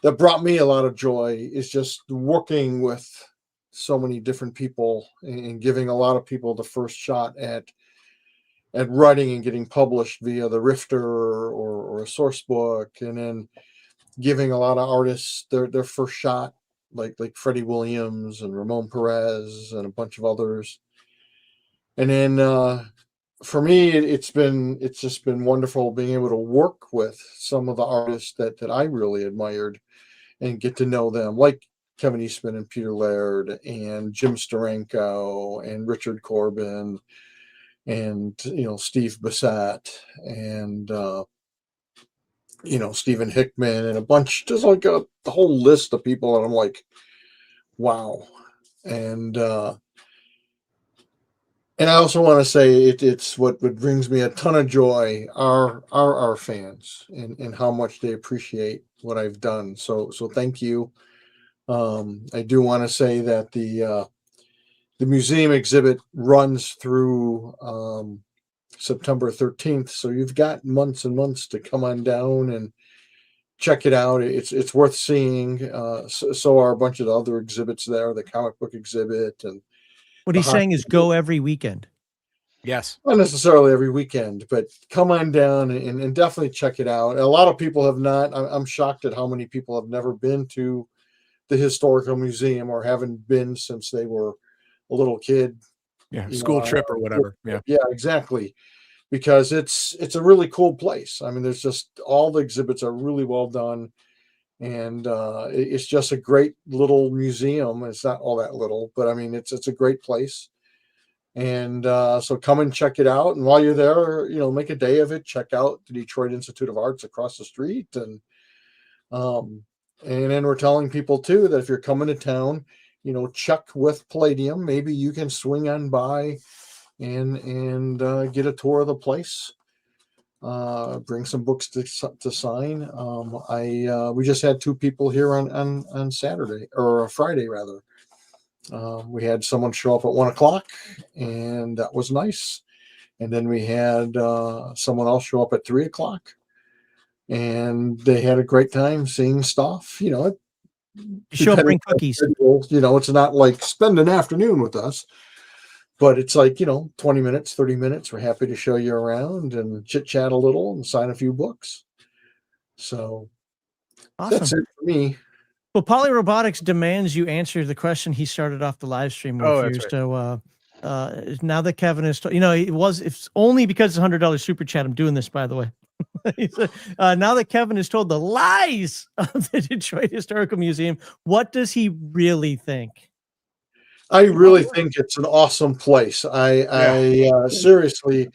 that brought me a lot of joy is just working with so many different people and giving a lot of people the first shot at writing and getting published via the Rifter or a source book, and then giving a lot of artists their first shot, like Freddie Williams and Ramon Perez and a bunch of others. And then for me, it's just been wonderful being able to work with some of the artists that I really admired and get to know them, like Kevin Eastman and Peter Laird and Jim Steranko and Richard Corbin and Steve Bissett and Stephen Hickman and a bunch, just like the whole list of people, and I'm like, wow. And I also want to say it's what brings me a ton of joy are our fans and how much they appreciate what I've done. So thank you. I do want to say that the museum exhibit runs through September 13th, so you've got months and months to come on down and check it out. It's worth seeing. So are a bunch of the other exhibits there, the comic book exhibit, and What he's saying is go every weekend. Yes. not necessarily every weekend, but come on down and definitely check it out. A lot of people have not. I'm shocked at how many people have never been to the historical museum or haven't been since they were a little kid. Yeah, school trip or whatever. Yeah. Yeah, exactly. Because it's a really cool place. I mean, there's just all the exhibits are really well done, and it's just a great little museum. It's not all that little, but I mean, it's a great place. And so come and check it out. And while you're there, make a day of it. Check out the Detroit Institute of Arts across the street, and then we're telling people too that if you're coming to town, check with Palladium. Maybe you can swing on by and get a tour of the place. Bring some books to sign. We just had two people here on Saturday or Friday rather. We had someone show up at 1:00, and that was nice. And then we had someone else show up at 3:00, and they had a great time seeing stuff. Show up, bring cookies. It's not like spend an afternoon with us, but it's like 20 minutes, 30 minutes. We're happy to show you around and chit chat a little and sign a few books. So Awesome. That's it for me. Well, Polyrobotics demands you answer the question he started off the live stream with. Oh, that's here. right. So now that Kevin is, it's only because it's $100 super chat. I'm doing this, by the way. Now that Kevin has told the lies of the Detroit Historical Museum, what does he really think? I really think it's an awesome place. I seriously,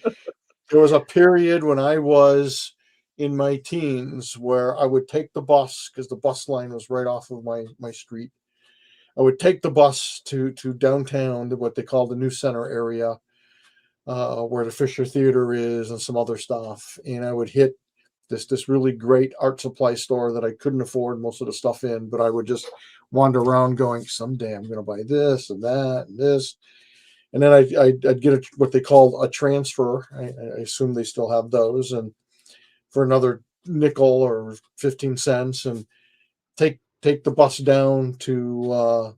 there was a period when I was in my teens where I would take the bus because the bus line was right off of my street. I would take the bus to downtown, to what they call the New Center area, where the Fisher Theater is and some other stuff. And I would hit this really great art supply store that I couldn't afford most of the stuff in, but I would just wander around going, someday I'm going to buy this and that and this. and then I'd get what they call a transfer. I assume they still have those, and for another nickel or 15 cents, and take the bus down to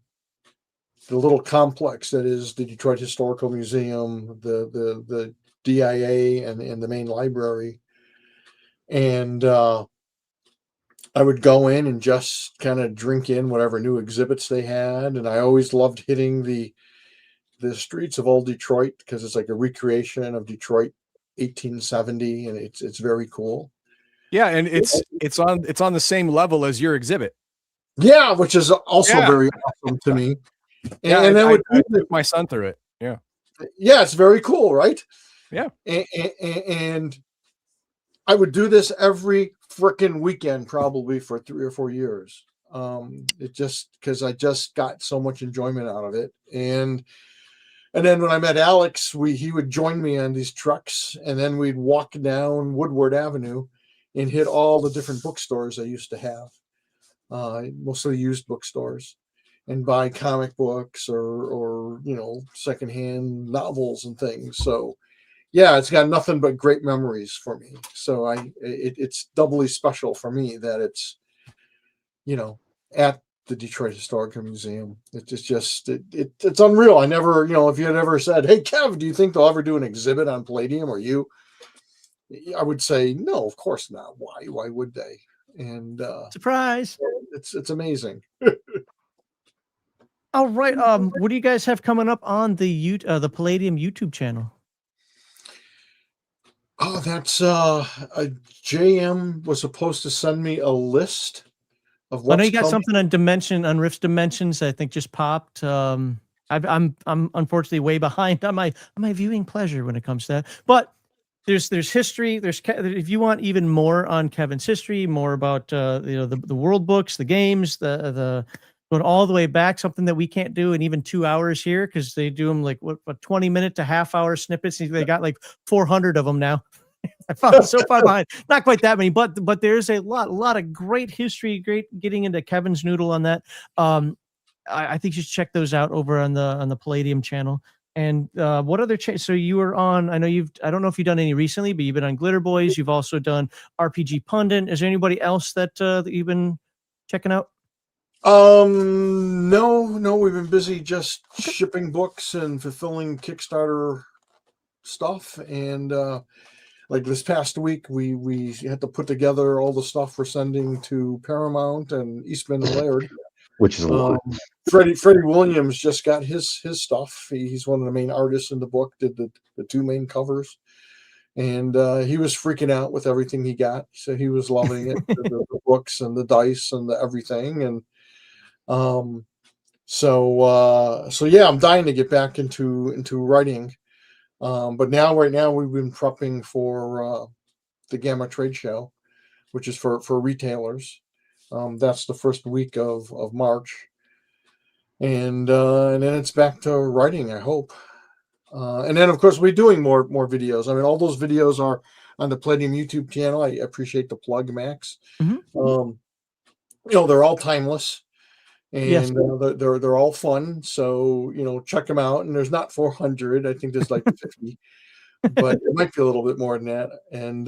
the little complex that is the Detroit Historical Museum, the DIA, and the main library. And I would go in and just kind of drink in whatever new exhibits they had. And I always loved hitting the streets of old Detroit, because it's like a recreation of Detroit 1870, and it's very cool. Yeah, and it's on the same level as your exhibit. Yeah, which is also very awesome to me. And then I took my son through it. Yeah. Yeah, it's very cool, right? Yeah. And I would do this every freaking weekend, probably for 3 or 4 years. It just, because I just got so much enjoyment out of it. And then when I met Alex, he would join me on these trucks, and then we'd walk down Woodward Avenue and hit all the different bookstores I used to have, mostly used bookstores, and buy comic books or secondhand novels and things. So yeah, it's got nothing but great memories for me. So it's doubly special for me that it's at the Detroit Historical Museum. It's unreal. I never, if you had ever said, "Hey Kev, do you think they'll ever do an exhibit on Palladium?" or you, I would say no, of course not. Why would they? And surprise. It's amazing. All right. What do you guys have coming up on the Palladium YouTube channel? Oh, that's JM was supposed to send me a list of what's I know you got coming. Something on Rift Dimensions, I think just popped. I'm unfortunately way behind on my viewing pleasure when it comes to that. But there's history. If you want even more on Kevin's history, more about the world books, the games, the going all the way back, something that we can't do in even 2 hours here, because they do them like what 20-minute to half-hour snippets. They got like 400 of them now. I found so far behind. Not quite that many, but there's a lot of great history, great getting into Kevin's noodle on that. I think you should check those out over on the Palladium channel. And what other so you were on? I know I don't know if you've done any recently, but you've been on Glitter Boys. You've also done RPG Pundit. Is there anybody else that you've been checking out? No, we've been busy just shipping books and fulfilling Kickstarter stuff. And like this past week, we had to put together all the stuff we're sending to Paramount and Eastman and Laird, which is a lot. Freddie Williams just got his stuff. He's one of the main artists in the book, did the 2 main covers, and he was freaking out with everything he got. So he was loving it, the books and the dice and the everything. And so yeah, I'm dying to get back into writing. But right now we've been prepping for the Gamma Trade Show, which is for retailers. That's the first week of March. And then it's back to writing, I hope. And then of course we're doing more videos. I mean, all those videos are on the Palladium YouTube channel. I appreciate the plug, Max. Mm-hmm. They're all timeless. And yes. They're all fun. So, check them out. And there's not 400. I think there's like 50, but it might be a little bit more than that. And,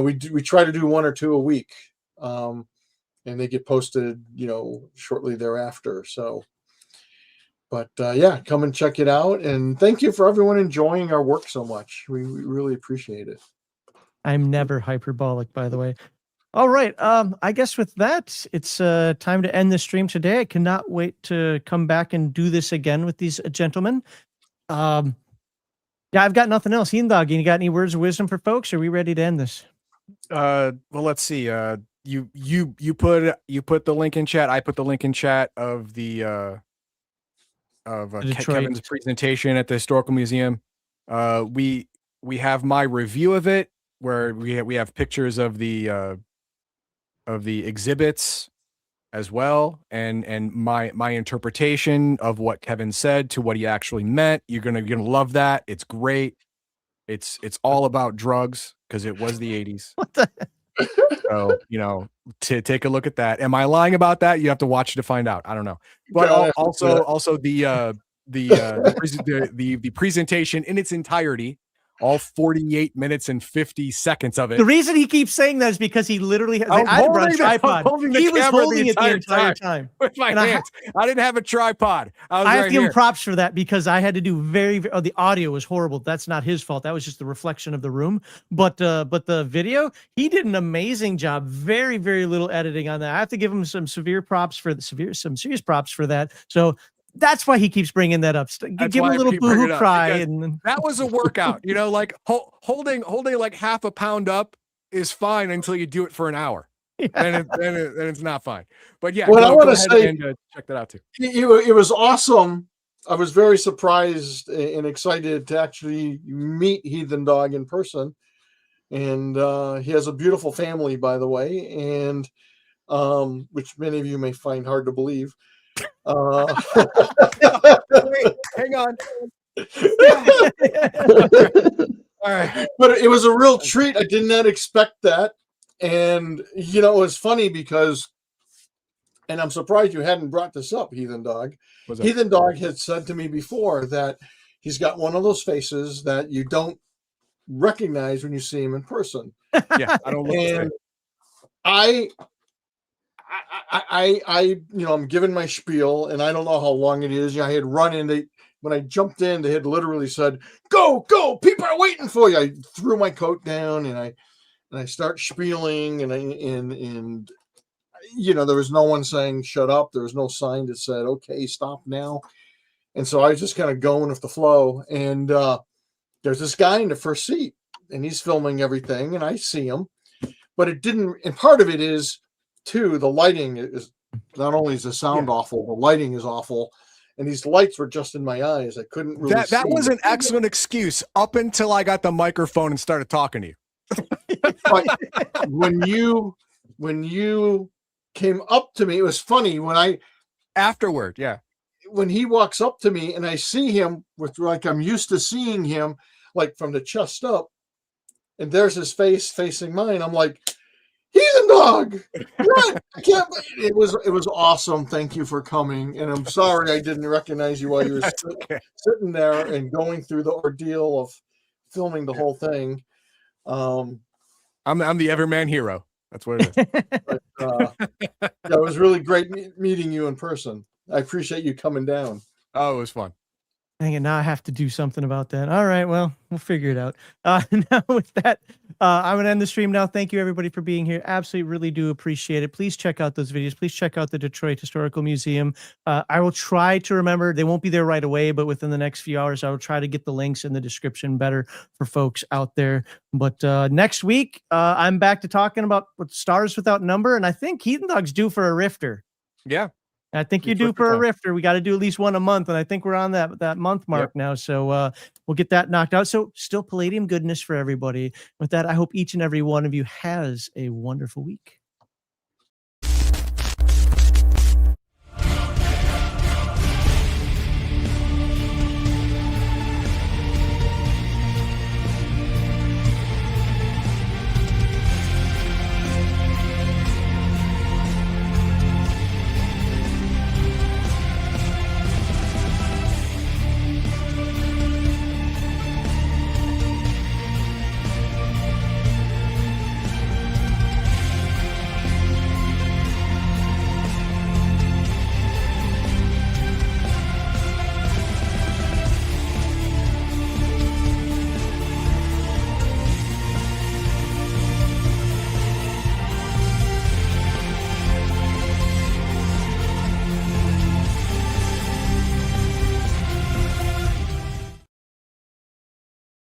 we try to do 1 or 2 a week. And they get posted, shortly thereafter. So, but yeah, come and check it out. And thank you for everyone enjoying our work so much. We really appreciate it. I'm never hyperbolic, by the way. All right. I guess with that, it's time to end the stream today. I cannot wait to come back and do this again with these gentlemen. Yeah, I've got nothing else. Dog, you got any words of wisdom for folks? Are we ready to end this? Well, let's see. You put the link in chat. I put the link in chat of the Kevin's presentation at the Historical Museum. We have my review of it, where we have pictures of the exhibits as well, and my interpretation of what Kevin said to what he actually meant. You're gonna love that. It's great. It's all about drugs, because it was the 80s. What the? So, to take a look at that. Am I lying about that? You have to watch to find out. I don't know. But also the the presentation in its entirety, all 48 minutes and 50 seconds of it. The reason he keeps saying that is because he literally has I brought a tripod. He was holding it the entire time with my hands. I didn't have a tripod. I have to give him props for that because I had to do the audio was horrible. That's not his fault. That was just the reflection of the room. But the video, he did an amazing job. Very, very little editing on that. I have to give him some serious props for that. So that's why he keeps bringing that up. Give him a little boo-hoo cry. And that was a workout, like holding like half a pound up is fine until you do it for an hour. Yeah. Then it's not fine. But yeah, I want to say, and check that out too. It was awesome. I was very surprised and excited to actually meet Heathen Dog in person. And he has a beautiful family, by the way, and which many of you may find hard to believe. Wait, hang on. All right. But it was a real treat. I did not expect that. And, it was funny because, and I'm surprised you hadn't brought this up, Heathen Dog. Heathen Dog had said to me before that he's got one of those faces that you don't recognize when you see him in person. Yeah, I don't look the same. I'm giving my spiel, and I don't know how long it is. I had run in. When I jumped in, they had literally said, "Go, go! People are waiting for you." I threw my coat down, and I start spieling, and there was no one saying "shut up." There was no sign that said, "Okay, stop now." And so I was just kind of going with the flow. And there's this guy in the first seat, and he's filming everything, and I see him, but it didn't. And part of it is, too, the lighting is not only is the sound awful, the lighting is awful, and these lights were just in my eyes. I couldn't really. That was an excellent excuse up until I got the microphone and started talking to you. But when you came up to me, it was funny afterward, when he walks up to me and I see him with like I'm used to seeing him like from the chest up, and there's his face facing mine. I'm like, Heathen Dog! What? I can't. It was awesome. Thank you for coming, and I'm sorry I didn't recognize you while you were sitting there and going through the ordeal of filming the whole thing. I'm the everyman hero. That's what it is. But, it was really great meeting you in person. I appreciate you coming down. Oh, it was fun. Dang it, now I have to do something about that. All right, well, we'll figure it out. Now with that, I'm going to end the stream now. Thank you, everybody, for being here. Absolutely, really do appreciate it. Please check out those videos. Please check out the Detroit Historical Museum. I will try to remember. They won't be there right away, but within the next few hours, I will try to get the links in the description better for folks out there. But next week, I'm back to talking about Stars Without Number, and I think Heathen Dog's due for a rifter. Yeah. I think you do for a rifter. We got to do at least one a month, and I think we're on that month mark now. So we'll get that knocked out. So still Palladium goodness for everybody. With that, I hope each and every one of you has a wonderful week.